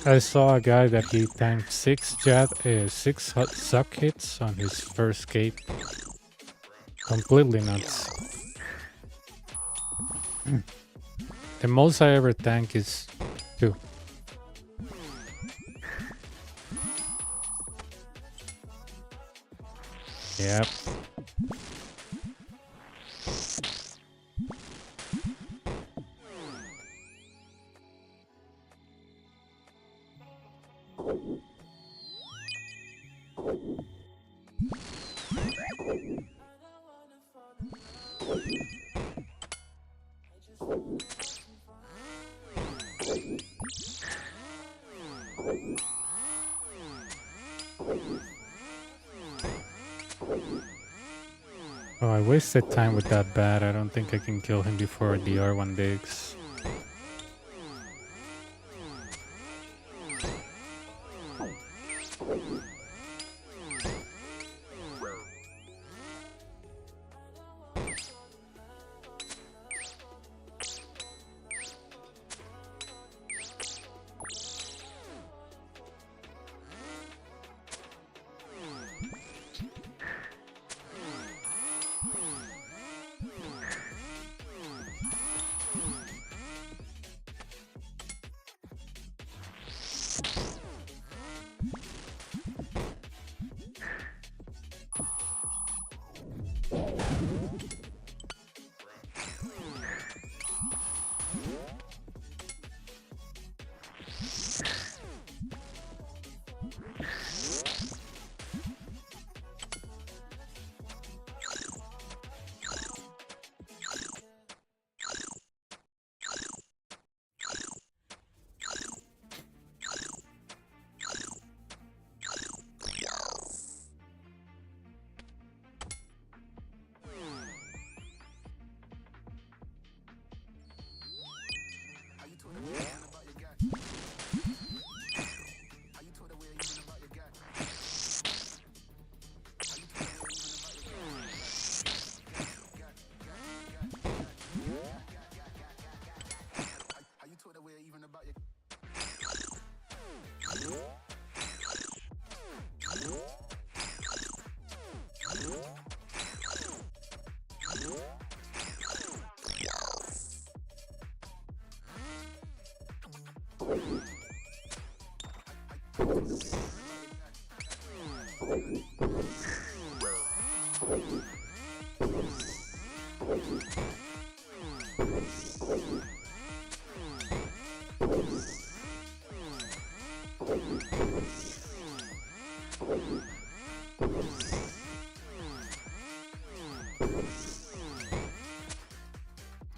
I saw a guy that he tanked six suck hits on his first cape. Completely nuts. The most I ever tank is 2. Yep. Oh, I wasted time with that bat. I don't think I can kill him before the R1 digs.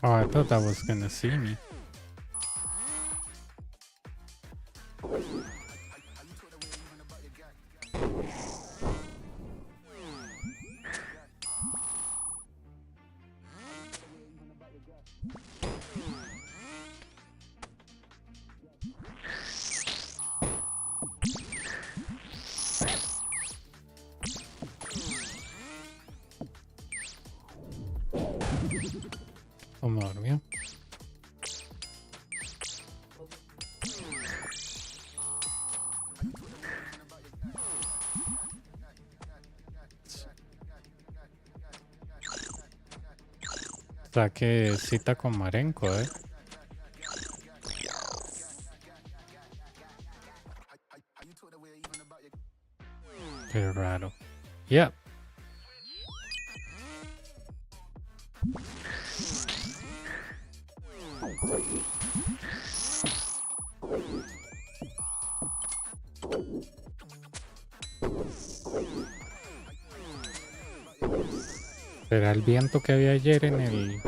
Oh, I thought that was gonna see me. ¿Cómo durmió? Saque cita con Marenco, Qué raro. Yep. ¿Será el viento que había ayer en el...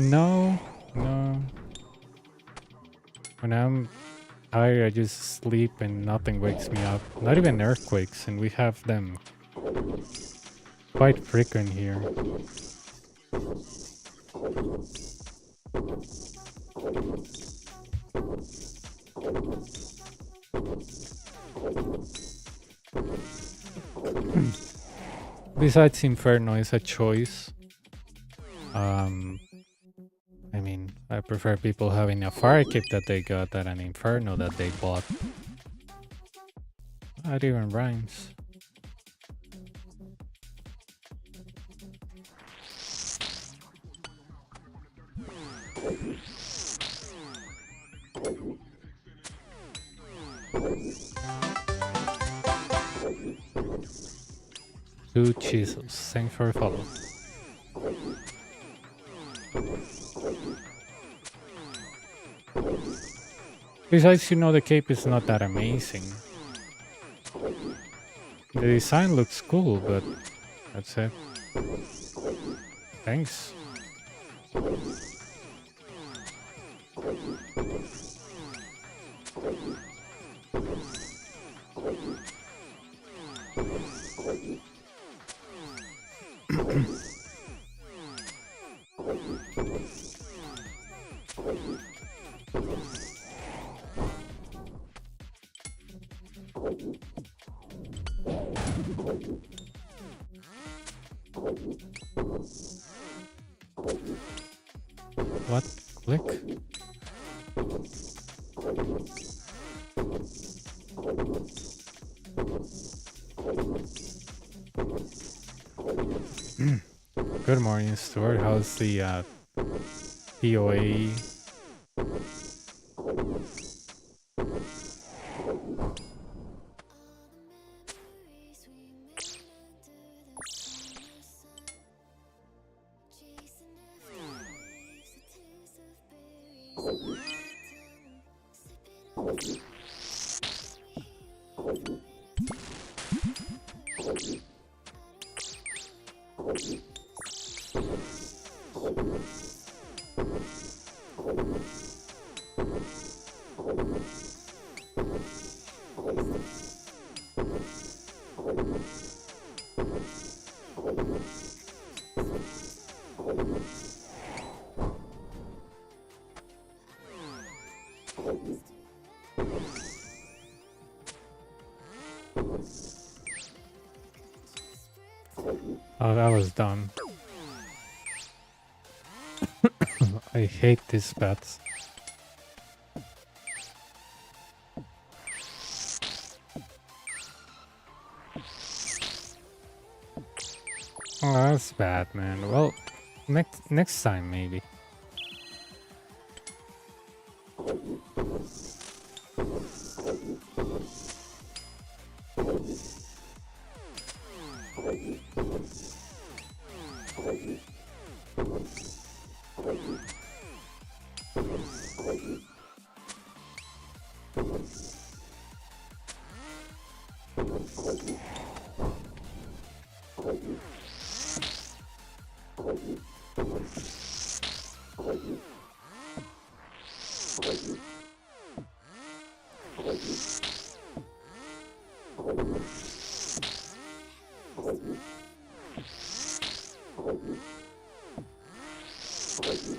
No, no. When I'm tired, I just sleep and nothing wakes me up. Not even earthquakes, and we have them quite frequent here. Besides, Inferno is a choice. I mean, I prefer people having a fire keep that they got than an Inferno that they bought. That even rhymes. Two chisels. Thanks for the follow. Besides, you know, the cape is not that amazing. The design looks cool, but that's it. Thanks. What? Click? Good morning, Stuart. How's the POA? Oh, that was dumb. I hate these bats. Oh, that's bad, man. Well, next time maybe.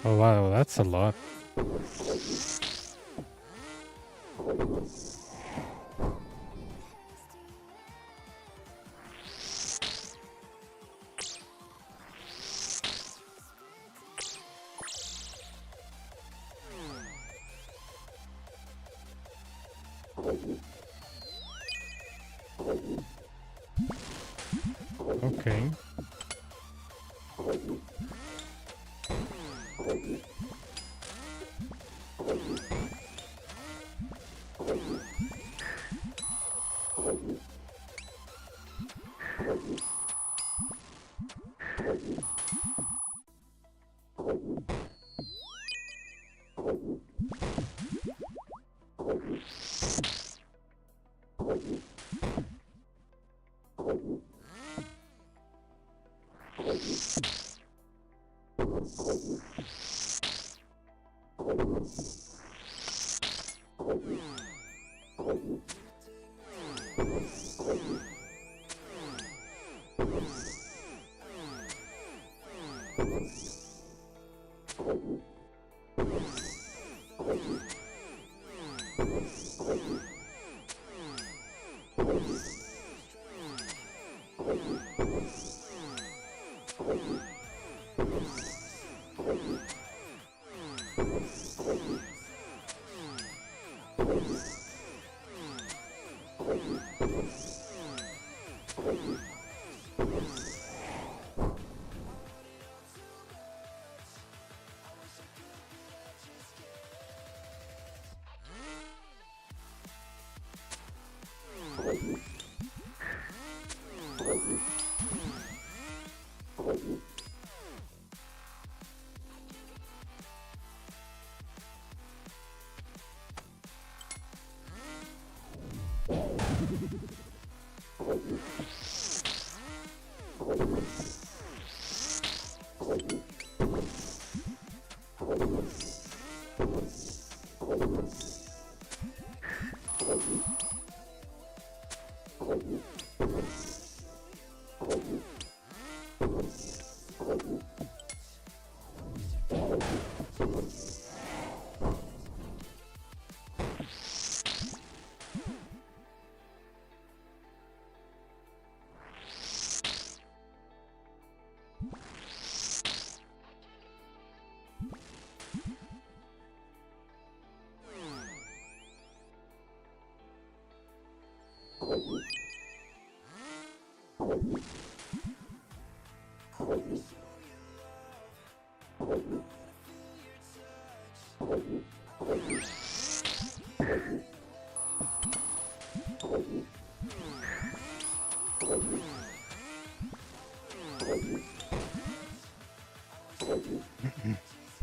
Oh wow, that's a lot. Okay.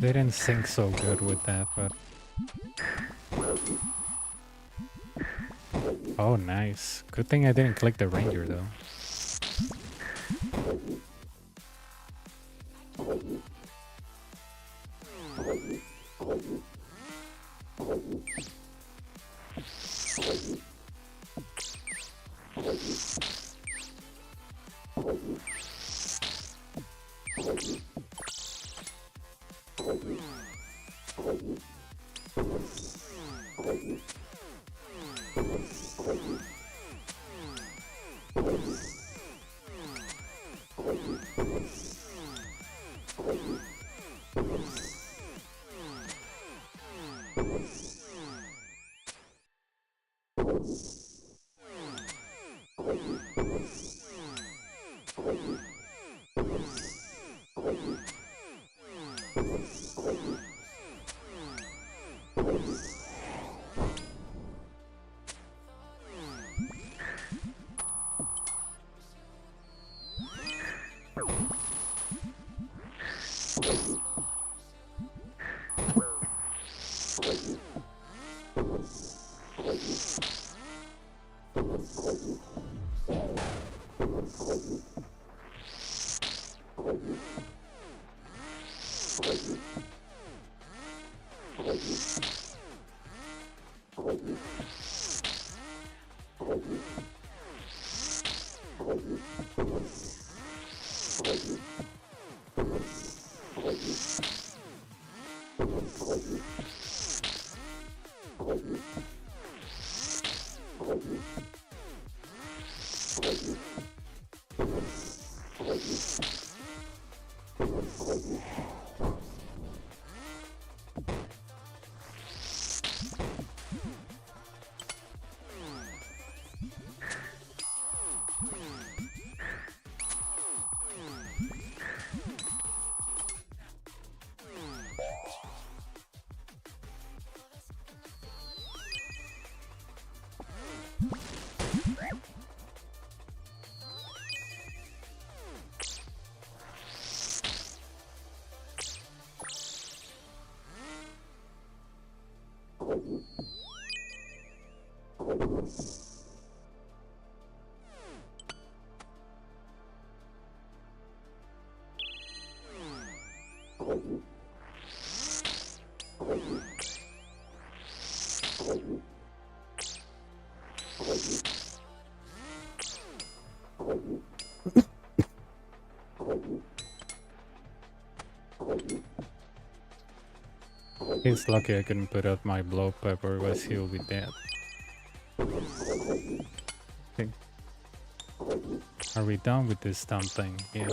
They didn't sync so good with that, but... Oh, nice. Good thing I didn't click the ranger, though. He's lucky I couldn't put out my blow pepper, otherwise he'll be dead. Okay. Are we done with this damn thing? Yeah.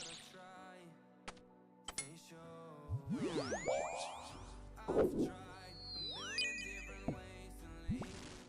I've tried a million different ways to leave.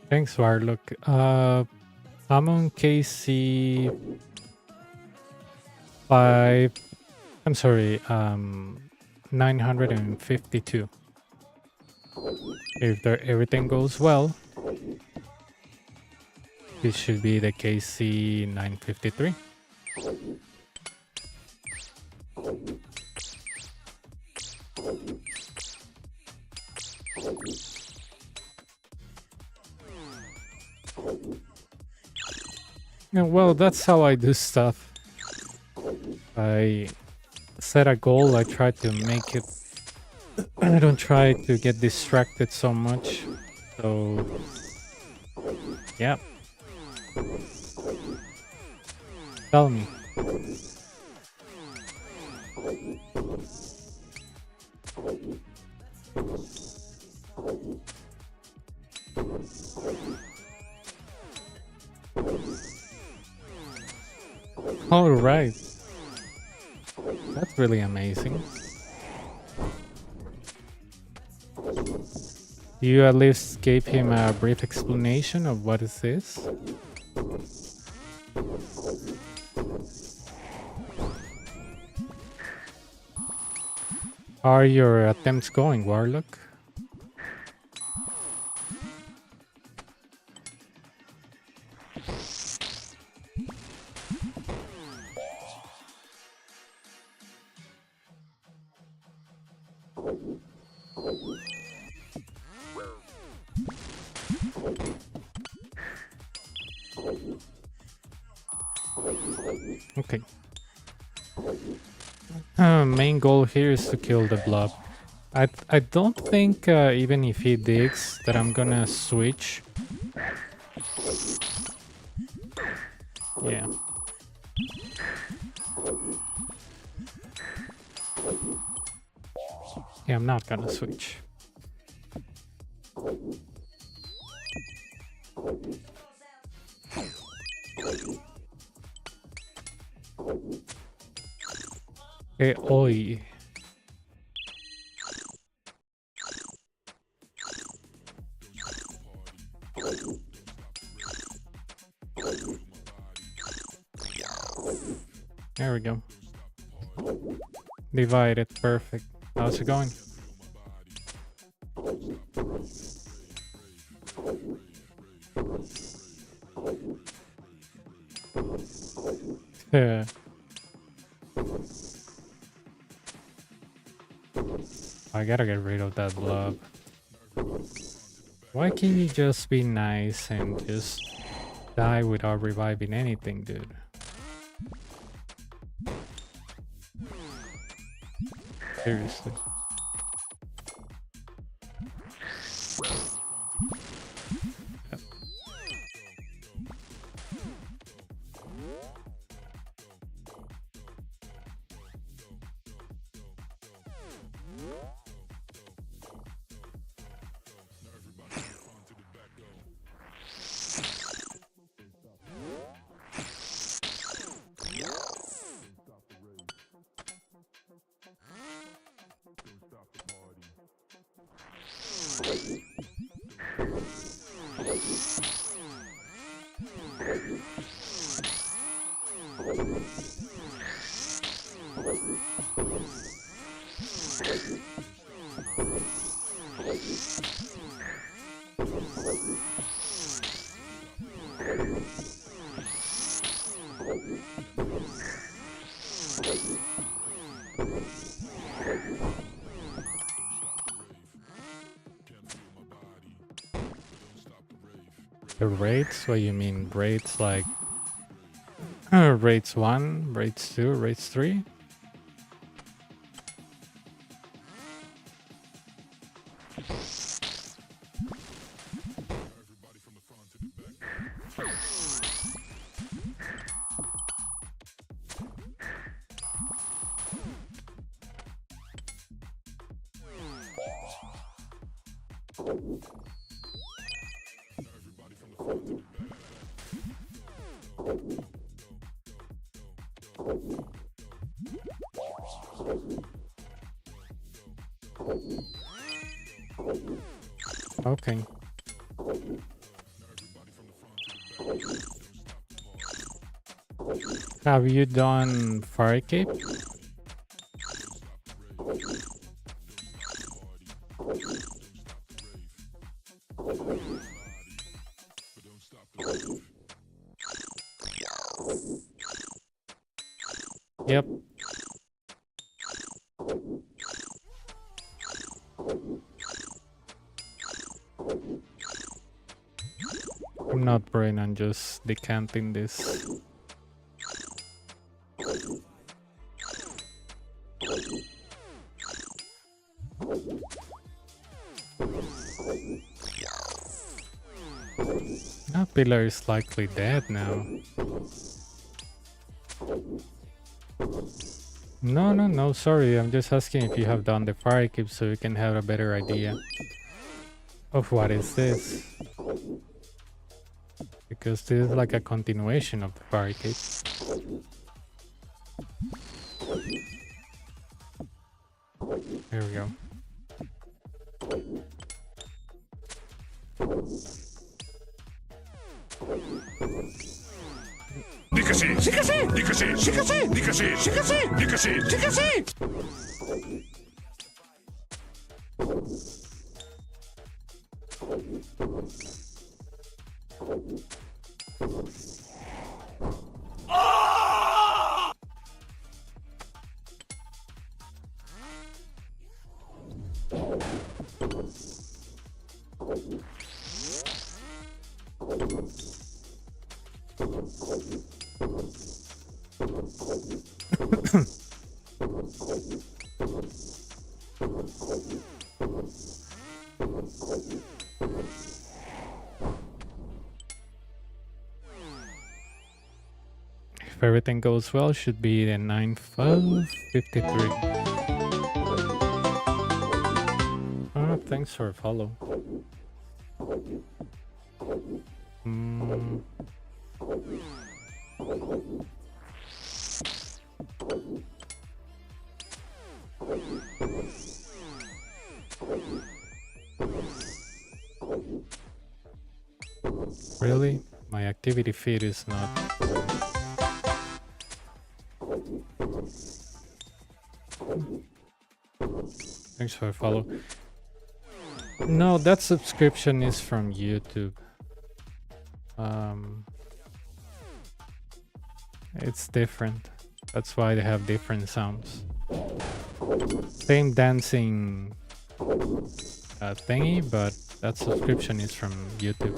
Thanks, Warlock. I'm on KC 5. I'm sorry, 952. If everything goes well, this should be the KC 953. Yeah, well, that's how I do stuff. I set a goal, I try to make it. I don't try to get distracted so much. So, yeah. Tell me. All right. That's really amazing. You at least gave him a brief explanation of what is this? How are your attempts going, Warlock? Okay. Main goal here is to kill the blob. I don't think even if he digs that I'm gonna switch. Yeah. Yeah, I'm not gonna switch. Okay, oi. There we go. Divided, perfect. How's it going? Yeah. I gotta get rid of that blob. Why can't you just be nice and just die without reviving anything, dude? Seriously. Yep. The raids? What do you mean raids like raids 1, raids 2, raids 3? Okay. Have you done Fire Cape? Yep. I'm not praying, I'm just decanting this. That pillar is likely dead now. No, sorry. I'm just asking if you have done the fire keep so you can have a better idea of what is this. Because this is like a continuation of the fire keep. There we go. If everything goes well, should be the 9-5-53. Oh, thanks for a follow. Really? My activity feed is not... Thanks for a follow. No, that subscription is from YouTube. It's different. That's why they have different sounds. Same dancing thingy, but that subscription is from YouTube.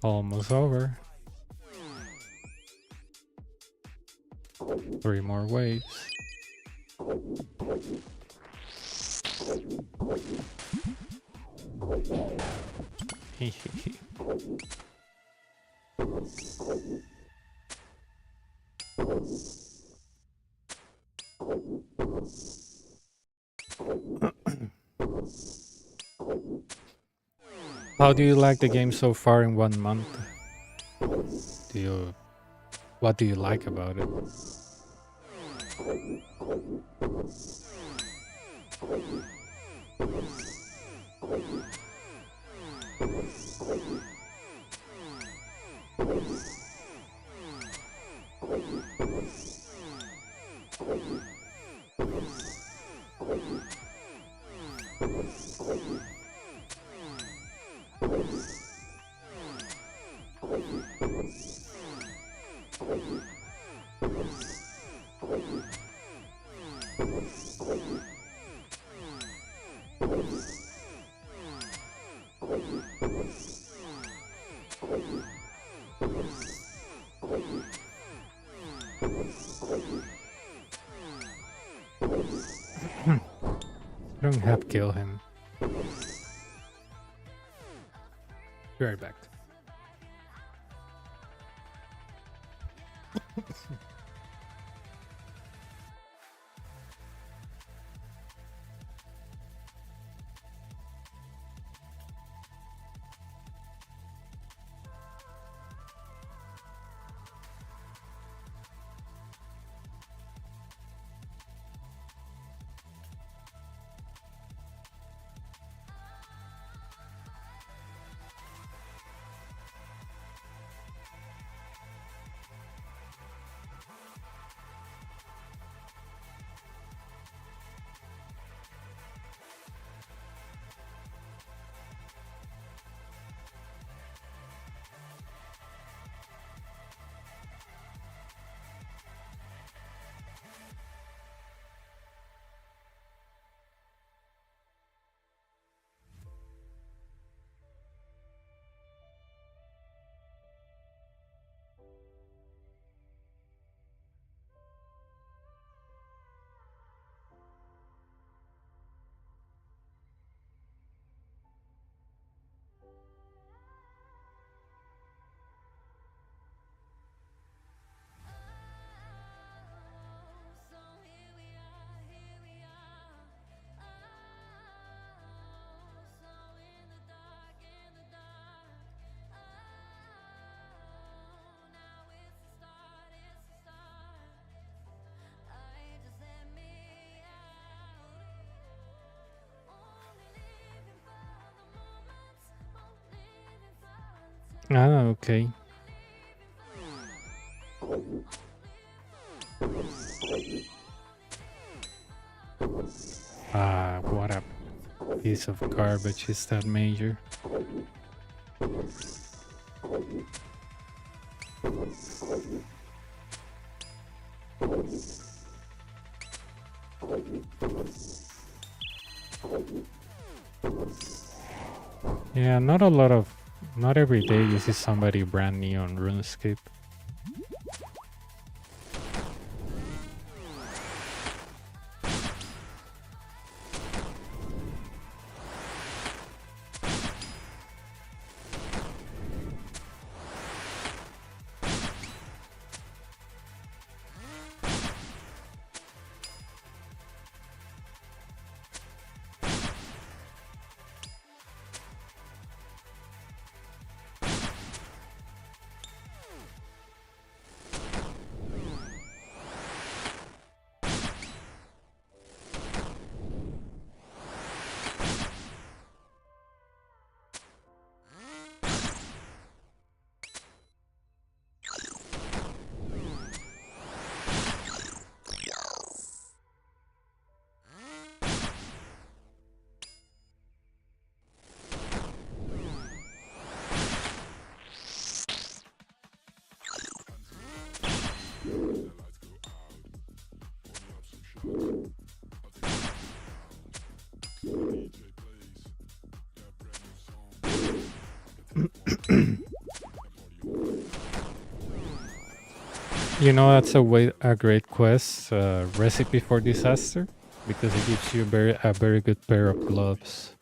Almost over. 3 more waves. How do you like the game so far in 1 month? What do you like about it? Don't have to kill him. Be right back. Ah, okay. Ah, what a piece of garbage is that major. Yeah, not every day you see somebody brand new on RuneScape. You know, that's a great quest, recipe for disaster, because it gives you a very good pair of gloves.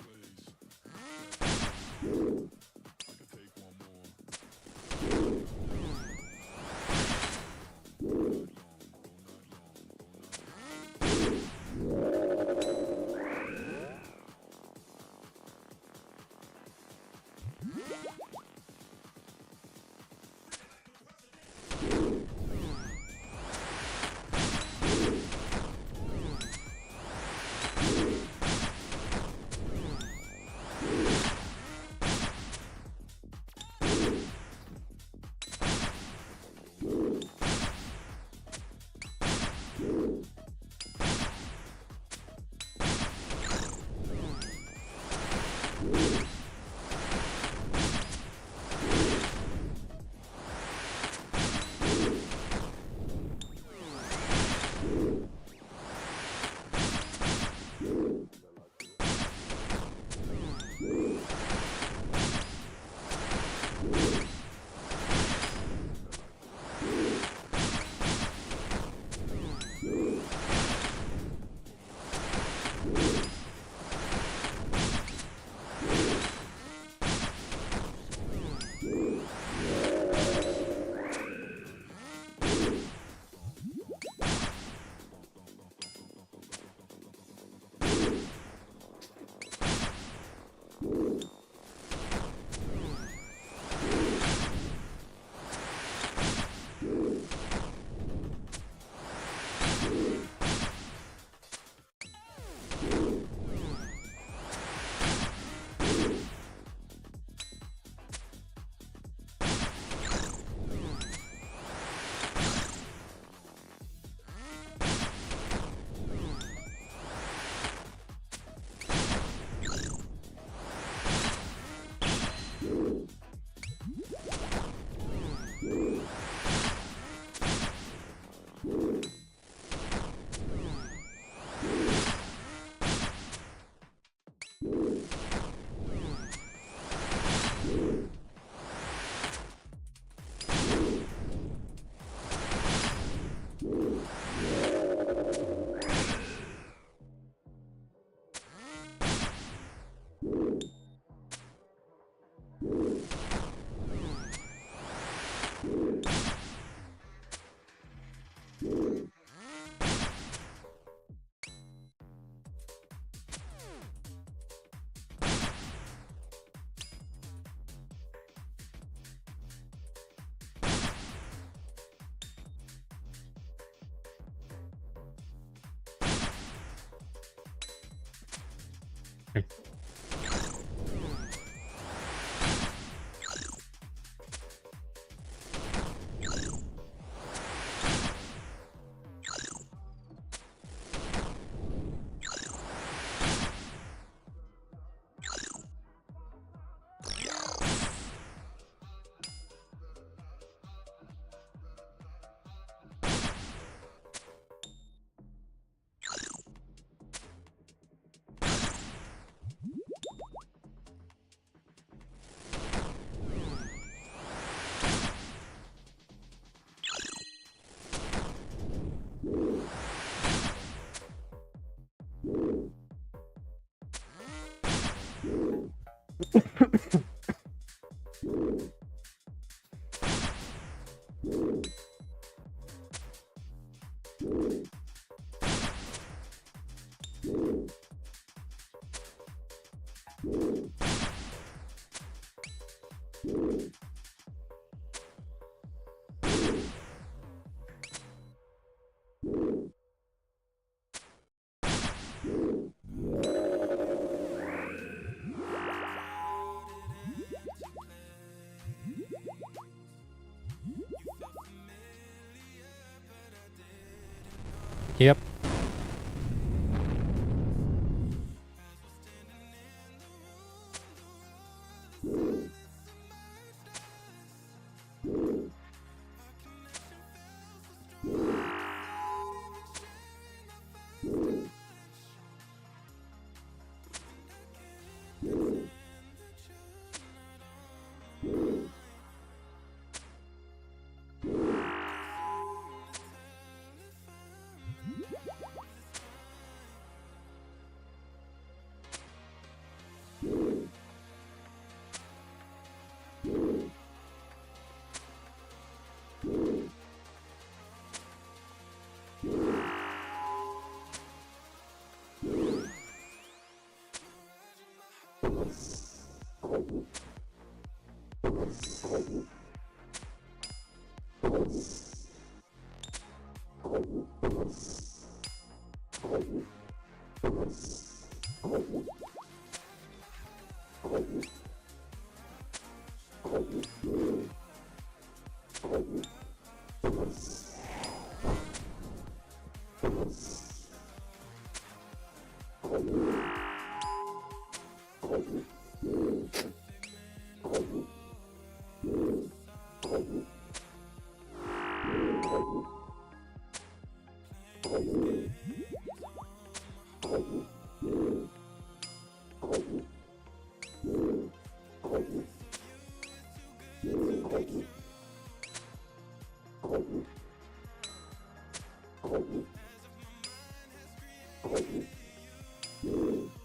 Yep.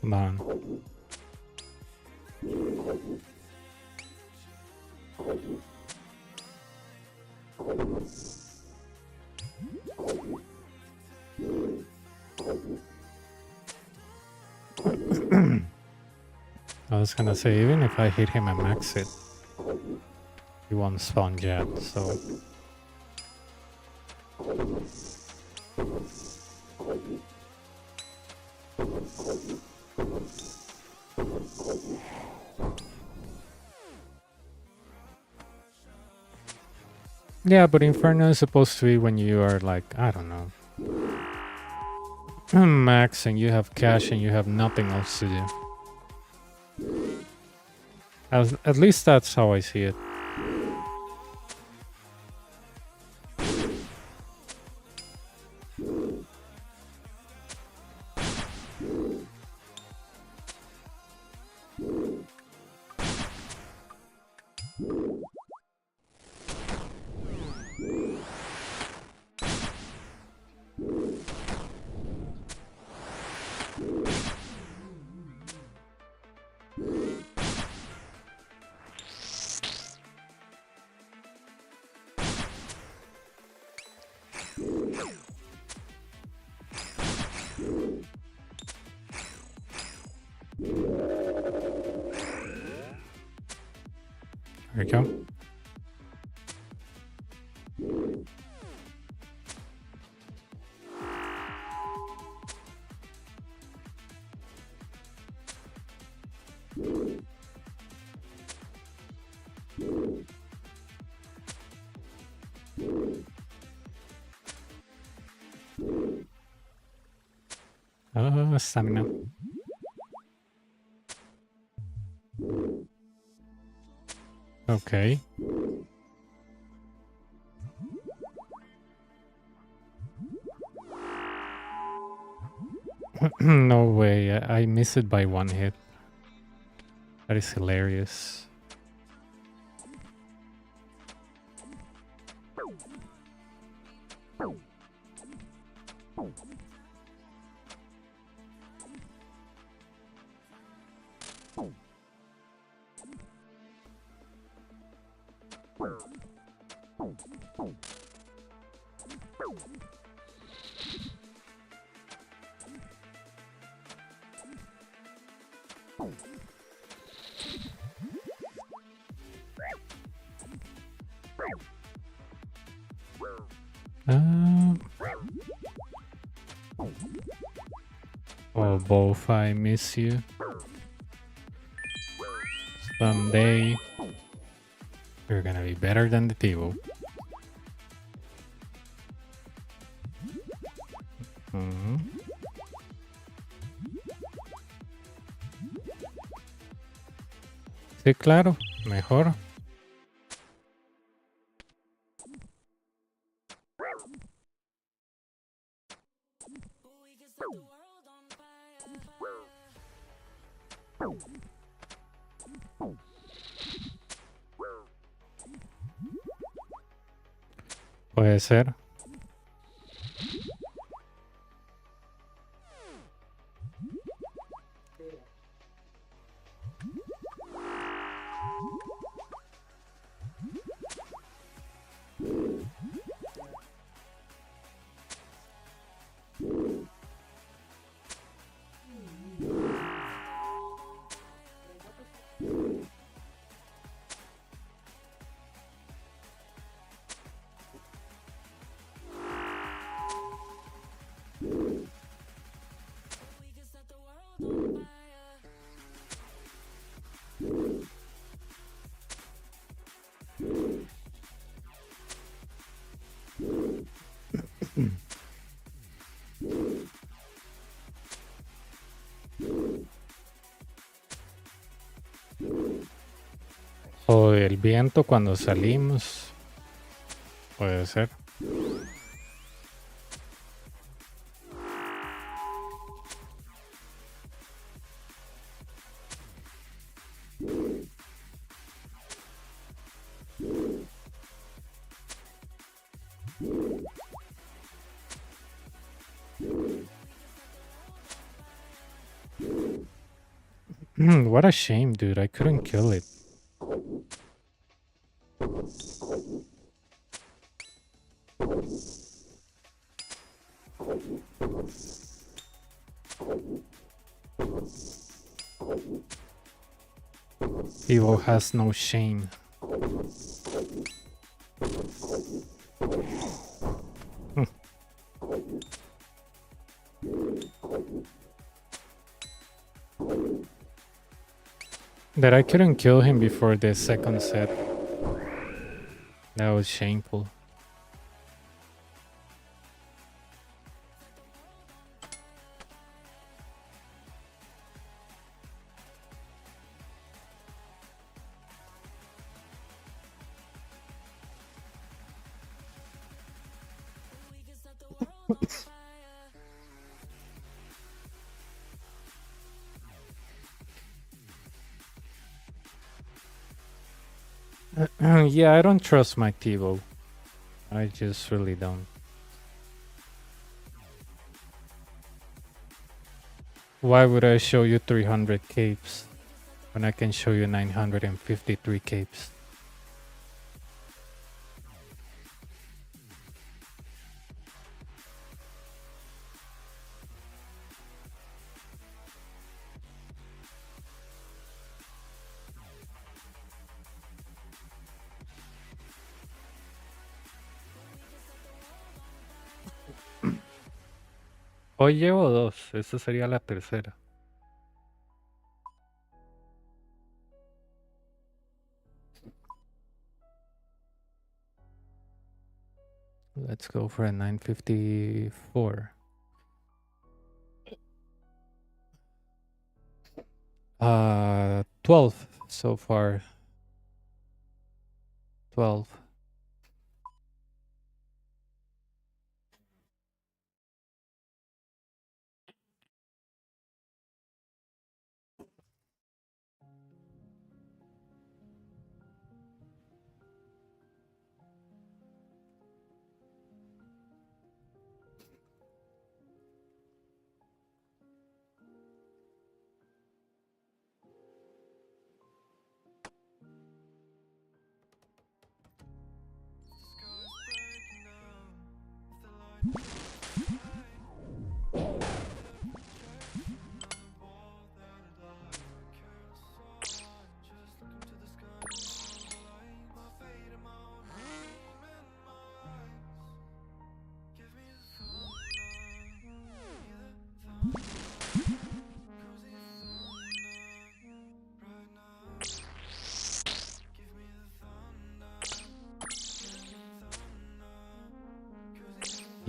Come on. I was gonna say, even if I hit him and max it, he won't spawn yet, so... Yeah, but Inferno is supposed to be when you are like, I don't know, max and you have cash and you have nothing else to do. At least that's how I see it. There we go. Stamina. Okay. No way, I miss it by one hit. That is hilarious. Oh, both, I miss you. Someday, you're gonna be better than the Tivo. Sí, claro, mejor. Puede ser. O el viento cuando salimos. Puede ser. What a shame, dude. I couldn't kill it. Evil has no shame. That I couldn't kill him before the second set. That was shameful. Yeah, I don't trust my Tivo. I just really don't. Why would I show you 300 capes when I can show you 953 capes? Hoy llevo dos, esta sería la tercera. Let's go for a 954. 12 so far. 12.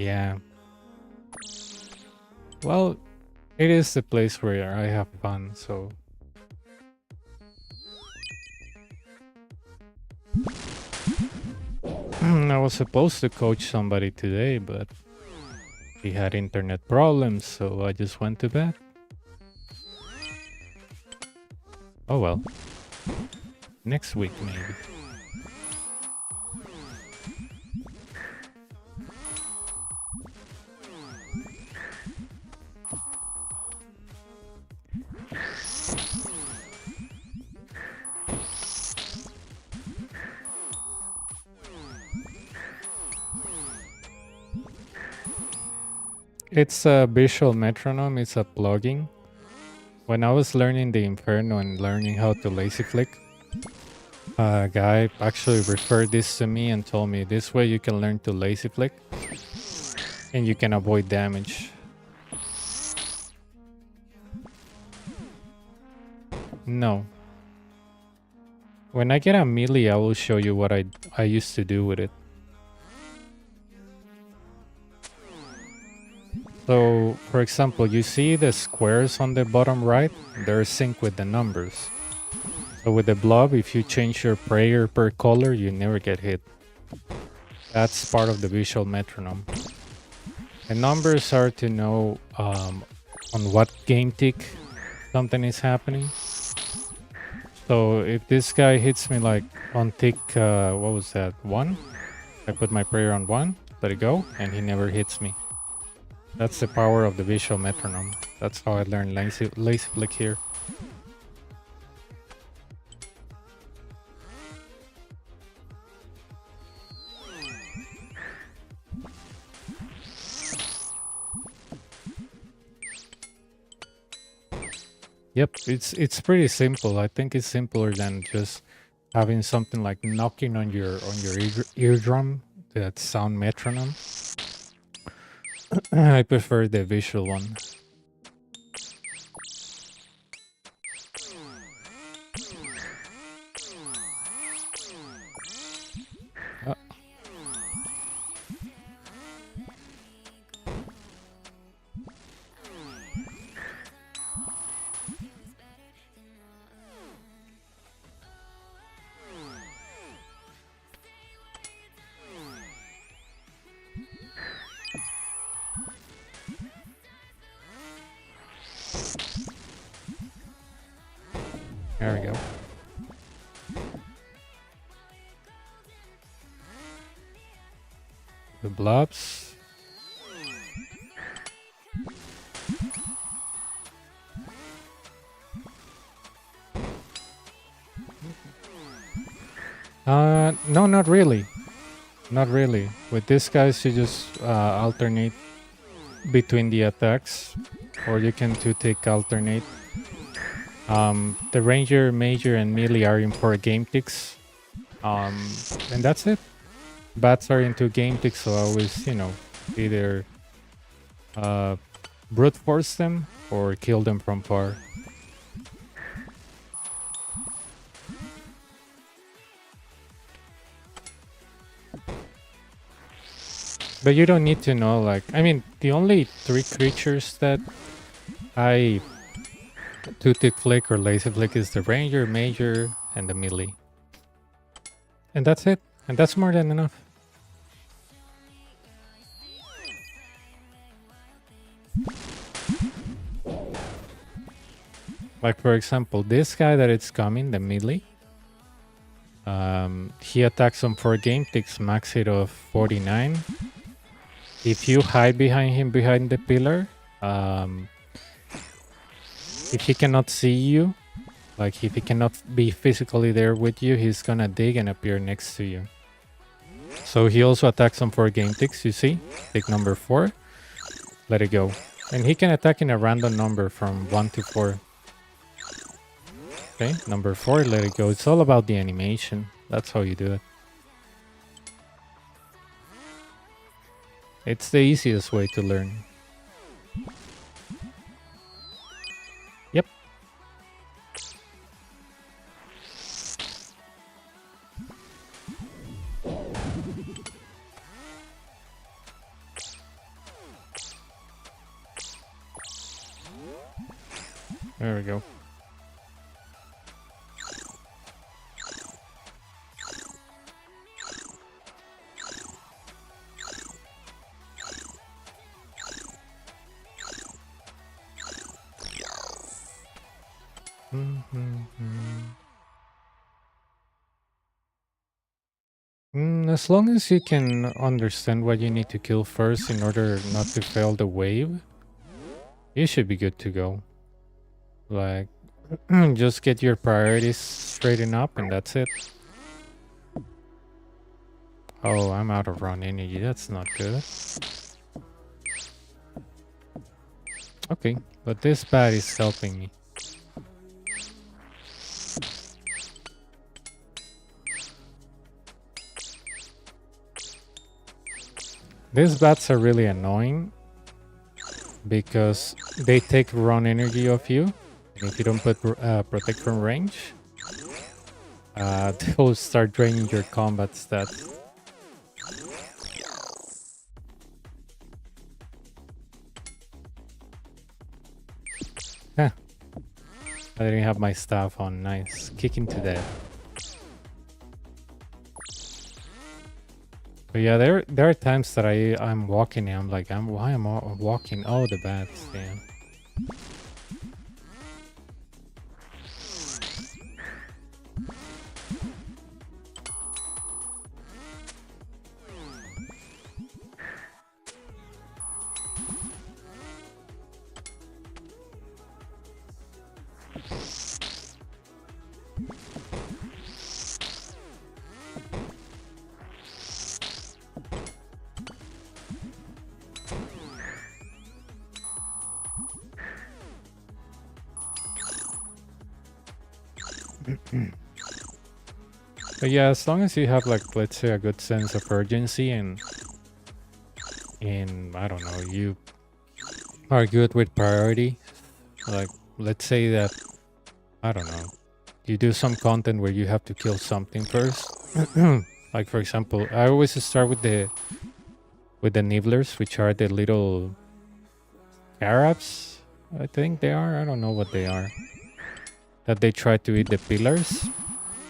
Yeah. Well, it is the place where I have fun, so. I was supposed to coach somebody today, but he had internet problems, so I just went to bed. Oh well. Next week, maybe. It's a visual metronome, it's a plugin. When I was learning the Inferno and learning how to lazy flick, a guy actually referred this to me and told me this way you can learn to lazy flick and you can avoid damage. No. When I get a melee, I will show you what I used to do with it. So, for example, you see the squares on the bottom right? They're synced with the numbers. So with the blob, if you change your prayer per color, you never get hit. That's part of the visual metronome. The numbers are to know on what game tick something is happening. So if this guy hits me like on tick, what was that, 1? I put my prayer on 1, let it go, and he never hits me. That's the power of the visual metronome. That's how I learned lazy flick here. Yep, it's pretty simple. I think it's simpler than just having something like knocking on your eardrum, that sound metronome. I prefer the visual one. There we go. The blobs. No, not really. Not really. With these guys, you just alternate between the attacks, or you can two-tick alternate. The Ranger, Major, and Melee are in for game ticks. And that's it. Bats are into game ticks, so I always, either brute force them or kill them from far. But you don't need to know, the only 3 creatures that I two-tick flick or lazy flick is the Ranger, Major, and the Melee. And that's it. And that's more than enough. Like, for example, this guy that it's coming, the Melee, he attacks on 4 game ticks, max hit of 49. If you hide behind him, behind the pillar, if he cannot see you, like if he cannot be physically there with you, he's gonna dig and appear next to you. So he also attacks on 4 game ticks, you see? Tick number 4, let it go. And he can attack in a random number from 1 to 4. Okay, number 4, let it go. It's all about the animation. That's how you do it. It's the easiest way to learn. Yep. There we go. As long as you can understand what you need to kill first in order not to fail the wave, you should be good to go. Like, just get your priorities straightened up and that's it. Oh, I'm out of run energy. That's not good. Okay, but this bat is helping me. These bats are really annoying because they take run energy off you. And if you don't put protect from range, they'll start draining your combat stats. Huh. I didn't have my staff on. Nice. Kicking to death. But yeah, there are times that I'm walking and I'm like, why am I walking? Oh, the bats, damn. But yeah, as long as you have, like, let's say a good sense of urgency and I don't know, you are good with priority. Like, let's say that, I don't know, you do some content where you have to kill something first. Like, for example, I always start with the nibblers, which are the little carabs, I think they are. I don't know what they are. That they try to eat the pillars.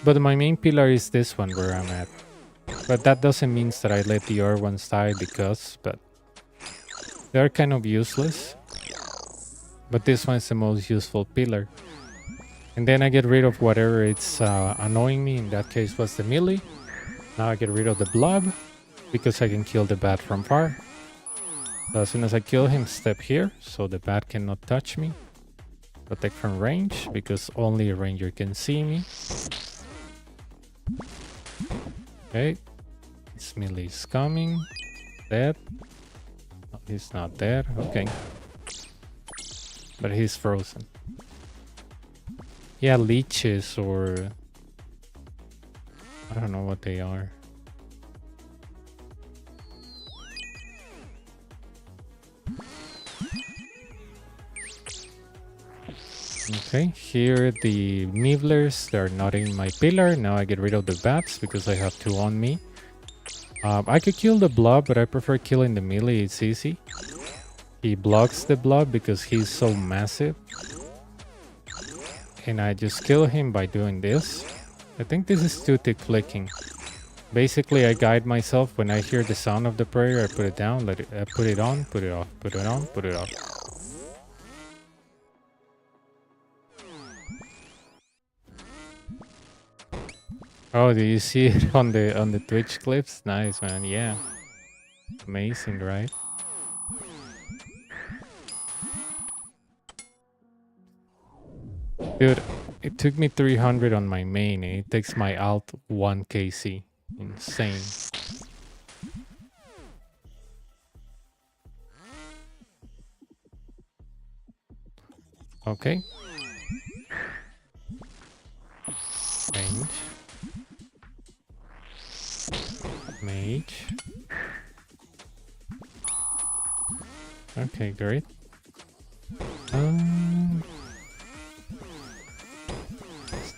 But my main pillar is this one where I'm at. But that doesn't mean that I let the other ones die because, but they're kind of useless. But this one's the most useful pillar. And then I get rid of whatever it's annoying me. In that case was the melee. Now I get rid of the blob because I can kill the bat from far. So as soon as I kill him, step here so the bat cannot touch me. Protect from range because only a ranger can see me. Okay, his melee is coming. Dead. No, he's not dead. Okay. But he's frozen. Yeah, leeches or... I don't know what they are. Okay, here the nibblers, they're not in my pillar. Now I get rid of the bats because I have two on me. I could kill the blob, but I prefer killing the melee. It's easy. He blocks the blob because he's so massive. And I just kill him by doing this. I think this is two-tick flicking. Basically, I guide myself. When I hear the sound of the prayer, I put it down, put it on, put it off, put it on, put it off. Oh, do you see it on the Twitch clips? Nice, man. Yeah. Amazing, right? Dude, it took me 300 on my main and it takes my alt 1 KC. Insane. Okay. Range. Mage. Okay, great.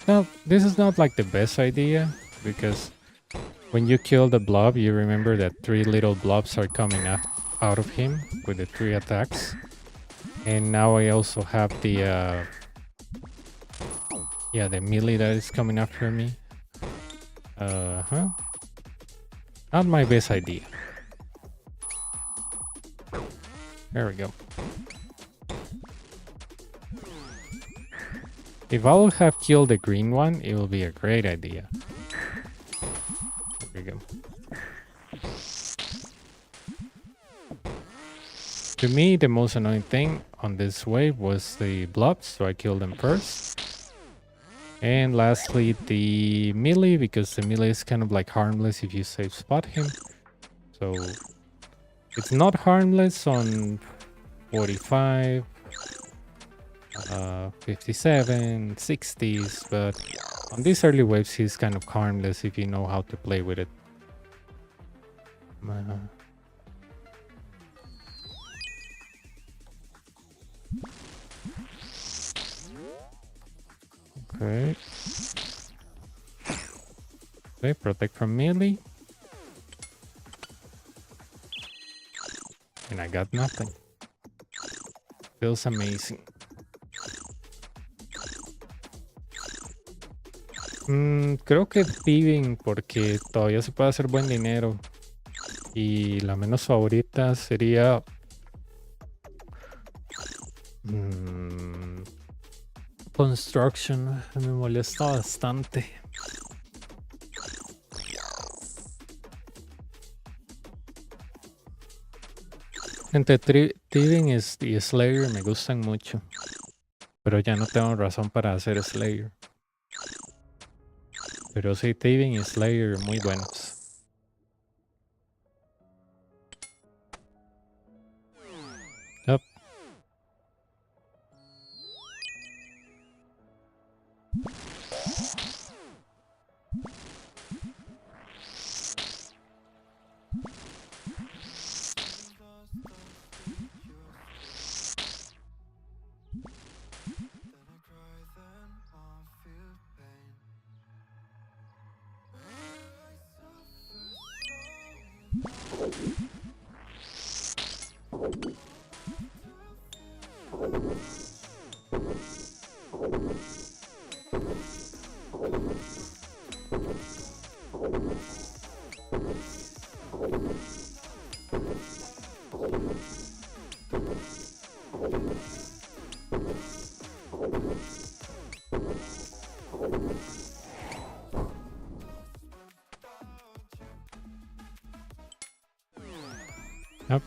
No, this is not like the best idea because when you kill the blob, you remember that 3 little blobs are coming out of him with the 3 attacks. And now I also have the Yeah, the melee that is coming after me. Uh-huh. Not my best idea. There we go. If I would have killed the green one, it will be a great idea. There we go. To me, the most annoying thing on this wave was the blobs, so I killed them first. And lastly, the melee, because the melee is kind of like harmless if you safe spot him. So it's not harmless on 45, 57, 60s, but on these early waves, he's kind of harmless if you know how to play with it. Okay. Okay, protect from melee. And I got nothing. Feels amazing. Creo que thieving, porque todavía se puede hacer buen dinero. Y la menos favorita sería... Construction. Me molesta bastante. Entre thieving y Slayer me gustan mucho. Pero ya no tengo razón para hacer Slayer. Pero sí, thieving y Slayer muy buenos. Yep. Yep.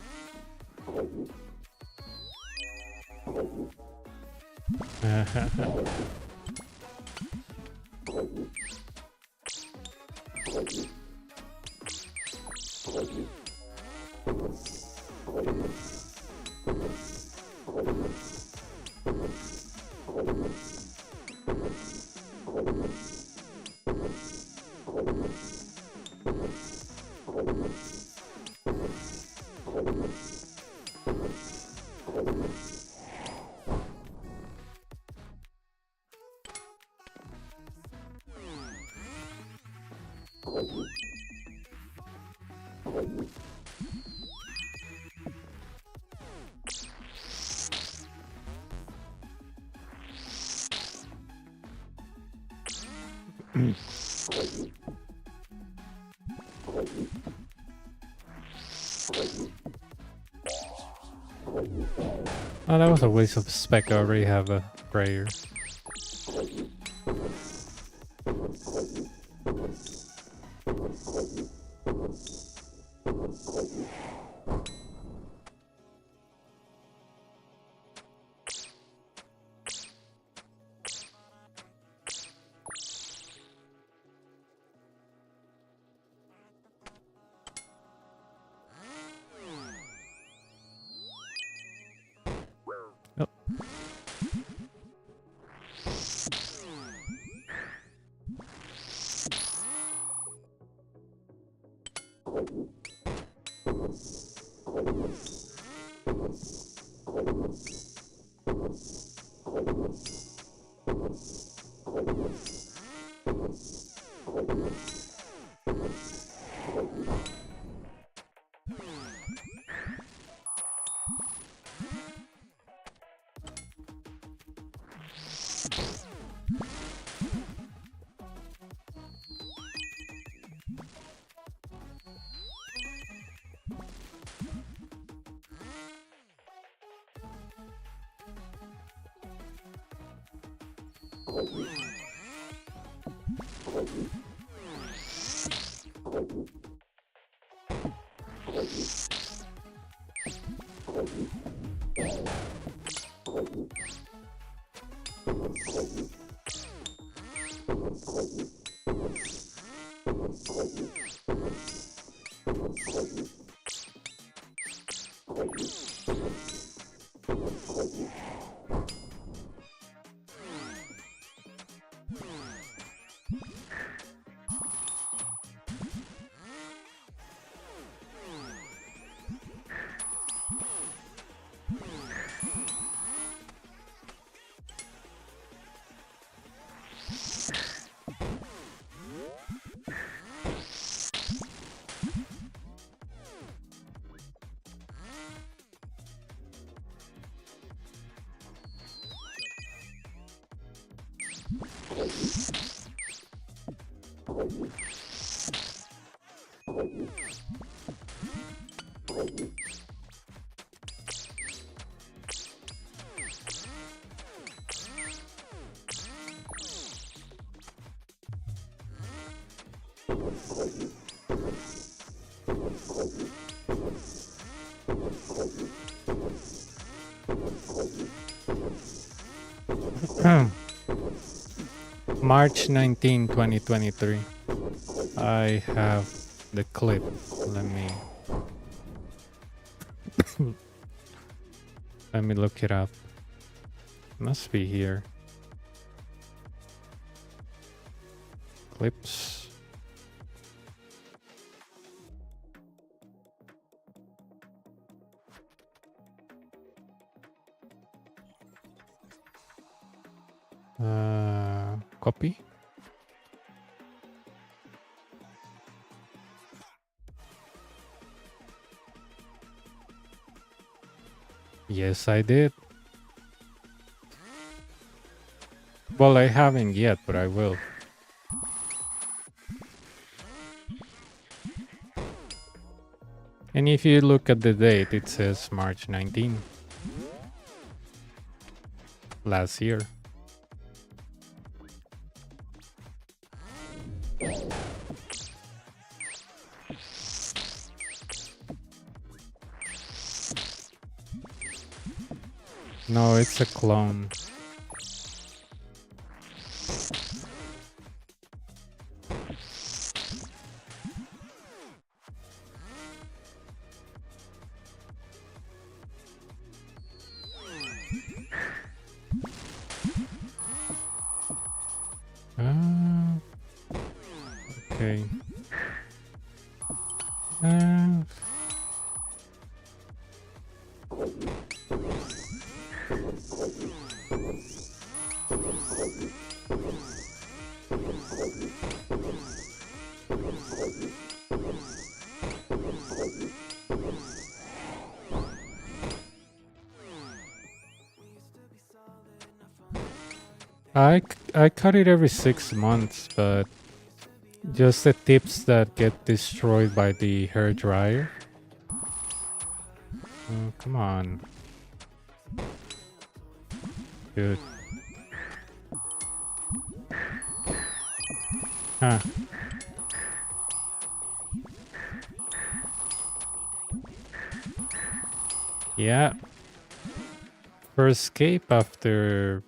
Oh, that was a waste of spec. I already have a prayer. March 19, 2023. I have the clip. Let me let me look it up. Must be here. Clips. Copy. Yes, I did. Well, I haven't yet, but I will. And if you look at the date, it says March 19. Last year. No, it's a clone. Okay. I cut it every 6 months, but just the tips that get destroyed by the hair dryer. Oh, come on. Dude. Huh. Yeah. First escape after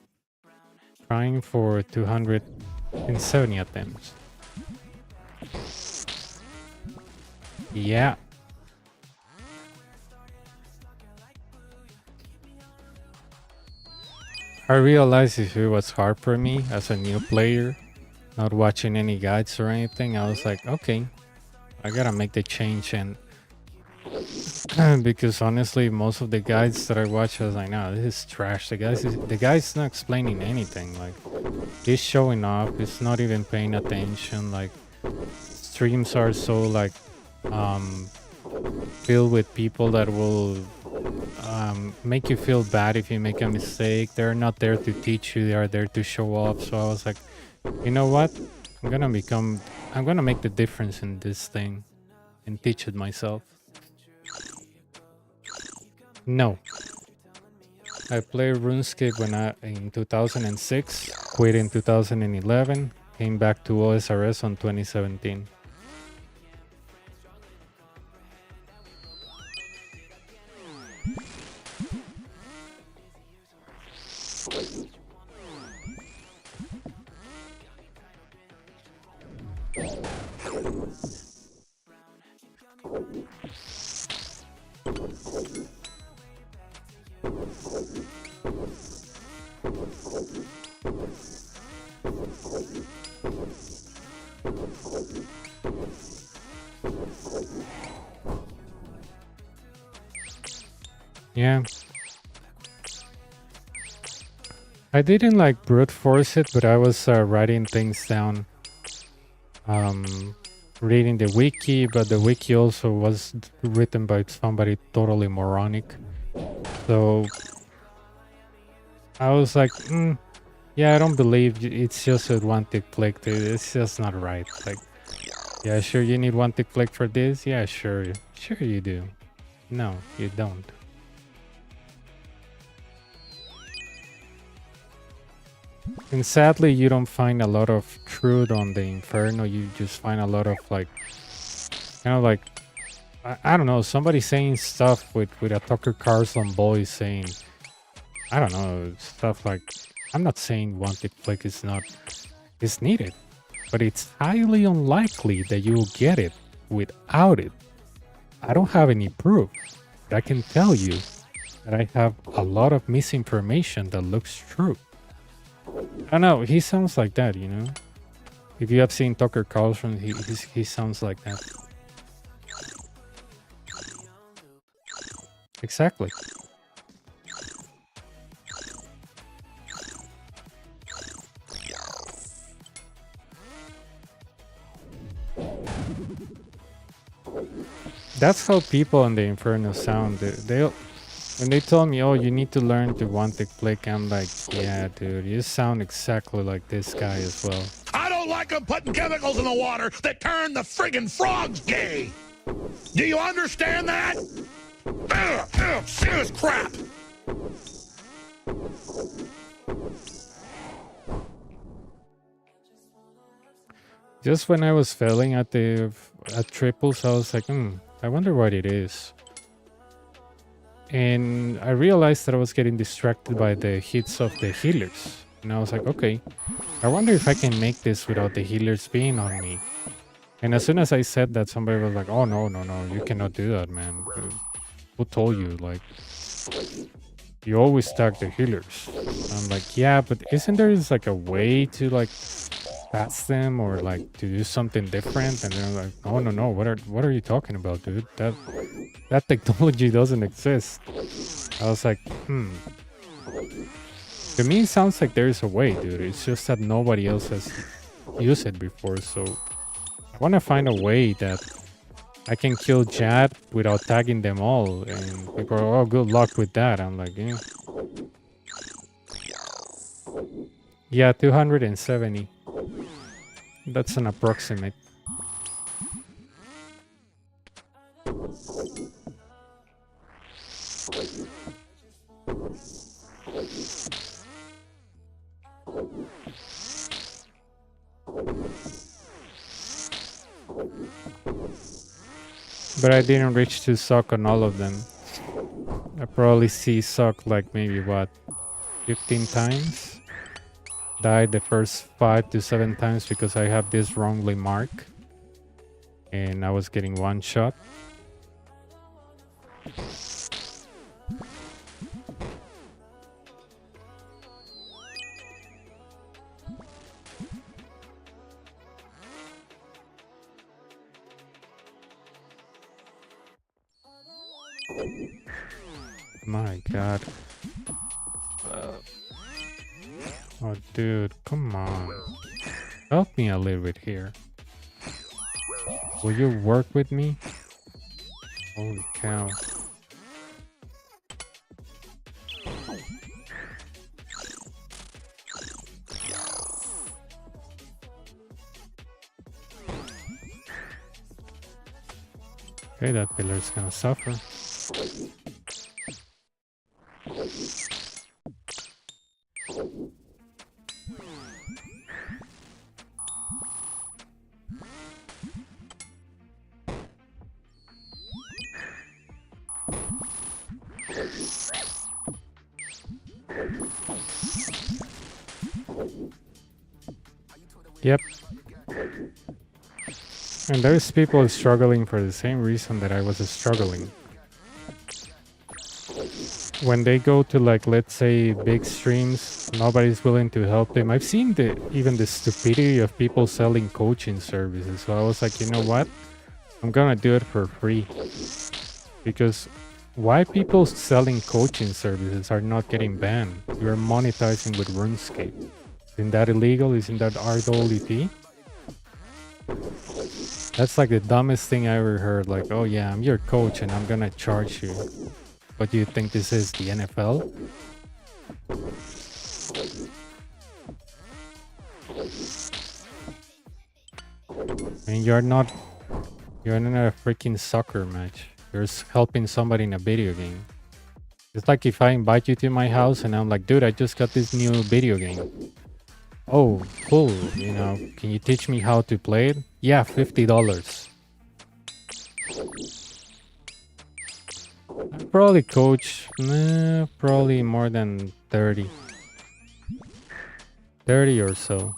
trying for 270 attempts. Yeah. I realized if it was hard for me as a new player, not watching any guides or anything, I was like, okay, I gotta make the change. And because honestly, most of the guides that I watch, I was like, no, this is trash. The guy's not explaining anything. Like, he's showing off. He's not even paying attention. Like, streams are so like filled with people that will make you feel bad if you make a mistake. They're not there to teach you. They are there to show off. So I was like, you know what? I'm gonna make the difference in this thing and teach it myself. No. I played RuneScape in 2006. quit in 2011, came back to OSRS on 2017. Yeah. I didn't like brute force it, but I was writing things down. Reading the wiki, but the wiki also was written by somebody totally moronic. So I was like, yeah, I don't believe it's just a one-tick click. Dude. It's just not right. Like, yeah, sure, you need one-tick click for this? Yeah, sure. Sure you do. No, you don't. And sadly, you don't find a lot of truth on the Inferno. You just find a lot of like, kind of like, I don't know, somebody saying stuff with a Tucker Carlson voice saying, I don't know, stuff like, I'm not saying one-tick click is needed, but it's highly unlikely that you will get it without it. I don't have any proof, but I can tell you that I have a lot of misinformation that looks true. I don't know, he sounds like that, you know? If you have seen Tucker Carlson, he sounds like that. Exactly. That's how people in the Inferno sound. When they told me, oh, you need to learn to one-tick click, I'm like, yeah, dude, you sound exactly like this guy as well. I don't like them putting chemicals in the water that turn the friggin' frogs gay. Do you understand that? Serious crap. Just when I was failing at triples, I was like, I wonder what it is. And I realized that I was getting distracted by the hits of the healers. And I was like, okay, I wonder if I can make this without the healers being on me. And as soon as I said that, somebody was like, oh, no, you cannot do that, man. Who told you? Like, you always stack the healers. I'm like, yeah, but isn't there like a way to like pass them or like to do something different? And they're like, oh, no, what are you talking about, dude? That technology doesn't exist. I was like, To me, it sounds like there's a way, dude. It's just that nobody else has used it before, so I want to find a way that I can kill Jad without tagging them all. And they go, oh, good luck with that. I'm like, yeah. Yeah, 270. That's an approximate. But I didn't reach to suck on all of them. I probably see suck like maybe what, 15 times? Died the first 5 to 7 times because I have this wrongly marked. And I was getting one shot. My god. Oh, dude, come on. Help me a little bit here. Will you work with me? Holy cow. Okay, that pillar's gonna suffer. Yep. And there's people struggling for the same reason that I was struggling. When they go to, like, let's say big streams, nobody's willing to help them. I've seen even the stupidity of people selling coaching services. So I was like, you know what? I'm gonna do it for free. Because why people selling coaching services are not getting banned? You're monetizing with RuneScape. Isn't that illegal? Isn't that RWT? That's like the dumbest thing I ever heard. Like, oh yeah, I'm your coach and I'm gonna charge you. But you think this is the NFL? I mean, you're not in a freaking soccer match. You're helping somebody in a video game. It's like if I invite you to my house and I'm like, dude, I just got this new video game. Oh, cool. You know, can you teach me how to play it? Yeah, $50. I probably coach, probably more than 30. 30 or so.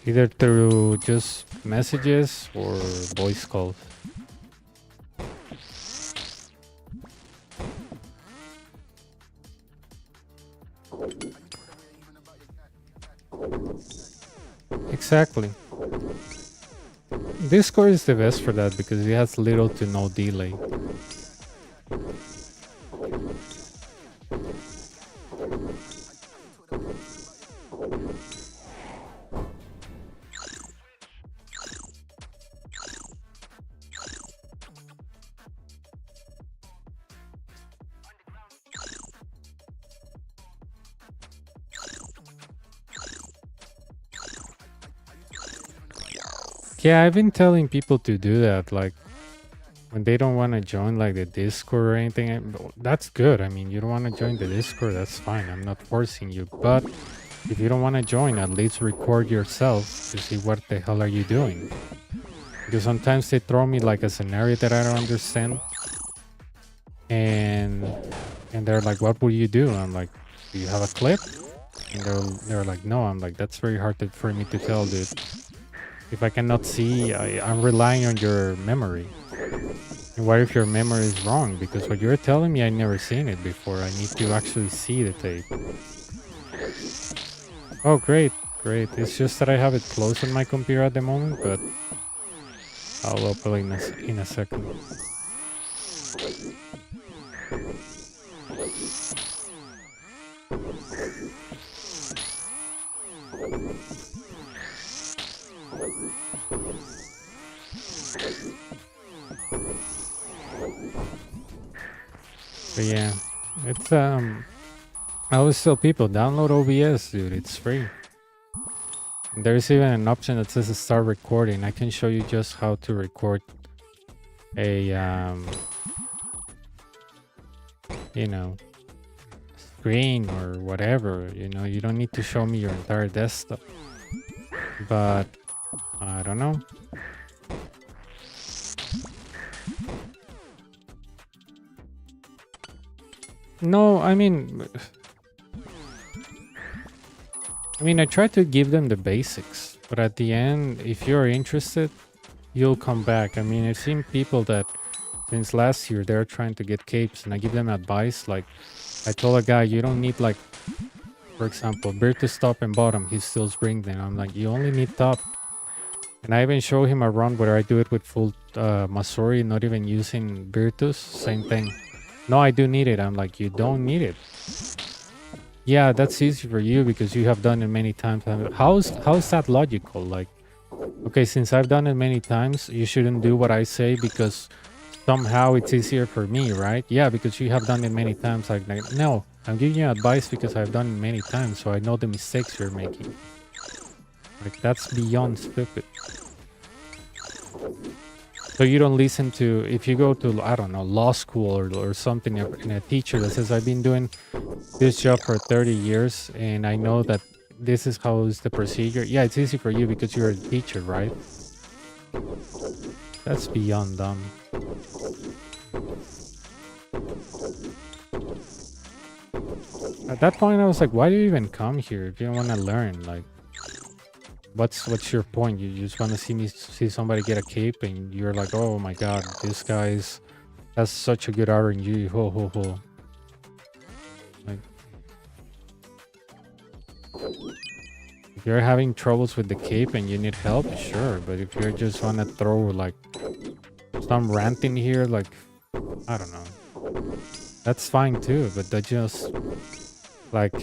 Either through just messages or voice calls. Exactly. Discord is the best for that because it has little to no delay. Yeah, I've been telling people to do that, like when they don't want to join like the Discord or anything. That's good. I mean, you don't want to join the Discord, that's fine. I'm not forcing you. But if you don't want to join, at least record yourself to see what the hell are you doing. Because sometimes they throw me like a scenario that I don't understand. And they're like, what will you do? I'm like, do you have a clip? And they're like, no. I'm like, that's very hard for me to tell, dude. If I cannot see, I'm relying on your memory. And what if your memory is wrong? Because what you're telling me, I never seen it before. I need to actually see the tape. Oh, great, great. It's just that I have it closed on my computer at the moment, but I'll open it in a second. But yeah, it's I always tell people, download OBS, dude, it's free. There's even an option that says start recording. I can show you just how to record a you know, screen or whatever. You know, you don't need to show me your entire desktop. But I don't know. No, I mean, I try to give them the basics, but at the end, if you're interested, you'll come back. I mean, I've seen people that since last year, they're trying to get capes, and I give them advice. Like, I told a guy, you don't need, like, for example, Virtus top and bottom, he still brings them. I'm like, you only need top. And I even show him a run where I do it with full Masori, not even using Virtus, same thing. No, I do need it. I'm like, you don't need it. Yeah, that's easy for you because you have done it many times. How's that logical? Like, okay, since I've done it many times, you shouldn't do what I say because somehow it's easier for me, right? Yeah, because you have done it many times. Like, no, I'm giving you advice because I've done it many times, so I know the mistakes you're making. Like, that's beyond stupid. So you don't listen to, if you go to, I don't know, law school or something, and a teacher that says, I've been doing this job for 30 years and I know that this is how is the procedure. Yeah, it's easy for you because you're a teacher, right? That's beyond dumb. At that point, I was like, why do you even come here if you don't want to learn? Like, what's your point? You just want to see somebody get a cape, and you're like, oh my god, this guy's has such a good RNG. Ho ho ho. Like, if you're having troubles with the cape and you need help, sure. But if you just want to throw like some rant in here, like, I don't know, that's fine too. But that just like,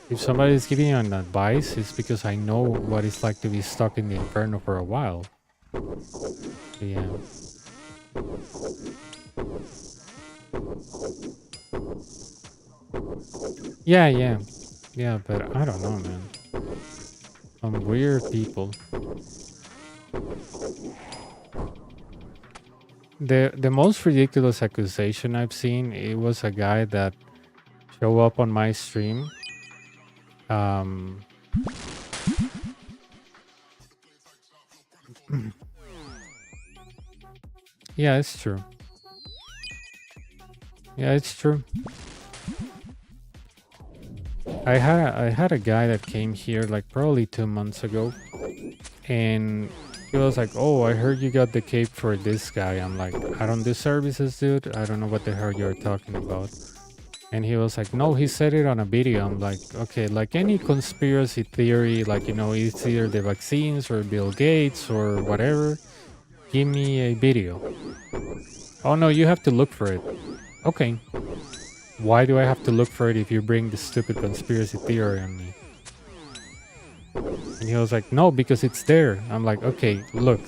if somebody's giving you an advice, it's because I know what it's like to be stuck in the Inferno for a while. Yeah. Yeah, but I don't know, man. Some weird people. The most ridiculous accusation I've seen, it was a guy that showed up on my stream. Yeah, it's true. Yeah, it's true. I had a guy that came here like probably 2 months ago, and he was like, "Oh, I heard you got the cape for this guy." I'm like, "I don't do services, dude. I don't know what the hell you're talking about." And he was like, "No, he said it on a video." I'm like, "Okay, like any conspiracy theory, like, you know, it's either the vaccines or Bill Gates or whatever. Give me a video." "Oh no, you have to look for it." "Okay. Why do I have to look for it if you bring this stupid conspiracy theory on me?" And he was like, "No, because it's there." I'm like, "Okay, look.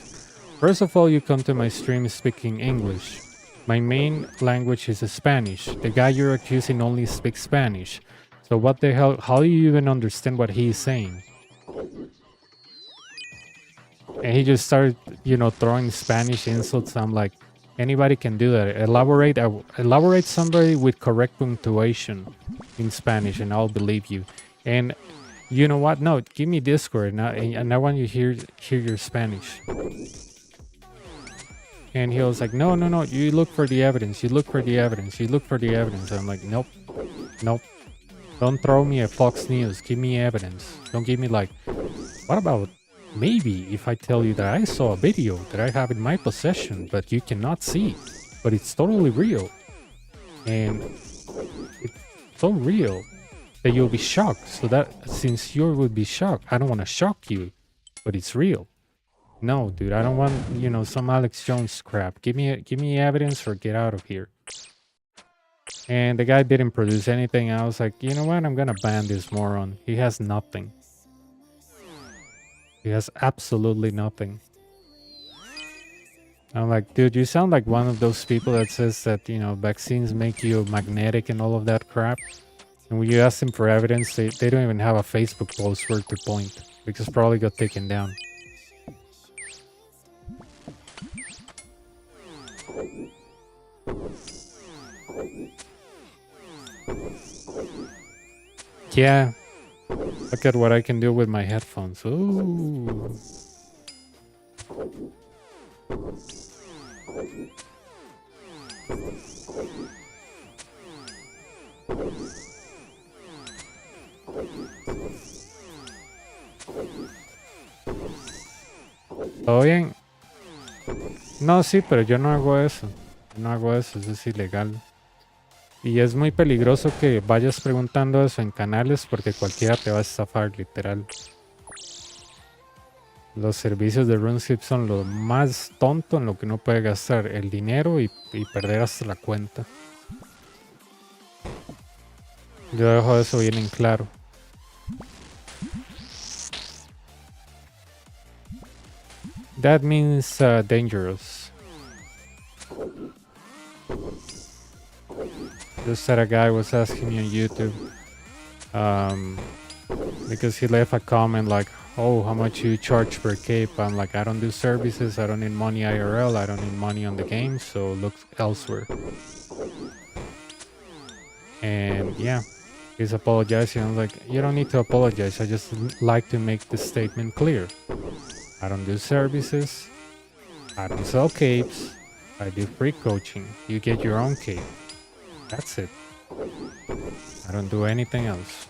First of all, you come to my stream speaking English. My main language is Spanish. The guy you're accusing only speaks Spanish. So what the hell? How do you even understand what he's saying?" And he just started, you know, throwing Spanish insults. I'm like, anybody can do that. Elaborate somebody with correct punctuation in Spanish, and I'll believe you. And you know what? No, give me Discord, and I want you to hear your Spanish. And he was like, no, you look for the evidence. You look for the evidence. You look for the evidence. I'm like, nope. Don't throw me a Fox News. Give me evidence. Don't give me like, what about maybe if I tell you that I saw a video that I have in my possession, but you cannot see, but it's totally real. And it's so real that you'll be shocked. So that since you would be shocked, I don't want to shock you, but it's real. No, dude, I don't want, you know, some Alex Jones crap. Give me evidence or get out of here. And the guy didn't produce anything. I was like, you know what? I'm gonna ban this moron. He has nothing. He has absolutely nothing. I'm like, dude, you sound like one of those people that says that, you know, vaccines make you magnetic and all of that crap. And when you ask them for evidence, they don't even have a Facebook post worth the point, because probably got taken down. Yeah. Look at what I can do with my headphones. Ooh. ¿Todo bien? No, sí, pero yo no hago eso. No hago eso, eso es ilegal. Y es muy peligroso que vayas preguntando eso en canales, porque cualquiera te va a estafar, literal. Los servicios de RuneScape son lo más tonto en lo que uno puede gastar el dinero y perder hasta la cuenta. Yo dejo eso bien en claro. That means dangerous. Just that a guy was asking me on YouTube because he left a comment like, "Oh, how much you charge per cape?" I'm like, I don't do services, I don't need money IRL, I don't need money on the game, so look elsewhere. And yeah, he's apologizing. I'm like, you don't need to apologize, I just like to make the statement clear. I don't do services, I don't sell capes, I do free coaching. You get your own cape. That's it. I don't do anything else.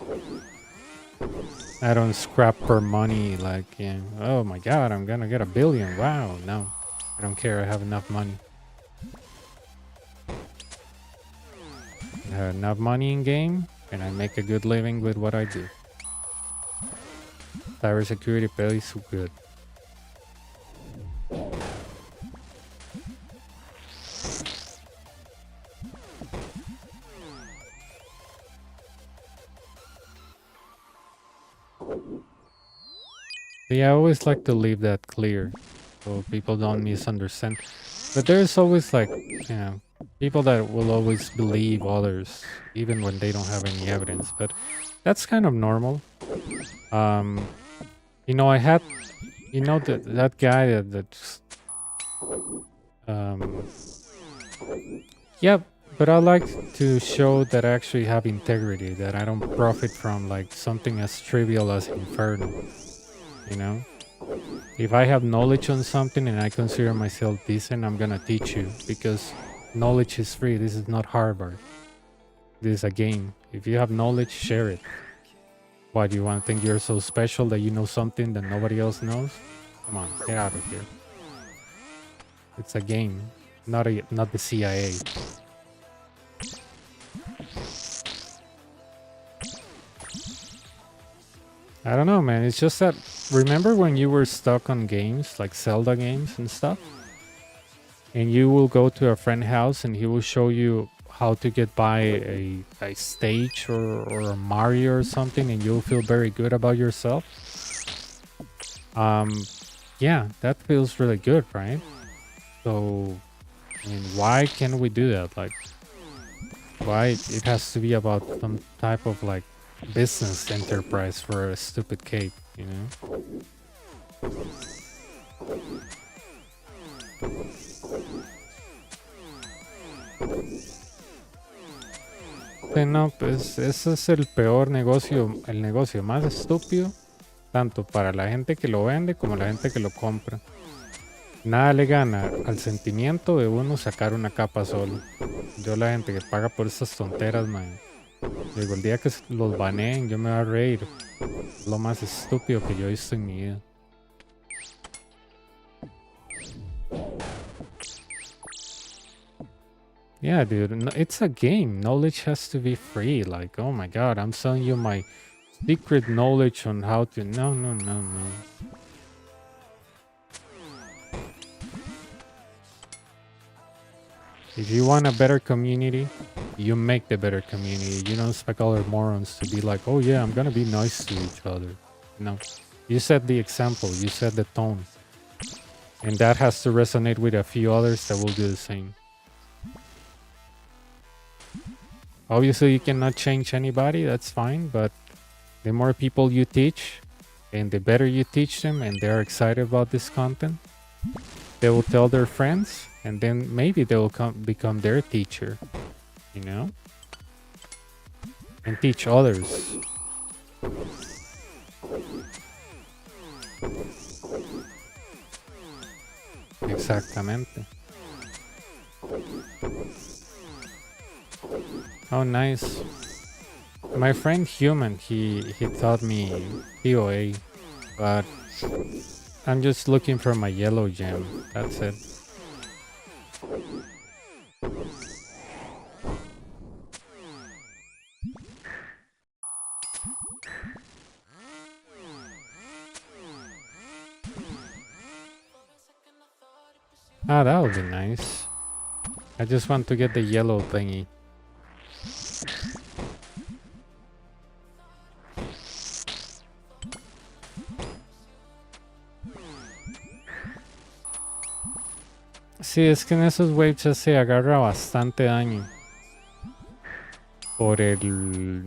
I don't scrap for money like, yeah, oh my god, I'm gonna get 1 billion. Wow, no. I don't care, I have enough money. I have enough money in game, and I make a good living with what I do. Cybersecurity pays good. Yeah, I always like to leave that clear so people don't misunderstand. But there's always like, you know, people that will always believe others even when they don't have any evidence. But that's kind of normal. You know, I had, you know, that guy that's, yeah, but I like to show that I actually have integrity, that I don't profit from like something as trivial as Inferno. You know, if I have knowledge on something and I consider myself decent, I'm gonna teach you because knowledge is free. This is not Harvard. This is a game. If you have knowledge, share it. Why do you want to think you're so special that you know something that nobody else knows? Come on, get out of here. It's a game, not the CIA. I don't know, man. It's just that, remember when you were stuck on games, like Zelda games and stuff? And you will go to a friend's house and he will show you how to get by a stage or a Mario or something, and you'll feel very good about yourself. Yeah, that feels really good, right? So, I mean, why can't we do that? Like, why it has to be about some type of like business enterprise for a stupid cake, you know? Sí, no, pues ese es el peor negocio, el negocio más estúpido, tanto para la gente que lo vende como la gente que lo compra. Nada le gana al sentimiento de uno sacar una capa solo. Yo la gente que paga por esas tonteras, man, digo, el día que los baneen yo me voy a reír. Es lo más estúpido que yo he visto en mi vida. Yeah, dude, it's a game. Knowledge has to be free. Like, oh my god, I'm selling you my secret knowledge on how to... No, no, no, no. If you want a better community, you make the better community. You don't expect other morons to be like, oh yeah, I'm gonna be nice to each other. No. You set the example. You set the tone. And that has to resonate with a few others that will do the same. Obviously, you cannot change anybody, that's fine, but the more people you teach, and the better you teach them, and they're excited about this content, they will tell their friends, and then maybe they will become their teacher, you know? And teach others. Exactamente. Oh, nice. My friend Human, he taught me POA, but I'm just looking for my yellow gem. That's it. Ah, that would be nice. I just want to get the yellow thingy. Sí, es que en esos waves ya se agarra bastante daño. Por el...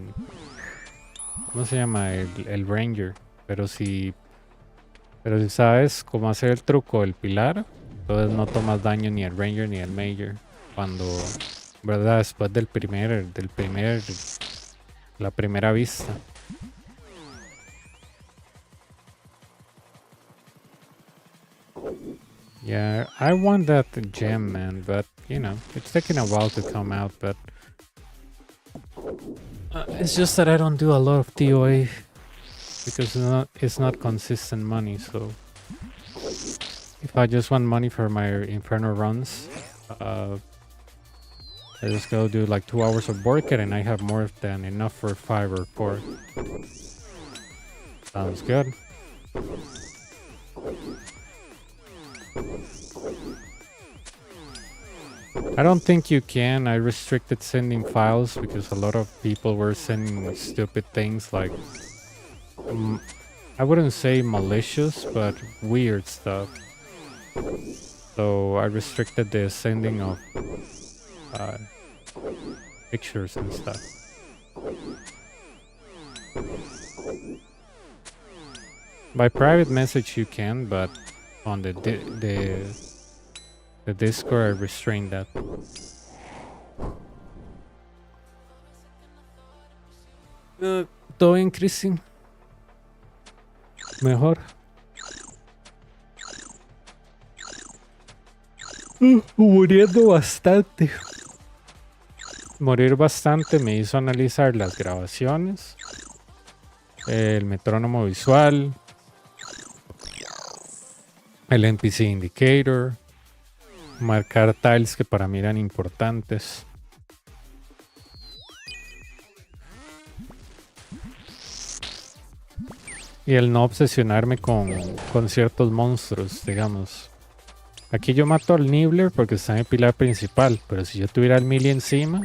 ¿Cómo se llama? El Ranger. Pero si sabes cómo hacer el truco del pilar, entonces no tomas daño ni el Ranger ni el Major. Cuando... ¿Verdad? Después la primera vista. Yeah, I want that gem, man, but, you know, it's taking a while to come out, but It's just that I don't do a lot of DOA because it's not consistent money. So if I just want money for my Inferno runs, I just go do like 2 hours of work and I have more than enough for 5 or 4. Sounds good. I don't think you can. I restricted sending files because a lot of people were sending stupid things like, I wouldn't say malicious, but weird stuff. So I restricted the sending of pictures and stuff. By private message you can, but on the Discord I restrained that. Todo bien, Christine. Mejor. Muriendo bastante. Morir bastante me hizo analizar las grabaciones, el metrónomo visual, el NPC indicator, marcar tiles que para mí eran importantes. Y el no obsesionarme con ciertos monstruos, digamos. Aquí yo mato al Nibbler porque está en el pilar principal, pero si yo tuviera al Millie encima,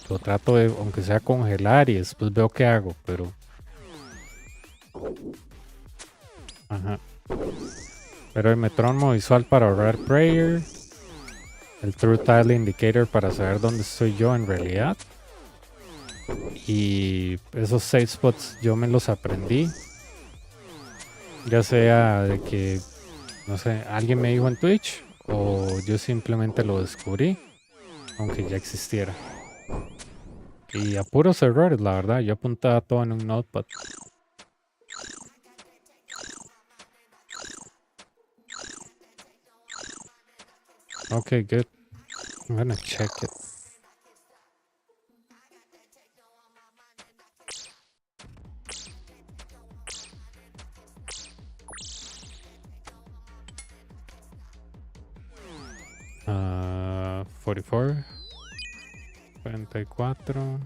lo trato de, aunque sea congelar y después veo qué hago, pero... Ajá. Pero el metrónomo visual para ahorrar prayer, el True Tile Indicator para saber dónde estoy yo en realidad, y esos save spots yo me los aprendí, ya sea de que, no sé, alguien me dijo en Twitch o yo simplemente lo descubrí, aunque ya existiera. Y a puros errores, la verdad, yo apuntaba todo en un notepad. Okay, good. I'm gonna check it. Uh, 44. 44.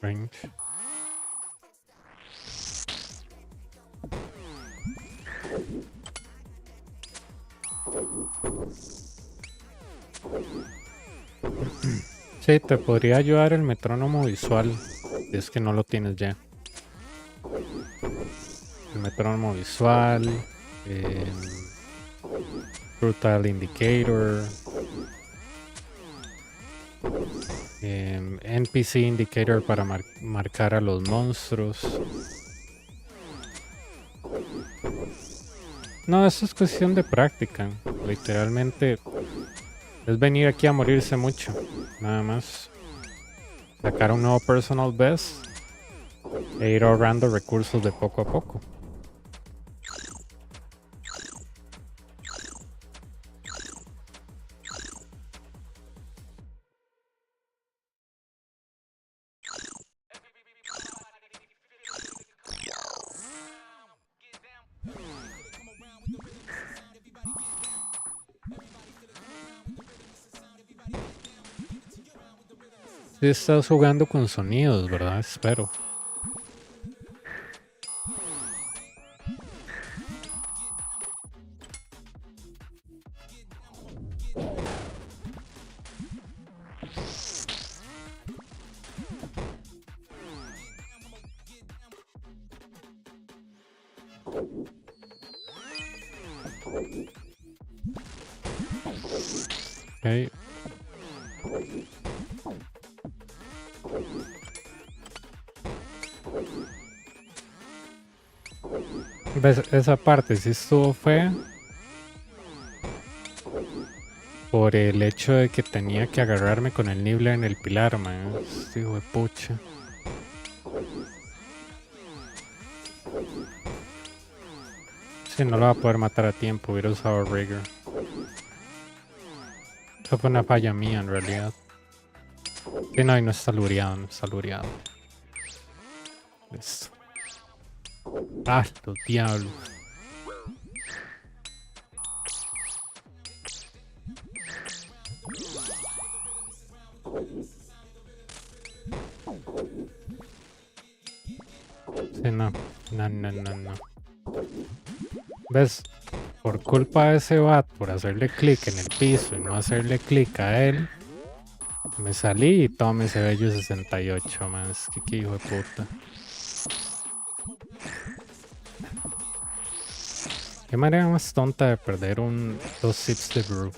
Range. Sí, te podría ayudar el metrónomo visual, si es que no lo tienes ya. El metrónomo visual, Brutal Indicator, NPC Indicator para marcar a los monstruos. No, eso es cuestión de práctica. Literalmente es venir aquí a morirse mucho, nada más. Sacar un nuevo personal best e ir ahorrando recursos de poco a poco. Sí estás jugando con sonidos, ¿verdad? Espero. Okay. ¿Ves? Esa parte sí estuvo fea por el hecho de que tenía que agarrarme con el nible en el pilar, man. Este hijo de pucha. Sí, no lo va a poder matar a tiempo, hubiera usado Rigger. Eso fue una falla mía en realidad. Sí, no, y no está lureado, no está lureado. Listo. Ah, los diablos. Sí, no. No. ¿Ves? Por culpa de ese bat, por hacerle clic en el piso y no hacerle clic a él, me salí y tome ese bello 68, man. Es que qué hijo de puta. Qué manera más tonta de perder dos sips de brew.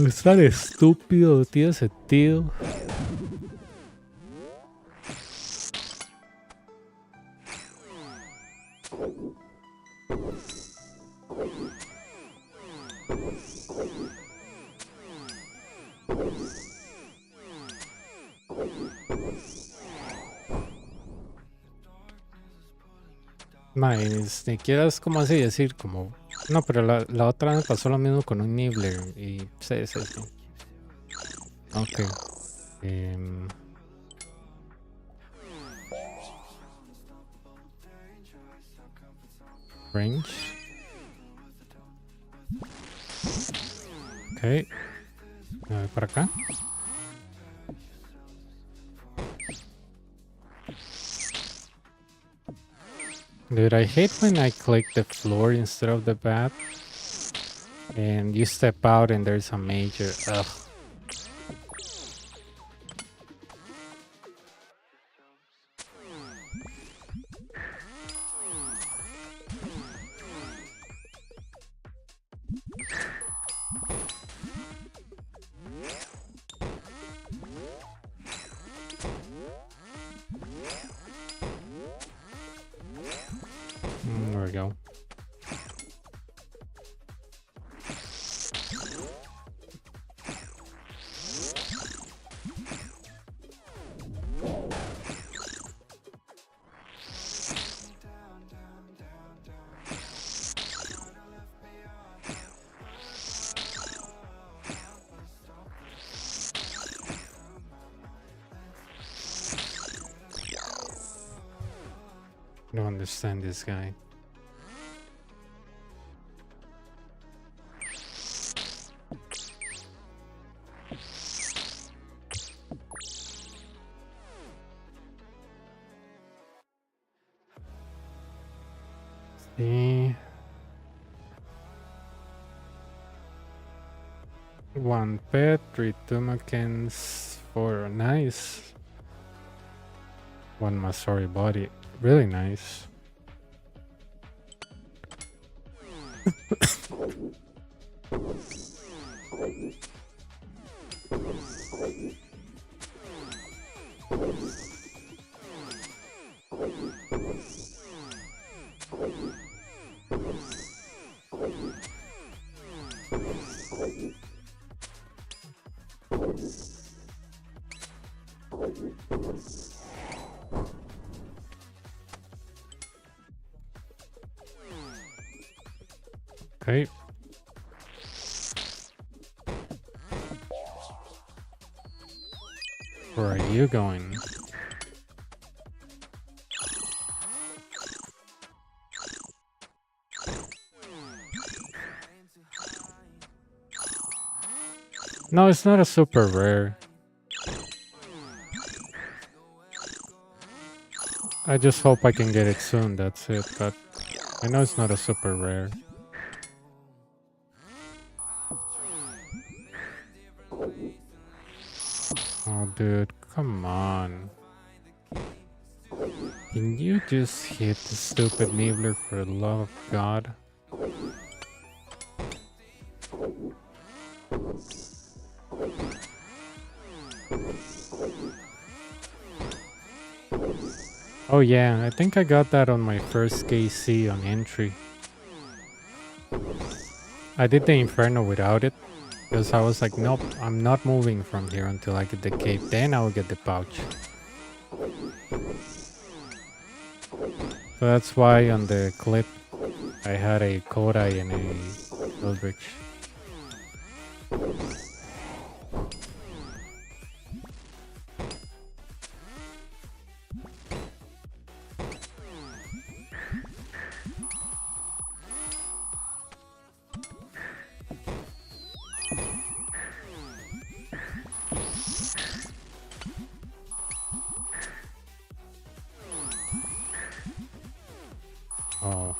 Es tan estúpido, no tiene sentido. Mae, ni siquiera es como así decir, como... No, pero la otra me pasó lo mismo con un Nibbler y... Sí. Ok. Range. Ok. Me voy para acá. Dude, I hate when I click the floor instead of the bat. And you step out and there's a major... Ugh. There we go. I don't understand this guy. See. One pet, 3 Tumakens, 4 nice. One Masori body, really nice. Okay. Where are you going? No, it's not a super rare. I just hope I can get it soon, that's it. But I know it's not a super rare. Oh, dude, come on. Can you just hit the stupid Nibbler for the love of God? Oh yeah, I think I got that on my first KC on entry. I did the Inferno without it, because I was like, nope, I'm not moving from here until I get the cape, then I'll get the pouch. So that's why on the clip, I had a Kodai and a Eldritch. Oh.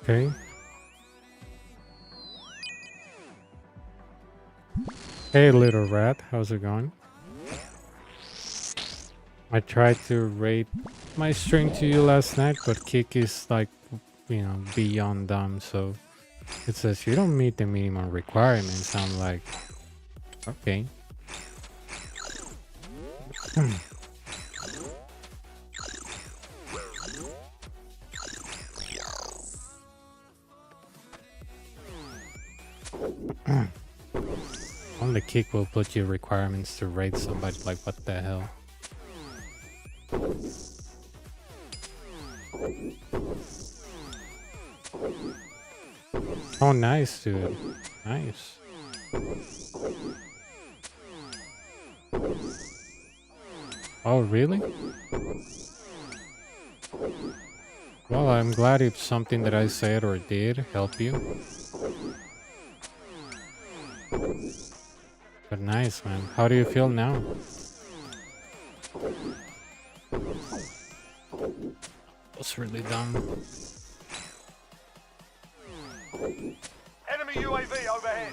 Okay. Hey little rat, how's it going? I tried to rate my string to you last night, but Kick is like, you know, beyond dumb, so it says you don't meet the minimum requirements. I'm like, okay. Only Kick will put you requirements to rate somebody, like what the hell. Oh nice, dude. Nice. Oh really? Well, I'm glad if something that I said or did help you. But nice, man. How do you feel now? That's really dumb. Enemy UAV overhead.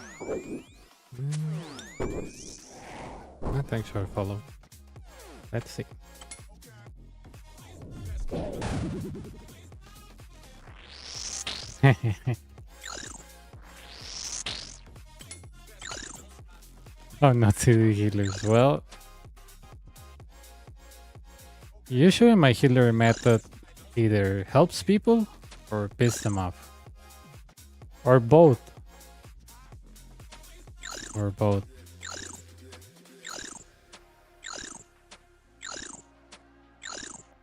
Thanks for a follow. Let's see. Oh, not to the healers. Well, usually my healer method either helps people or piss them off. Or both. Or both.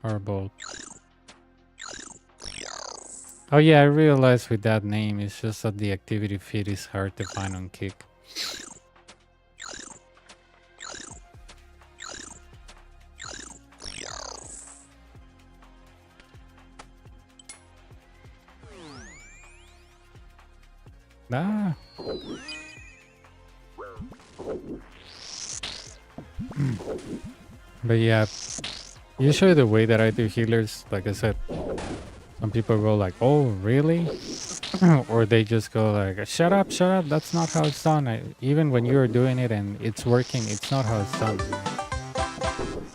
Or both. Oh yeah, I realized with that name, it's just that the activity feed is hard to find on Kick. Ah. But yeah, usually the way that I do healers, like I said, some people go like, oh, really? Or they just go like, shut up, that's not how it's done. Even when you're doing it and it's working, it's not how it's done.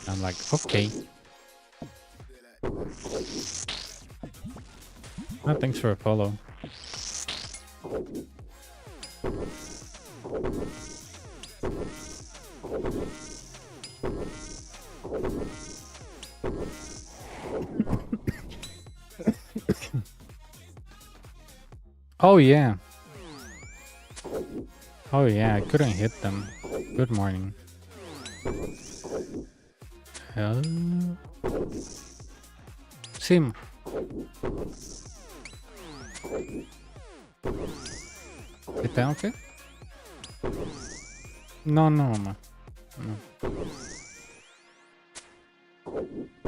I'm like, okay. Oh, thanks for a follow. Oh yeah. Oh yeah, I couldn't hit them. Good morning. Hello. Sim. ¿Te tengo que? No, no.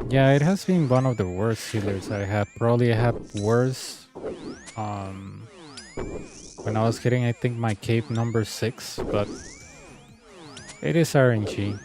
Yeah, it has been one of the worst healers I have. Probably I have worse. When I was hitting, I think my cape number 6, but it is RNG.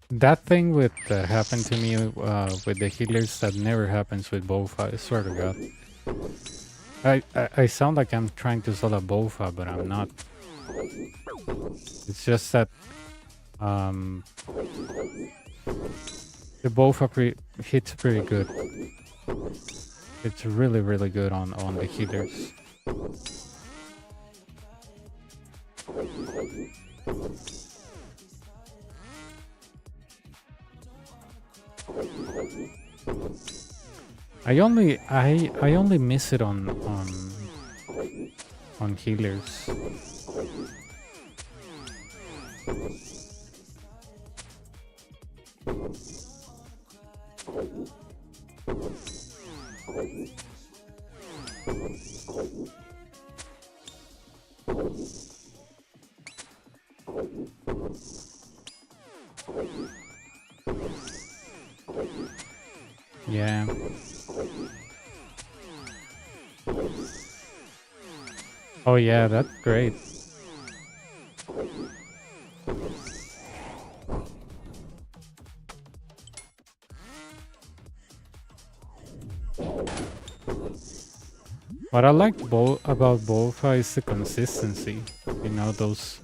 That thing with happened to me with the healers that never happens with Bofa, I swear to God. I sound like I'm trying to sell a Bofa, but I'm not. It's just that the Bofa hits pretty good. It's really, really good on the healers. I only miss it on healers. Yeah. Oh yeah, that's great. What I like about Bofa is the consistency. You know, those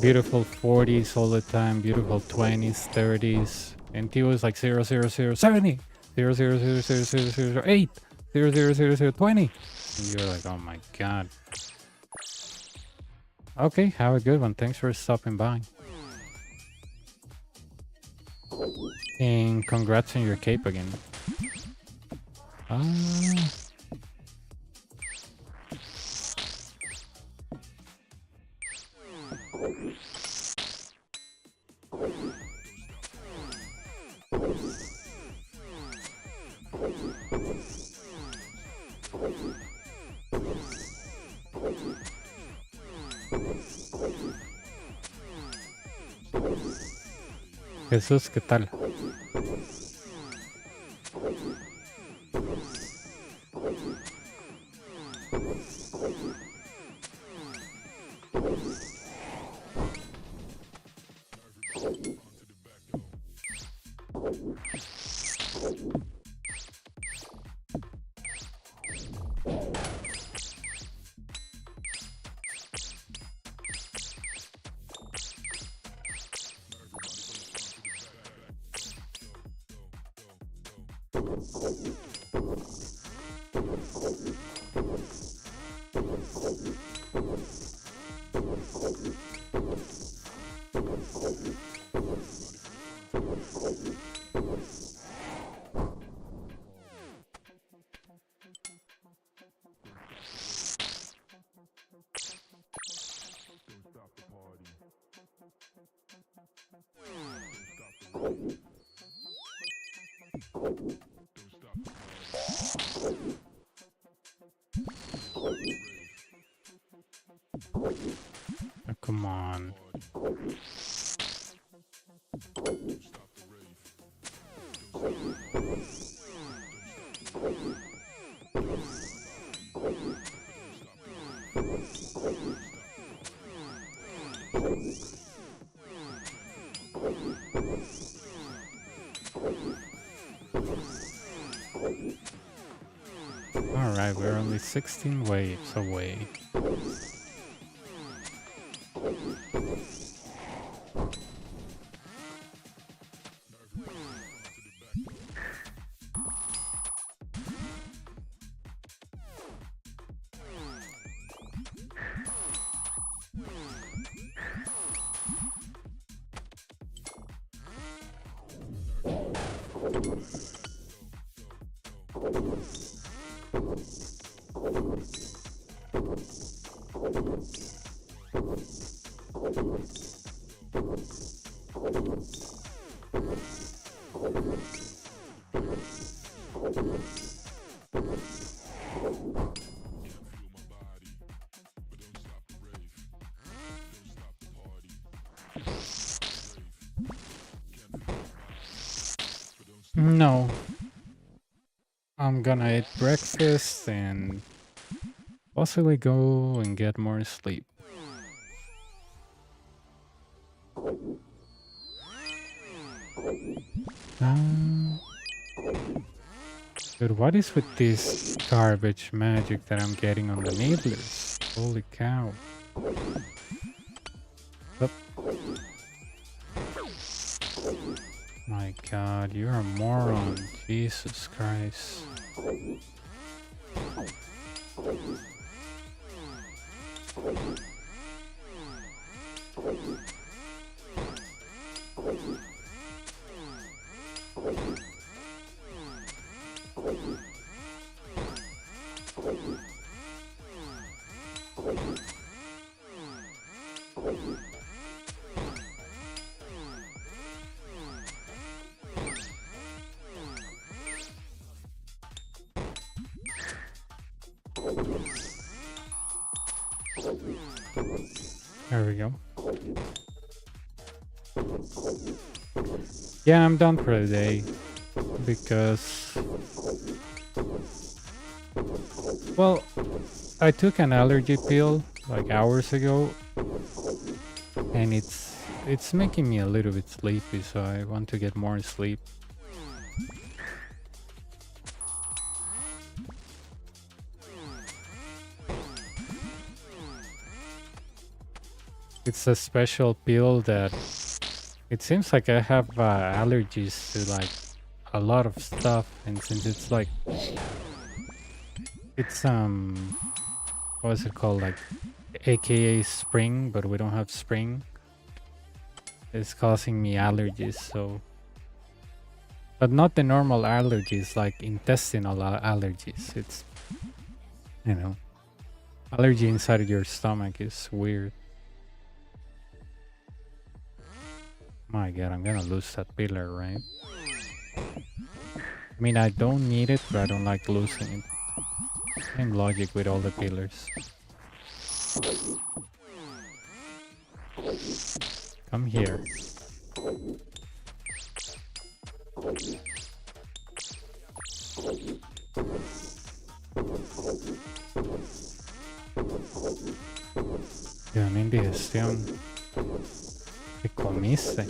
beautiful 40s all the time, beautiful 20s, 30s. And he was like 0, 0, 0, 70, 0, 0, 0, 0, 0, 0, 8, 0, 0, 0, 0, 20. And you're like, oh my God. Okay, have a good one. Thanks for stopping by. And congrats on your cape again. Jesús, ¿qué tal? Oh, come on. Alright, we're only 16 waves away. No. I'm gonna eat breakfast and possibly go and get more sleep. But what is with this garbage magic that I'm getting on the needlers? Holy cow. Up. My god, you're a moron. Jesus Christ. There we go. Yeah, I'm done for the day because, well, I took an allergy pill like hours ago and it's making me a little bit sleepy, so I want to get more sleep. It's a special pill that it seems like I have allergies to like a lot of stuff, and since it's like it's what is it called, like AKA spring, but we don't have spring. It's causing me allergies, so, but not the normal allergies like intestinal allergies. It's, you know, allergy inside of your stomach is weird. My god, I'm gonna lose that pillar, right? I mean, I don't need it, but I don't like losing it. Same logic with all the pillars. Come here. Gran indigestión. ¿Qué comiste?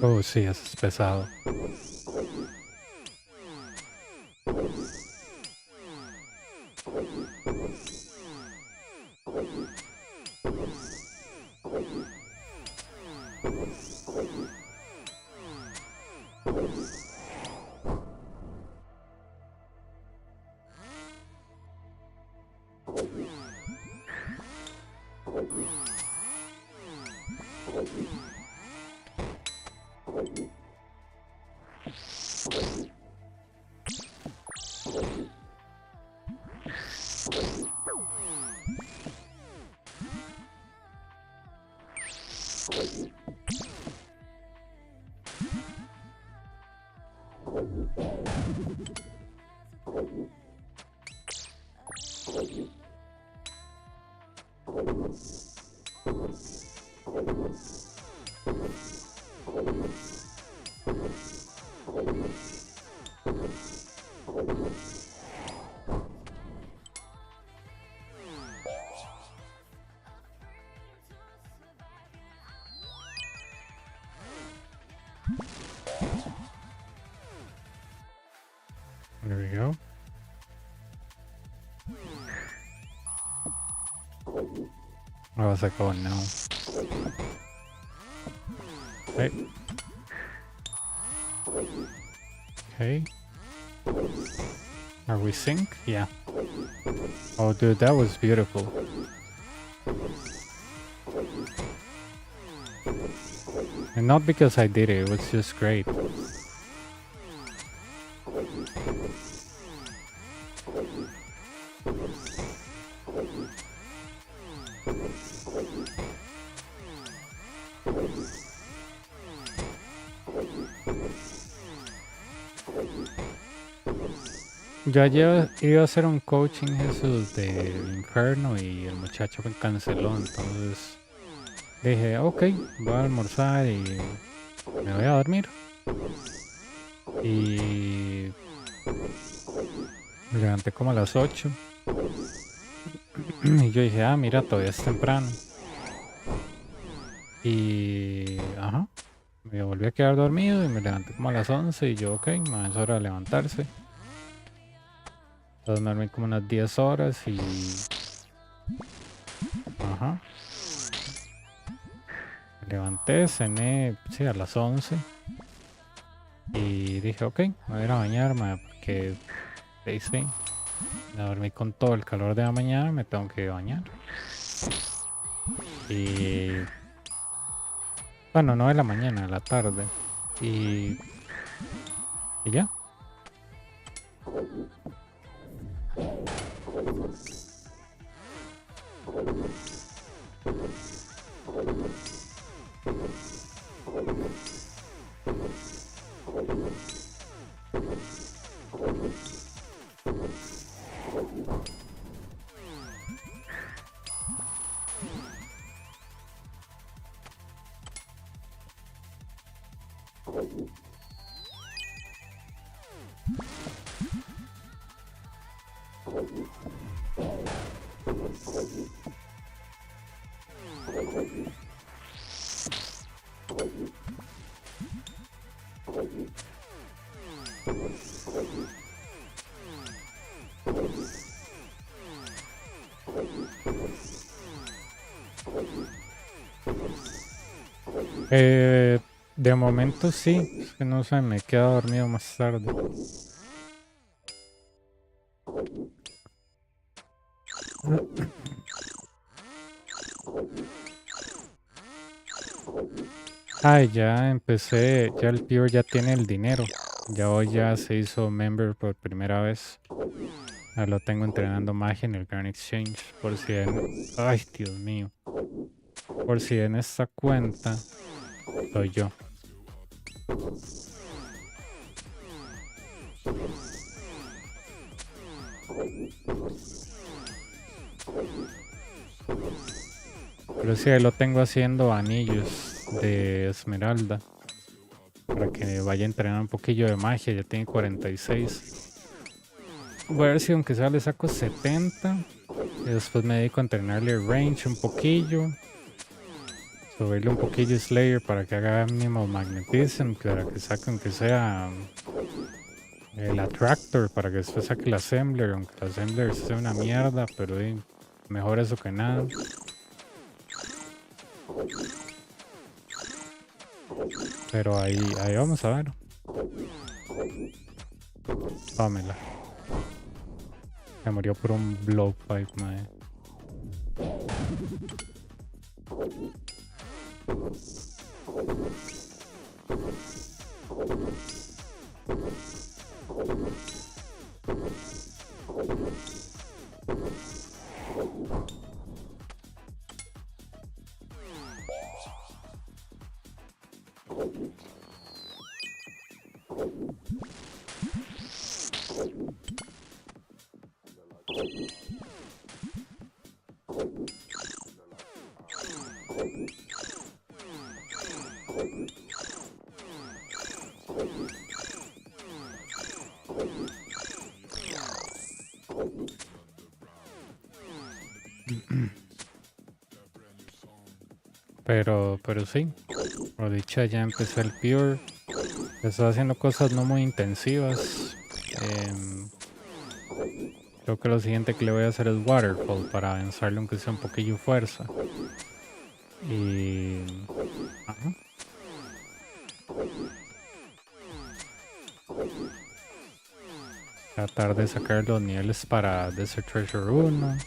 Oh, sí, eso es pesado. There we go. I was like, oh no. Okay. Okay. Are we sync? Yeah. Oh dude, that was beautiful. And not because I did it, it was just great. Yo ayer iba a hacer un coaching Jesús de Inferno y el muchacho me canceló, entonces dije, ok, voy a almorzar y me voy a dormir. Y me levanté como a las 8 y yo dije, ah, mira, todavía es temprano. Y, ajá, me volví a quedar dormido y me levanté como a las 11 y yo, ok, es hora de levantarse. Entonces me dormí como unas 10 horas y... Ajá. Me levanté, cené, sí, a las 11. Y dije, ok, me voy a ir a bañarme porque... Sí, me dormí con todo el calor de la mañana, me tengo que bañar. Y... Bueno, no de la mañana, de la tarde. Y ya. De momento sí, es que no sé, me quedo dormido más tarde. Ay, ya empecé, ya el Pure ya tiene el dinero. Ya hoy ya se hizo member por primera vez. Ya lo tengo entrenando magia en el Grand Exchange. Por si Ay, Dios mío. Por si en esta cuenta soy yo. Pero sí, ahí lo tengo haciendo anillos de esmeralda. Para que vaya a entrenar un poquillo de magia. Ya tiene 46. Voy a ver si aunque sea le saco 70. Y después me dedico a entrenarle range un poquillo. Subirle un poquillo Slayer para que haga mínimo magnetism. Para que saque aunque sea el Attractor. Para que después saque el Assembler. Aunque el Assembler sea una mierda. Pero mejor eso que nada. Pero ahí vamos a ver. Tómela. Se murió por un blowpipe, mae. Pero sí, por dicha ya empecé el Pure. Estoy haciendo cosas no muy intensivas. Creo que lo siguiente que le voy a hacer es Waterfall para avanzarle aunque sea un poquillo fuerza. Y... ajá. Tratar de sacar los niveles para Desert Treasure 1.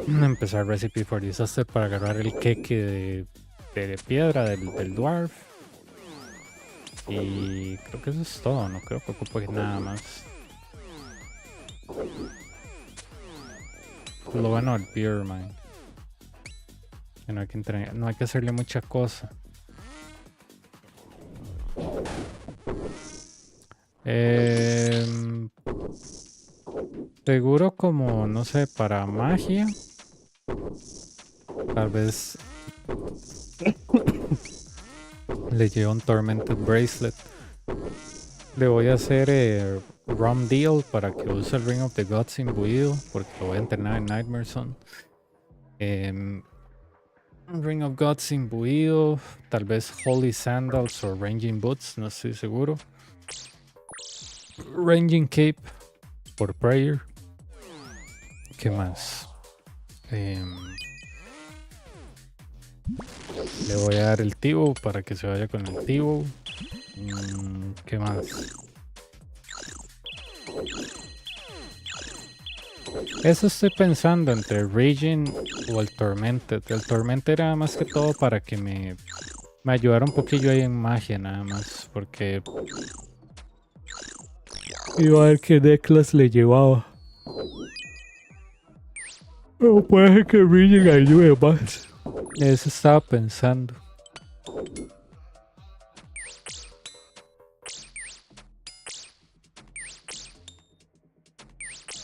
Empezar Recipe for Disaster para agarrar el queque de piedra del Dwarf. Y creo que eso es todo, no creo que ocupe nada más. Lo bueno del Pure, man. Que no hay que hacerle mucha cosa. Seguro como, no sé, para magia. Tal vez le llevo un Tormented Bracelet. Le voy a hacer Rum Deal para que use el Ring of the Gods imbuido, porque lo voy a entrenar en Nightmare Zone. Ring of Gods imbuido, tal vez Holy Sandals o Ranging Boots, no estoy seguro. Ranging Cape por Prayer. ¿Qué más? Le voy a dar el Tivo para que se vaya con el Tivo. ¿Qué más? Eso estoy pensando entre el Raging o el Tormented. El Tormented era más que todo para que me ayudara un poquillo ahí en magia nada más. Porque iba a ver qué declas le llevaba. O puede ser que el Raging ayude más. Eso estaba pensando.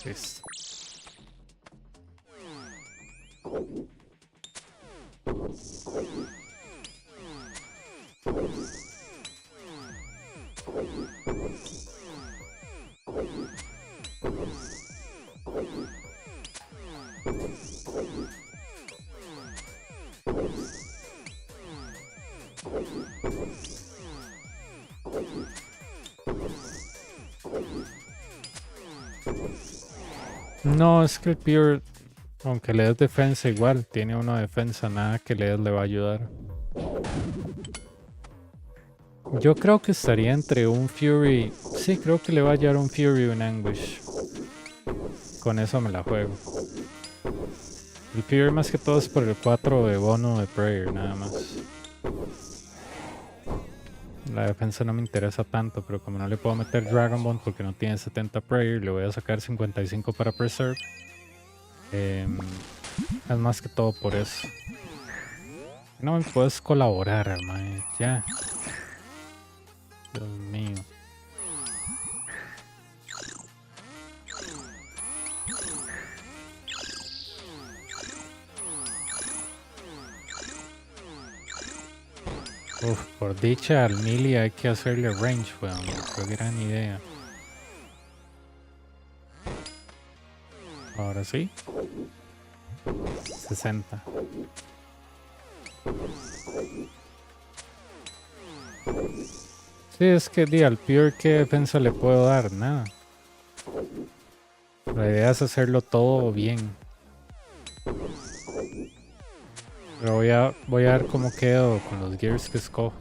Listo. No, es que el Pure, aunque le des defensa igual, tiene uno de defensa, nada que le des le va a ayudar. Yo creo que estaría entre un Fury, sí, creo que le va a llevar un Fury y un Anguish. Con eso me la juego. El Fury más que todo es por el 4 de bono de Prayer, nada más. La defensa no me interesa tanto, pero como no le puedo meter Dragon Bond porque no tiene 70 Prayer, le voy a sacar 55 para Preserve. Es más que todo por eso. No me puedes colaborar, hermano. Ya. Dios mío. Uf, por dicha al melee hay que hacerle range, weón. Qué gran idea. Ahora sí. 60. Sí, es que al Pure, ¿qué defensa le puedo dar? Nada. La idea es hacerlo todo bien. Pero voy a ver cómo quedo con los gears que escojo.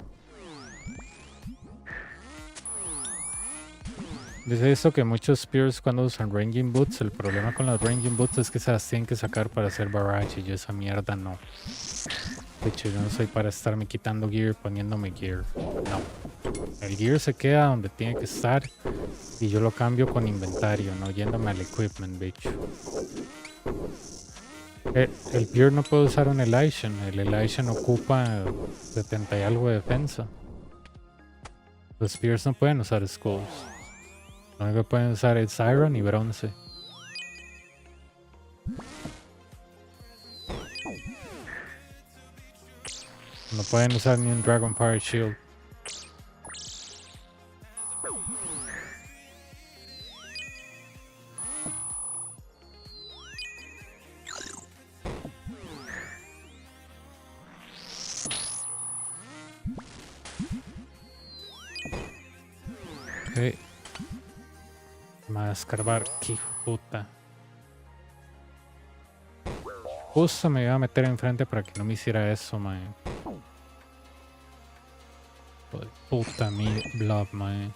Yo he visto que muchos spears cuando usan ranging boots, el problema con las ranging boots es que se las tienen que sacar para hacer barrage y yo esa mierda no. De hecho, yo no soy para estarme quitando gear poniéndome gear. No. El gear se queda donde tiene que estar y yo lo cambio con inventario, no yéndome al equipment, bicho. El Pure no puede usar un Elation. El Elation ocupa 70 y algo de defensa. Los Pures no pueden usar Skulls. Lo único que pueden usar es Iron y Bronce. No pueden usar ni un Dragonfire Shield. Ok. Me va a escarbar. Qué hijo de puta. Justo me iba a meter enfrente para que no me hiciera eso, mae. Hijo de puta, mi blob, mae.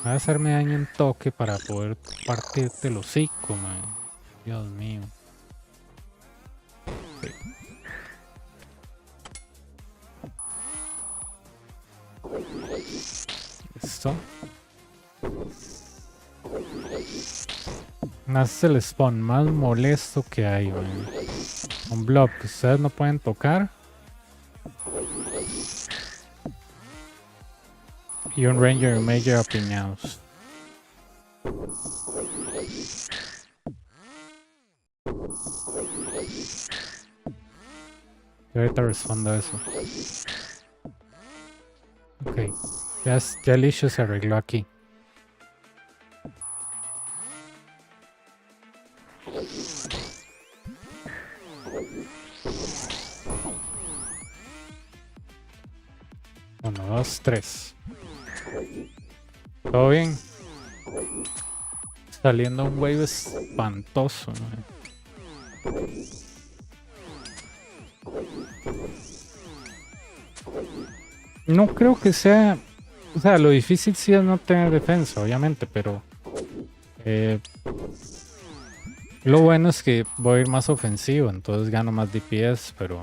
Va a hacerme daño un toque para poder partirte el hocico, mae. Dios mío. Ok. Listo. Es el spawn más molesto que hay, man. Un blob que ustedes no pueden tocar. Y un ranger y un major apiñados. Yo ahorita respondo a eso. Ok. Ya el issue se arregló aquí. Uno, dos, tres. ¿Todo bien? Saliendo un wave espantoso, ¿no? No creo que sea... O sea, lo difícil sí es no tener defensa, obviamente, pero... lo bueno es que voy a ir más ofensivo, entonces gano más DPS, pero...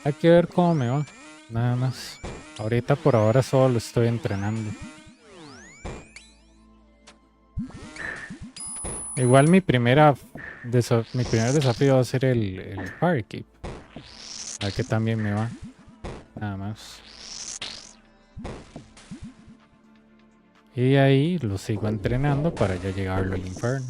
hay que ver cómo me va, nada más. Ahorita por ahora solo lo estoy entrenando. Igual mi primer desafío va a ser el Firekeep. A ver que también me va. Nada más. Y ahí lo sigo entrenando para ya llegarlo al Inferno.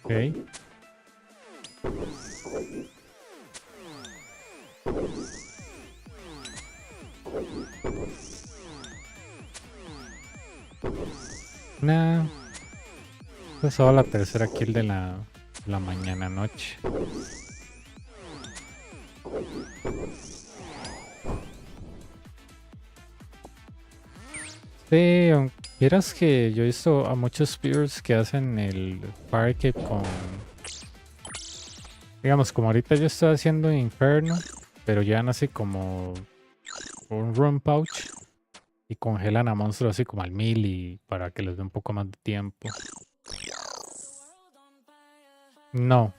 Ok. Nah. Es solo la tercera kill de la mañana noche. Sí, vieras que yo he visto a muchos spears que hacen el Firekeep con... Digamos, como ahorita yo estoy haciendo Inferno, pero llevan así como un run pouch y congelan a monstruos así como al 1000 y para que les dé un poco más de tiempo. No,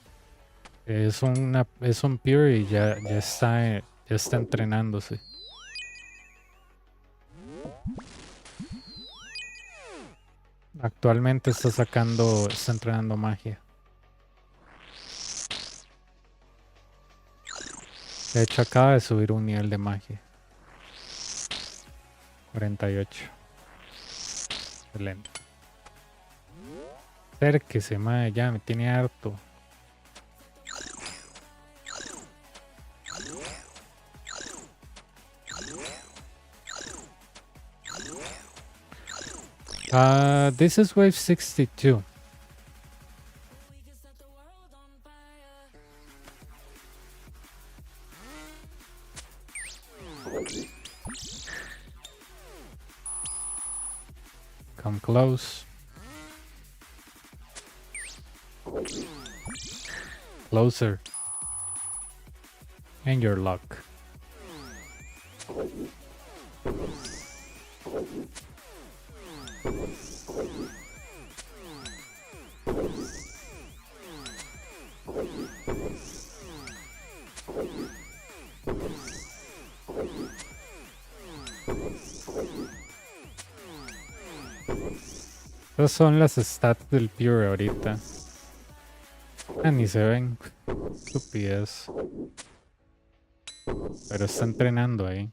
es un pure y ya está entrenándose. Actualmente está entrenando magia. De hecho acaba de subir un nivel de magia. 48. Excelente. Acérquese, madre, ya me tiene harto. This is wave 62. Come close. Closer. And your luck. Estas son las stats del Pure ahorita. Ni se ven. Estupidez. Pero está entrenando ahí.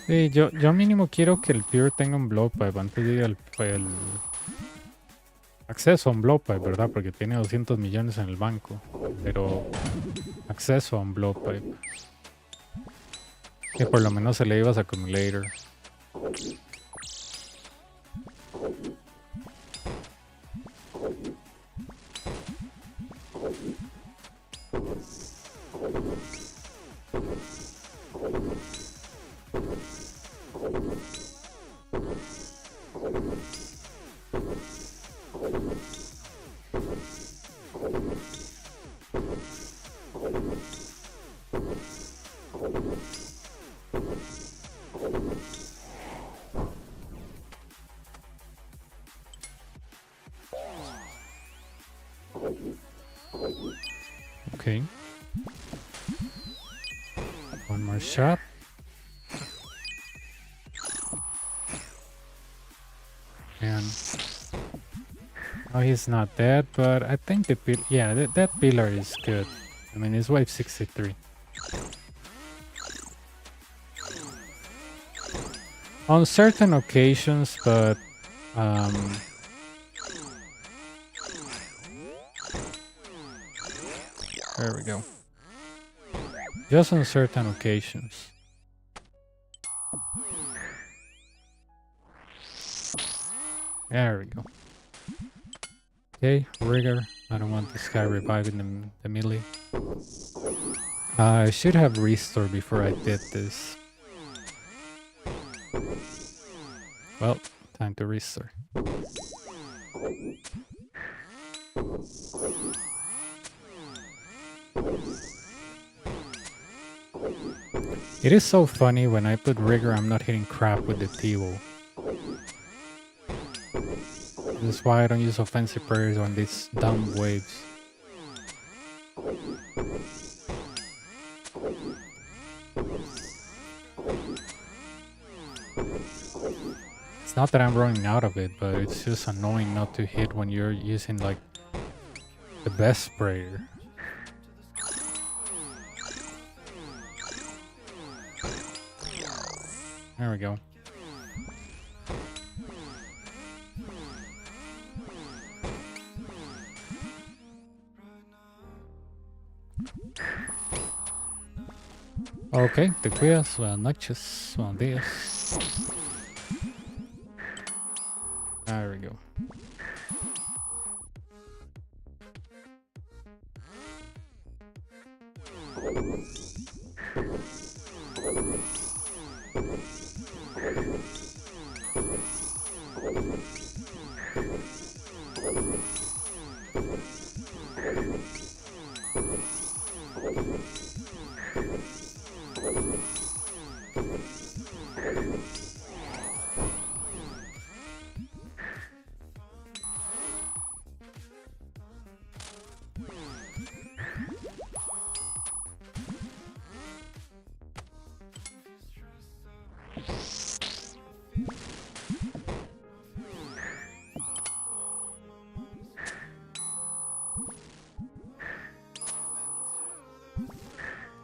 Sí, yo mínimo quiero que el Pure tenga un blow pipe antes de ir el acceso a un blow pipe, ¿verdad? Porque tiene 200 millones en el banco. Pero acceso a un blow pipe. Que por lo menos se le ibas accumulator. Okay. One more shot. And oh, he's not dead, but I think that pillar is good. I mean, it's wave 63. On certain occasions, but there we go. Just on certain occasions. There we go. Okay, rigor. I don't want this guy reviving the melee. I should have restored before I did this. Well, time to restore. It is so funny when I put rigor, I'm not hitting crap with the T-Wall. This is why I don't use offensive prayers on these dumb waves. It's not that I'm running out of it, but it's just annoying not to hit when you're using like the best sprayer. There we go. Ok, te cuidas. Buenas noches. Buenos días. There we go.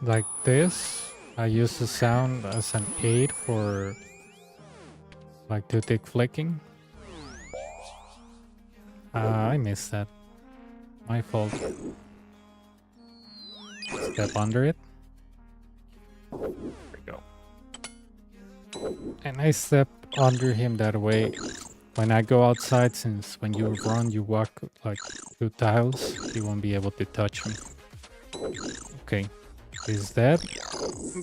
Like this, I use the sound as an aid for like toothpick flicking. I missed that. My fault. Step under it. There we go. And I step under him that way. When I go outside, since when you run, you walk like 2 tiles, he won't be able to touch me. Okay. Is dead?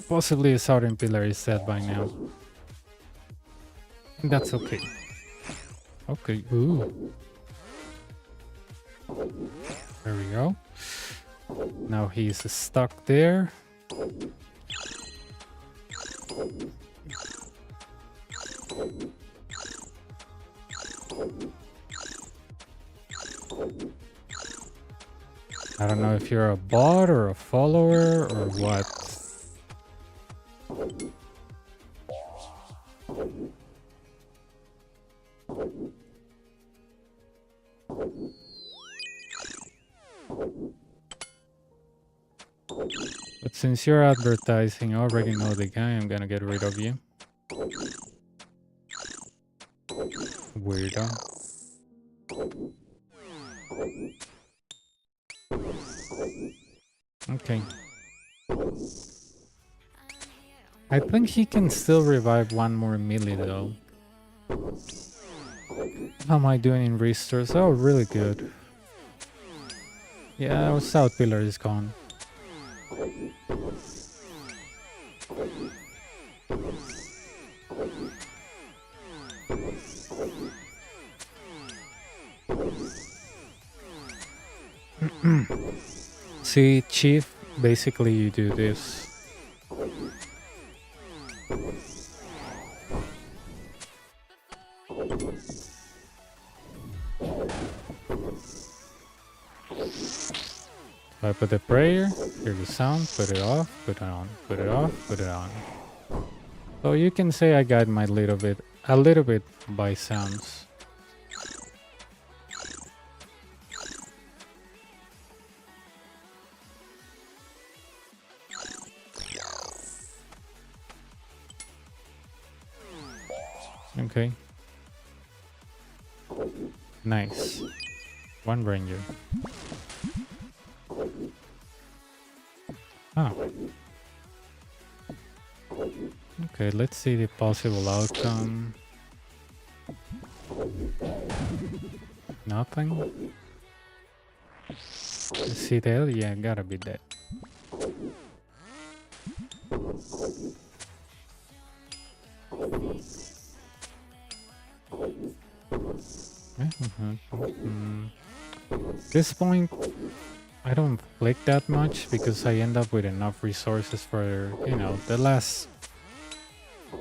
Possibly a southern pillar is dead by now. And that's okay. Okay, ooh. There we go. Now he's stuck there. I don't know if you're a bot or a follower or what. But since you're advertising, I already know the guy, I'm gonna get rid of you. weirdo. Okay. I think he can still revive one more melee though. How am I doing in restores? Oh, really good. Yeah, our south pillar is gone. See, Chief, basically you do this. So I put the prayer, hear the sound, put it off, put it on, put it off, put it on. So you can say I got my a little bit by sounds. Okay. Nice. One ranger. Oh. Okay, let's see the possible outcome. Nothing. Is he dead? Yeah, gotta be dead. This point, I don't flick that much because I end up with enough resources for, you know, the last, I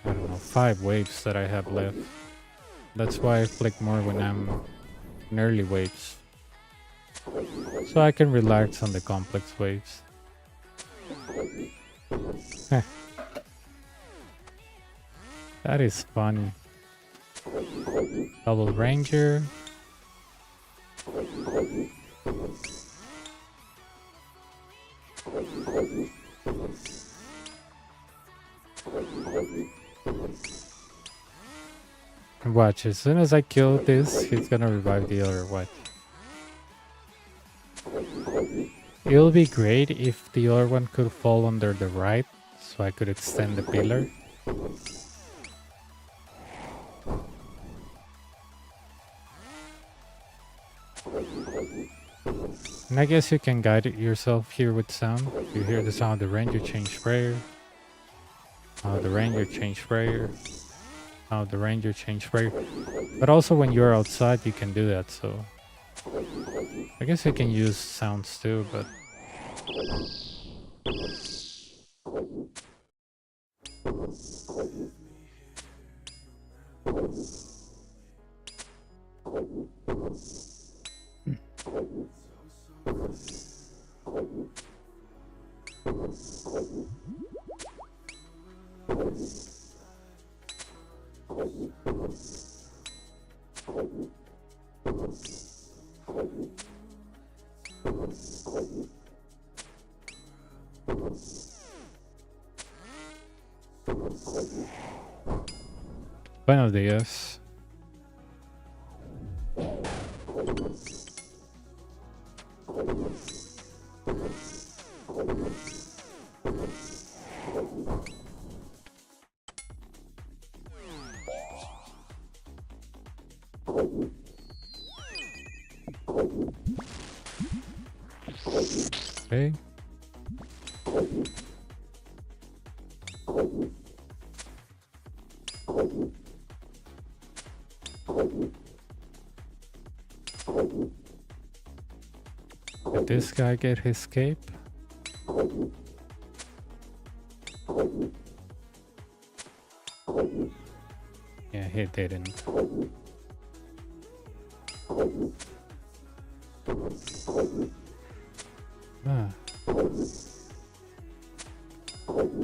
don't know, 5 waves that I have left. That's why I flick more when I'm in early waves. So I can relax on the complex waves. That is funny. Double ranger. Watch, as soon as I kill this, he's gonna revive the other. What? It'll be great if the other one could fall under the right, so I could extend the pillar. And I guess you can guide it yourself here with sound. You hear the sound of the ranger, change prayer. The ranger, change prayer. The ranger, change prayer. But also when you're outside, you can do that, so... I guess you can use sounds too, but... Buenos días. Okay. Did this guy get his cape? Yeah, he didn't.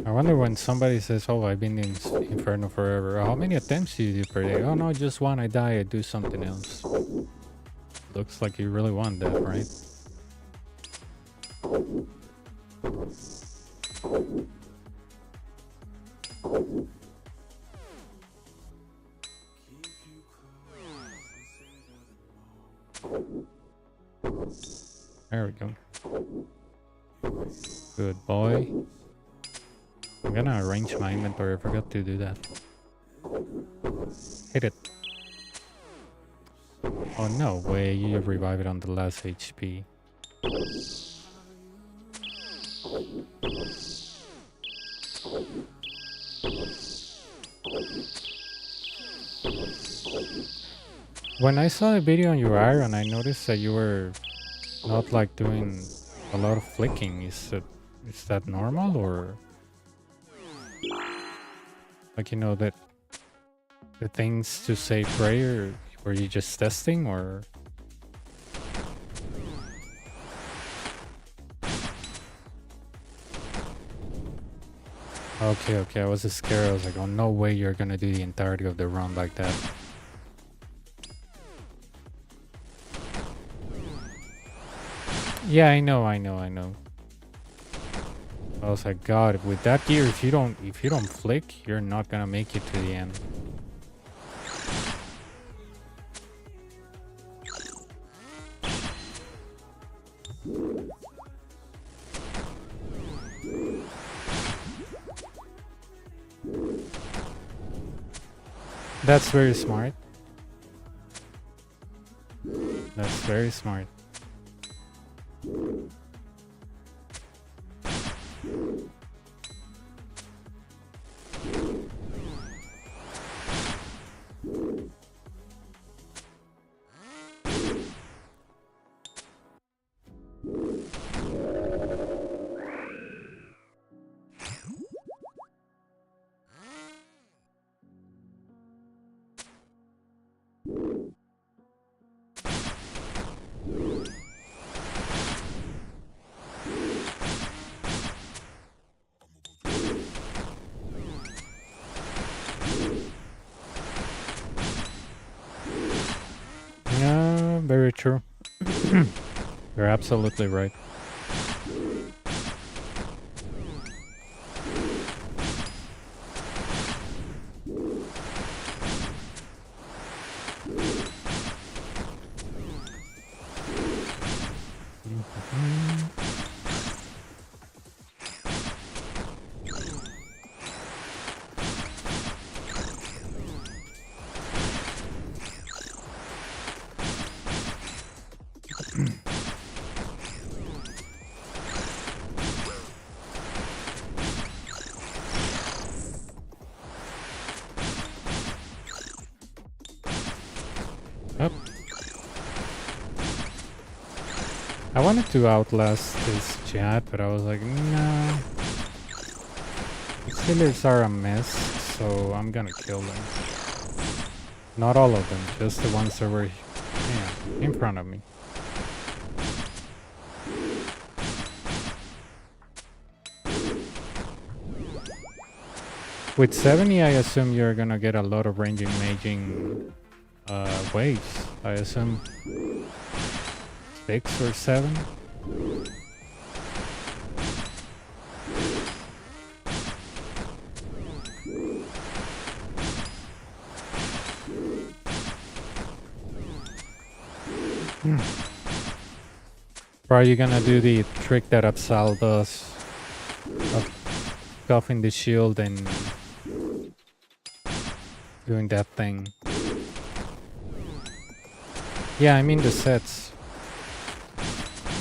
I wonder when somebody says, oh, I've been in Inferno forever. How many attempts do you do per day? Oh no, just one. I die, I do something else. Looks like you really want that, right? There we go. Good boy. I'm gonna arrange my inventory. I forgot to do that. Hit it. Oh, no way. You revive it on the last HP. When I saw the video on your iron, I noticed that you were not like doing a lot of flicking. Is that normal, or like, you know, that the things to say prayer, were you just testing, or? Okay, I was just scared. I was like, oh, no way you're gonna do the entirety of the run like that. Yeah, I know. I was like, God, with that gear, if you don't flick, you're not gonna make it to the end. That's very smart. That's very smart. Yeah, very true. You're absolutely right. Up. I wanted to outlast this chat, but I was like, nah. These healers are a mess, so I'm gonna kill them. Not all of them, just the ones that were in front of me. With 70, I assume you're gonna get a lot of ranging maging waves. I assume 6 or 7. Or are you gonna do the trick that Upsal does of scuffing the shield and doing that thing? Yeah, I mean the sets,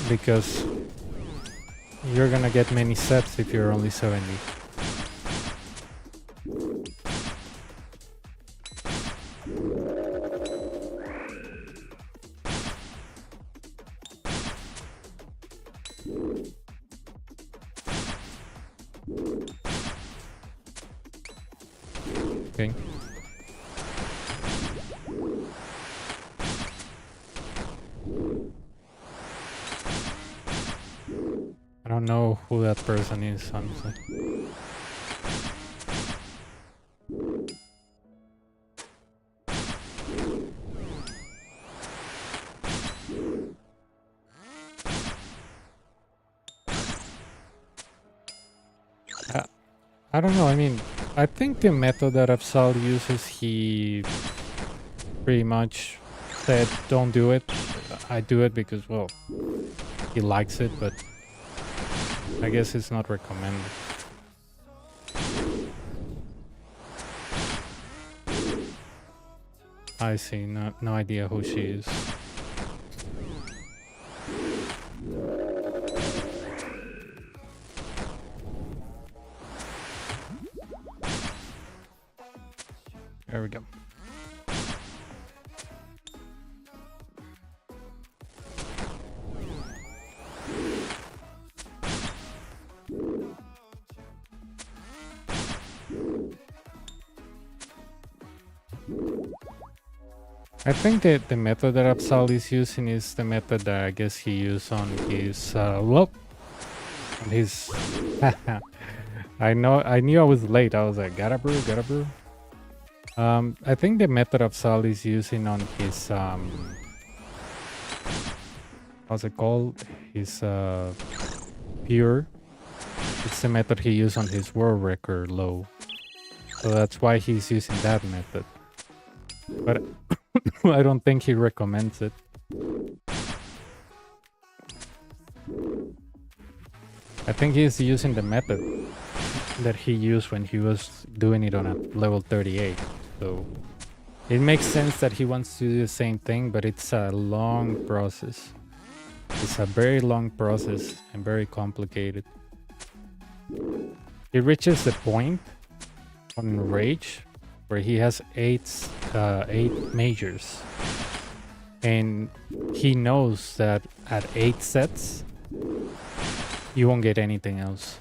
because you're gonna get many sets if you're only 70. Okay. I don't know who that person is, honestly. I don't know, I mean, I think the method that Upsal uses, he pretty much said don't do it. I do it because, well, he likes it, but I guess it's not recommended. I see. No idea who she is. There we go. I think that the method that Absol is using is the method that I guess he used on his on his I knew I was late. I was like, gotta brew. I think the method Absol is using on his what's it called? His pure. It's the method he used on his world record low. So that's why he's using that method. But I don't think he recommends it. I think he's using the method that he used when he was doing it on a level 38. So it makes sense that he wants to do the same thing, but it's a long process. It's a very long process and very complicated. He reaches the point on Rage where he has eight majors, and he knows that at 8 sets you won't get anything else.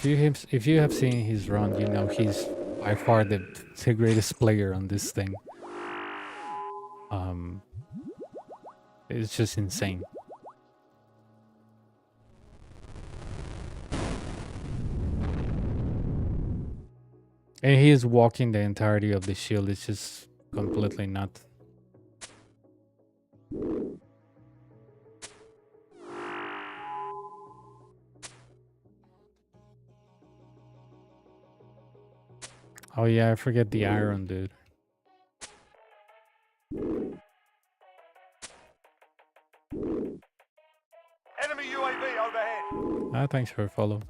If you have seen his run, you know he's by far the greatest player on this thing. It's just insane. And he is walking the entirety of the shield. It's just completely nuts. Oh yeah, I forget the iron, dude. Enemy UAV overhead. Ah, thanks for a follow.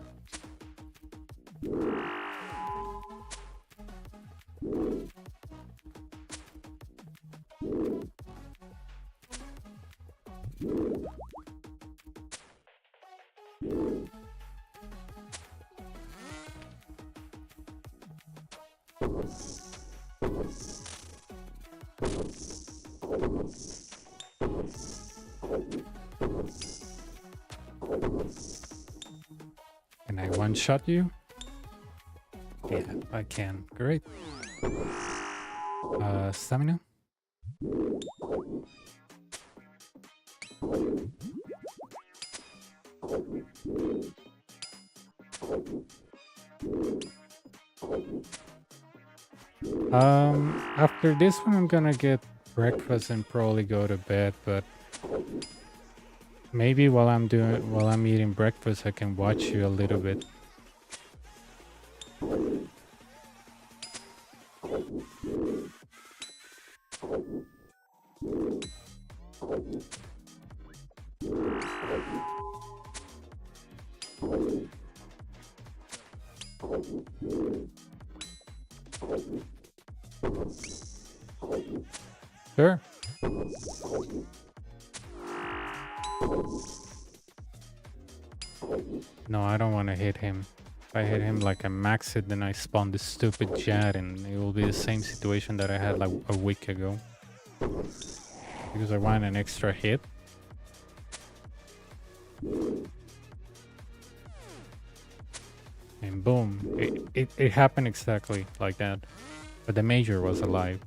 Can I one-shot you? Yeah, I can. Great. Stamina? After this one, I'm gonna get breakfast and probably go to bed, but maybe while I'm eating breakfast, I can watch you a little bit. Sure. No, I don't want to hit him. If I hit him like I max it, then I spawn this stupid jet, and it will be the same situation that I had like a week ago. Because I want an extra hit. And boom, it happened exactly like that. But the major was alive.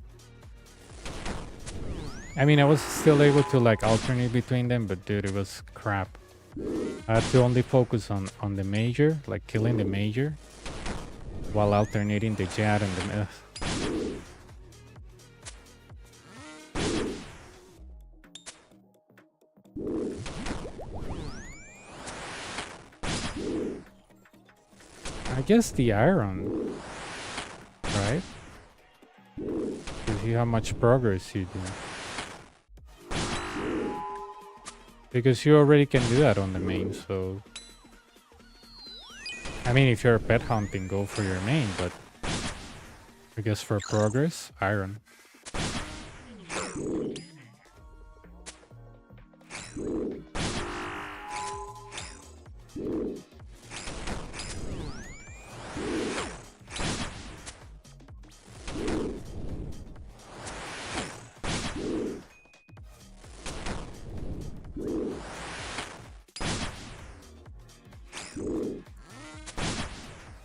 I mean, I was still able to like alternate between them, but dude, it was crap. I had to only focus on the major, like killing the major, while alternating the jet and the... I guess the iron, right? To see how much progress you do. Because you already can do that on the main, so... I mean, if you're pet hunting, go for your main, but... I guess for progress, iron.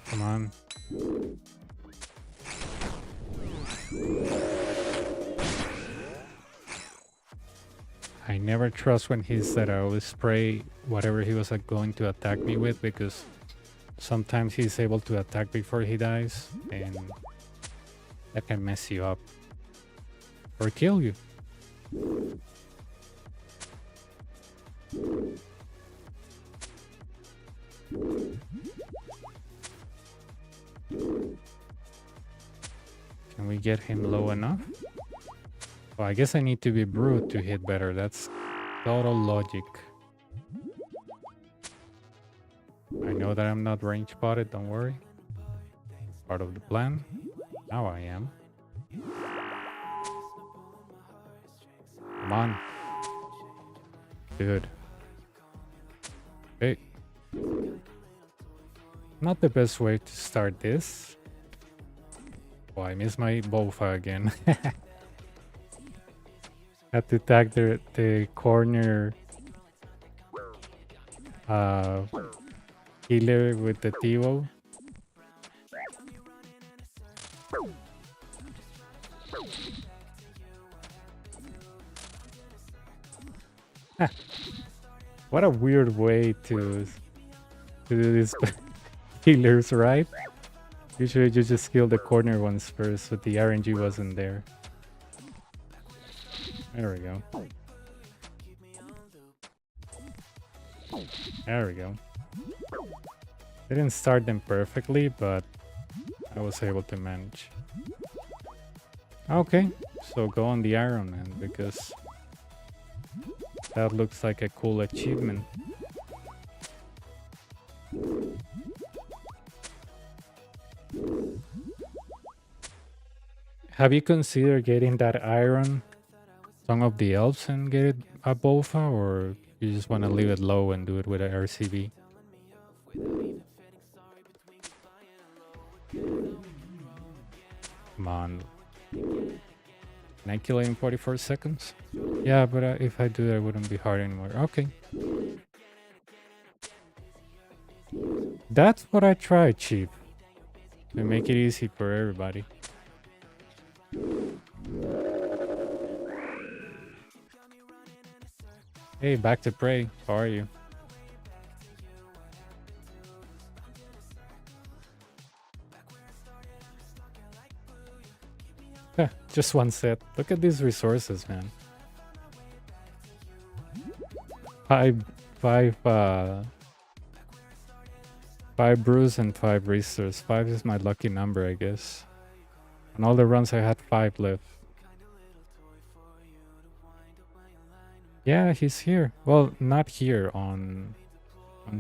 Come on. I never trust when he said I always spray whatever he was going to attack me with, because sometimes he's able to attack before he dies and that can mess you up or kill you. Can we get him low enough? Well, I guess I need to be brute to hit better. That's total logic. I know that I'm not range spotted, don't worry. Part of the plan. Now I am. Come on. Good. Hey. Not the best way to start this. Oh, I missed my Bofa again. Had to tag the corner healer with the Tivo. What a weird way to do this healers, right? Usually you just kill the corner ones first, but the RNG wasn't there. There we go. There we go. Didn't start them perfectly, but I was able to manage. Okay, so go on the Iron Man, because that looks like a cool achievement. Have you considered getting that Iron Song of the Elves and get it a Bofa, or you just want to leave it low and do it with an RCB? Come on. Can I kill it in 44 seconds? Yeah, but if I do that, it wouldn't be hard anymore. Okay. That's what I tried, Chief. To make it easy for everybody. Hey, back to prey. How are you? Just one set. Look at these resources, man. Five brews and 5 restores. 5 is my lucky number, I guess. On all the runs I had 5 left. Yeah, he's here. Well, not here on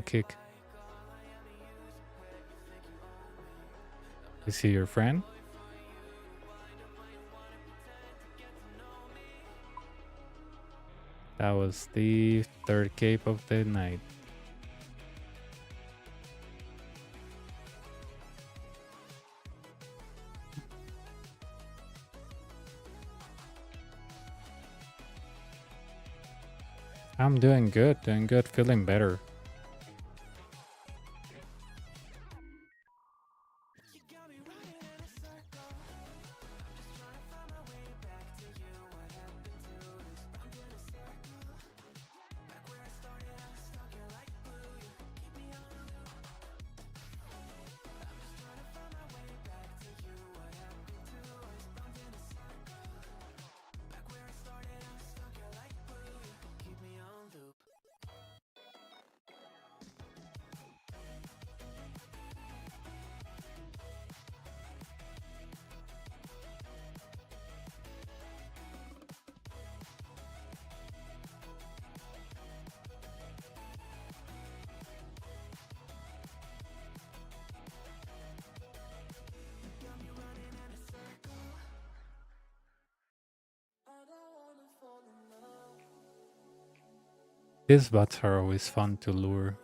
Kick. Is he your friend? That was the 3rd cape of the night. I'm doing good, feeling better. These bats are always fun to lure.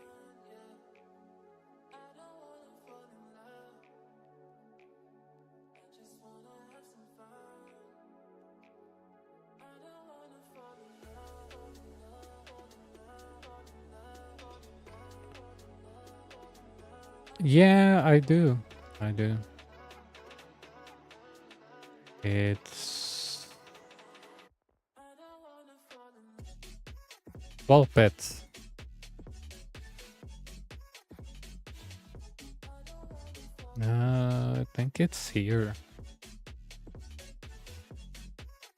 Yeah, I do. I do. It's 12 pets. I think it's here.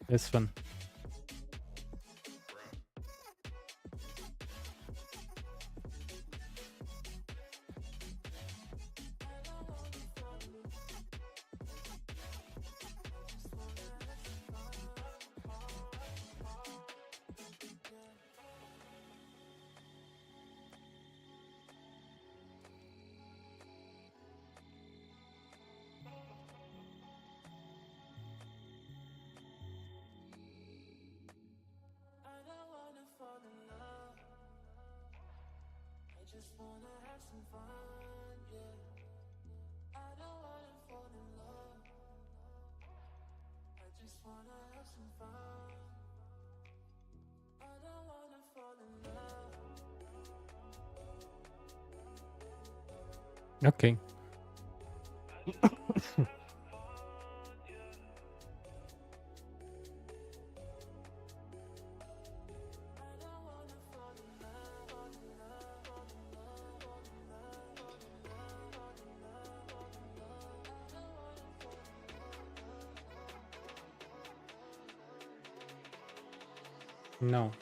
This one. Okay. No.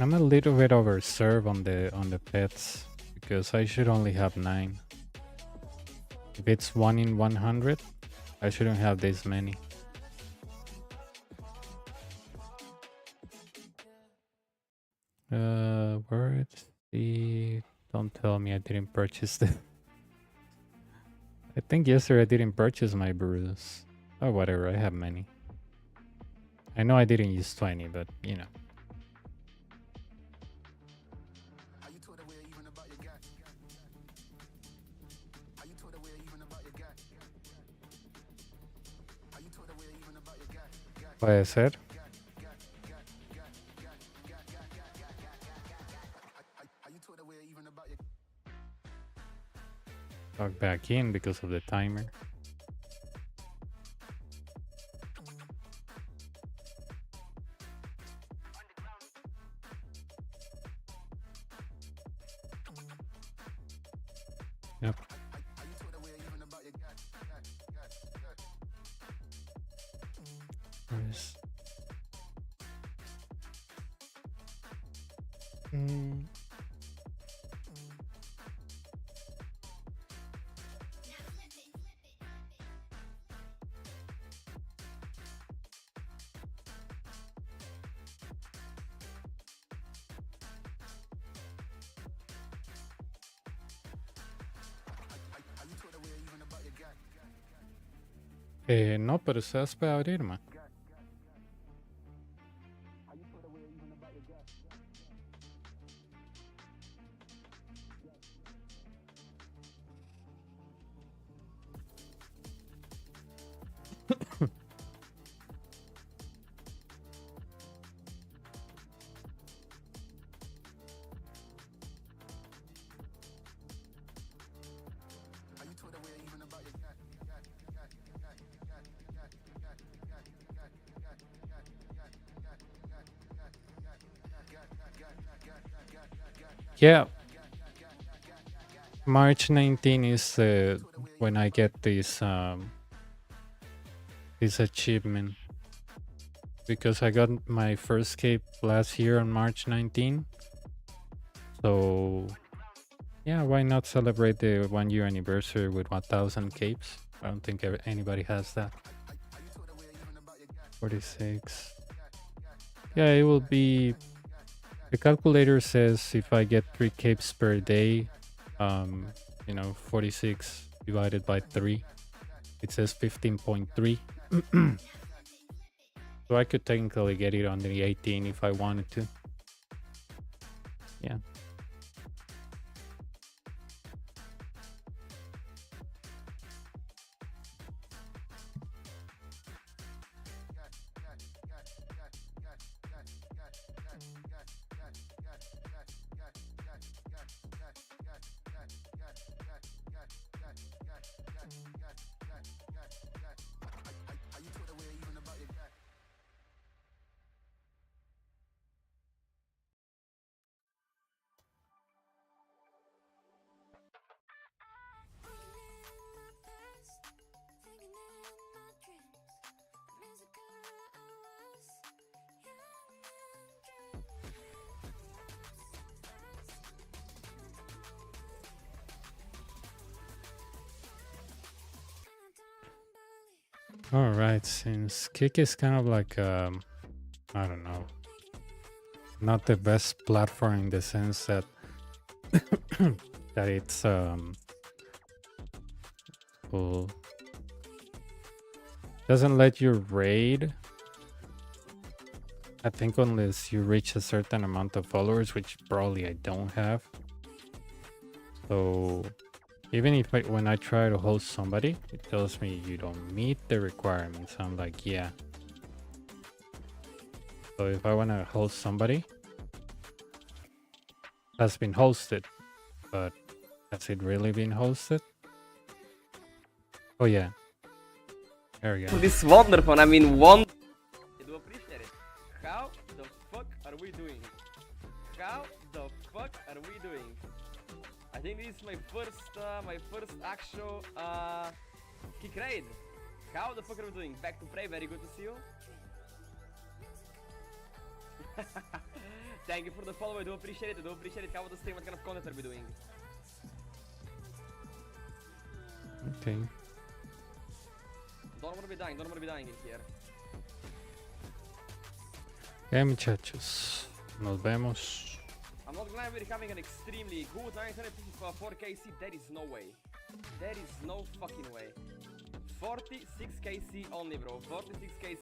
I'm a little bit overserved on the pets because I should only have 9. If it's 1 in 100, I shouldn't have this many. Where's the... Don't tell me I didn't purchase the... I think yesterday I didn't purchase my brews. Oh, whatever, I have many. I know I didn't use 20, but you know. Puede ser. Log back in because of the timer. Yep. Nice. No, pero ustedes pueden abrir, man. Yeah. March 19 is when I get this this achievement, because I got my first cape last year on March 19. So yeah, why not celebrate the 1-year anniversary with 1,000 capes? I don't think anybody has that. 46. Yeah, it will be. The calculator says if I get 3 capes per day, 46 divided by 3, it says 15.3. So I could technically get it on the 18 if I wanted to. Yeah. All right, since Kick is kind of like I don't know, not the best platform in the sense that that it's well, doesn't let you raid. I think unless you reach a certain amount of followers, which probably I don't have. So even if when I try to host somebody, it tells me you don't meet the requirements. I'm like, yeah. So if I want to host somebody, has been hosted, but has it really been hosted? Oh yeah, there we go. This wonderful, I mean, I do appreciate it. How the fuck are we doing? How the fuck are we doing? I think this is my first actual kick raid. How the fuck are we doing? Back to play, very good to see you. Thank you for the follow, I do appreciate it, How the stream, what kind of content are we doing? Okay. Don't wanna be dying in here. Okay, muchachos. Nos vemos. I'm not glad we're having an extremely good 954 KC, there is no way. There is no fucking way. 46 KC only, bro, 46 KC.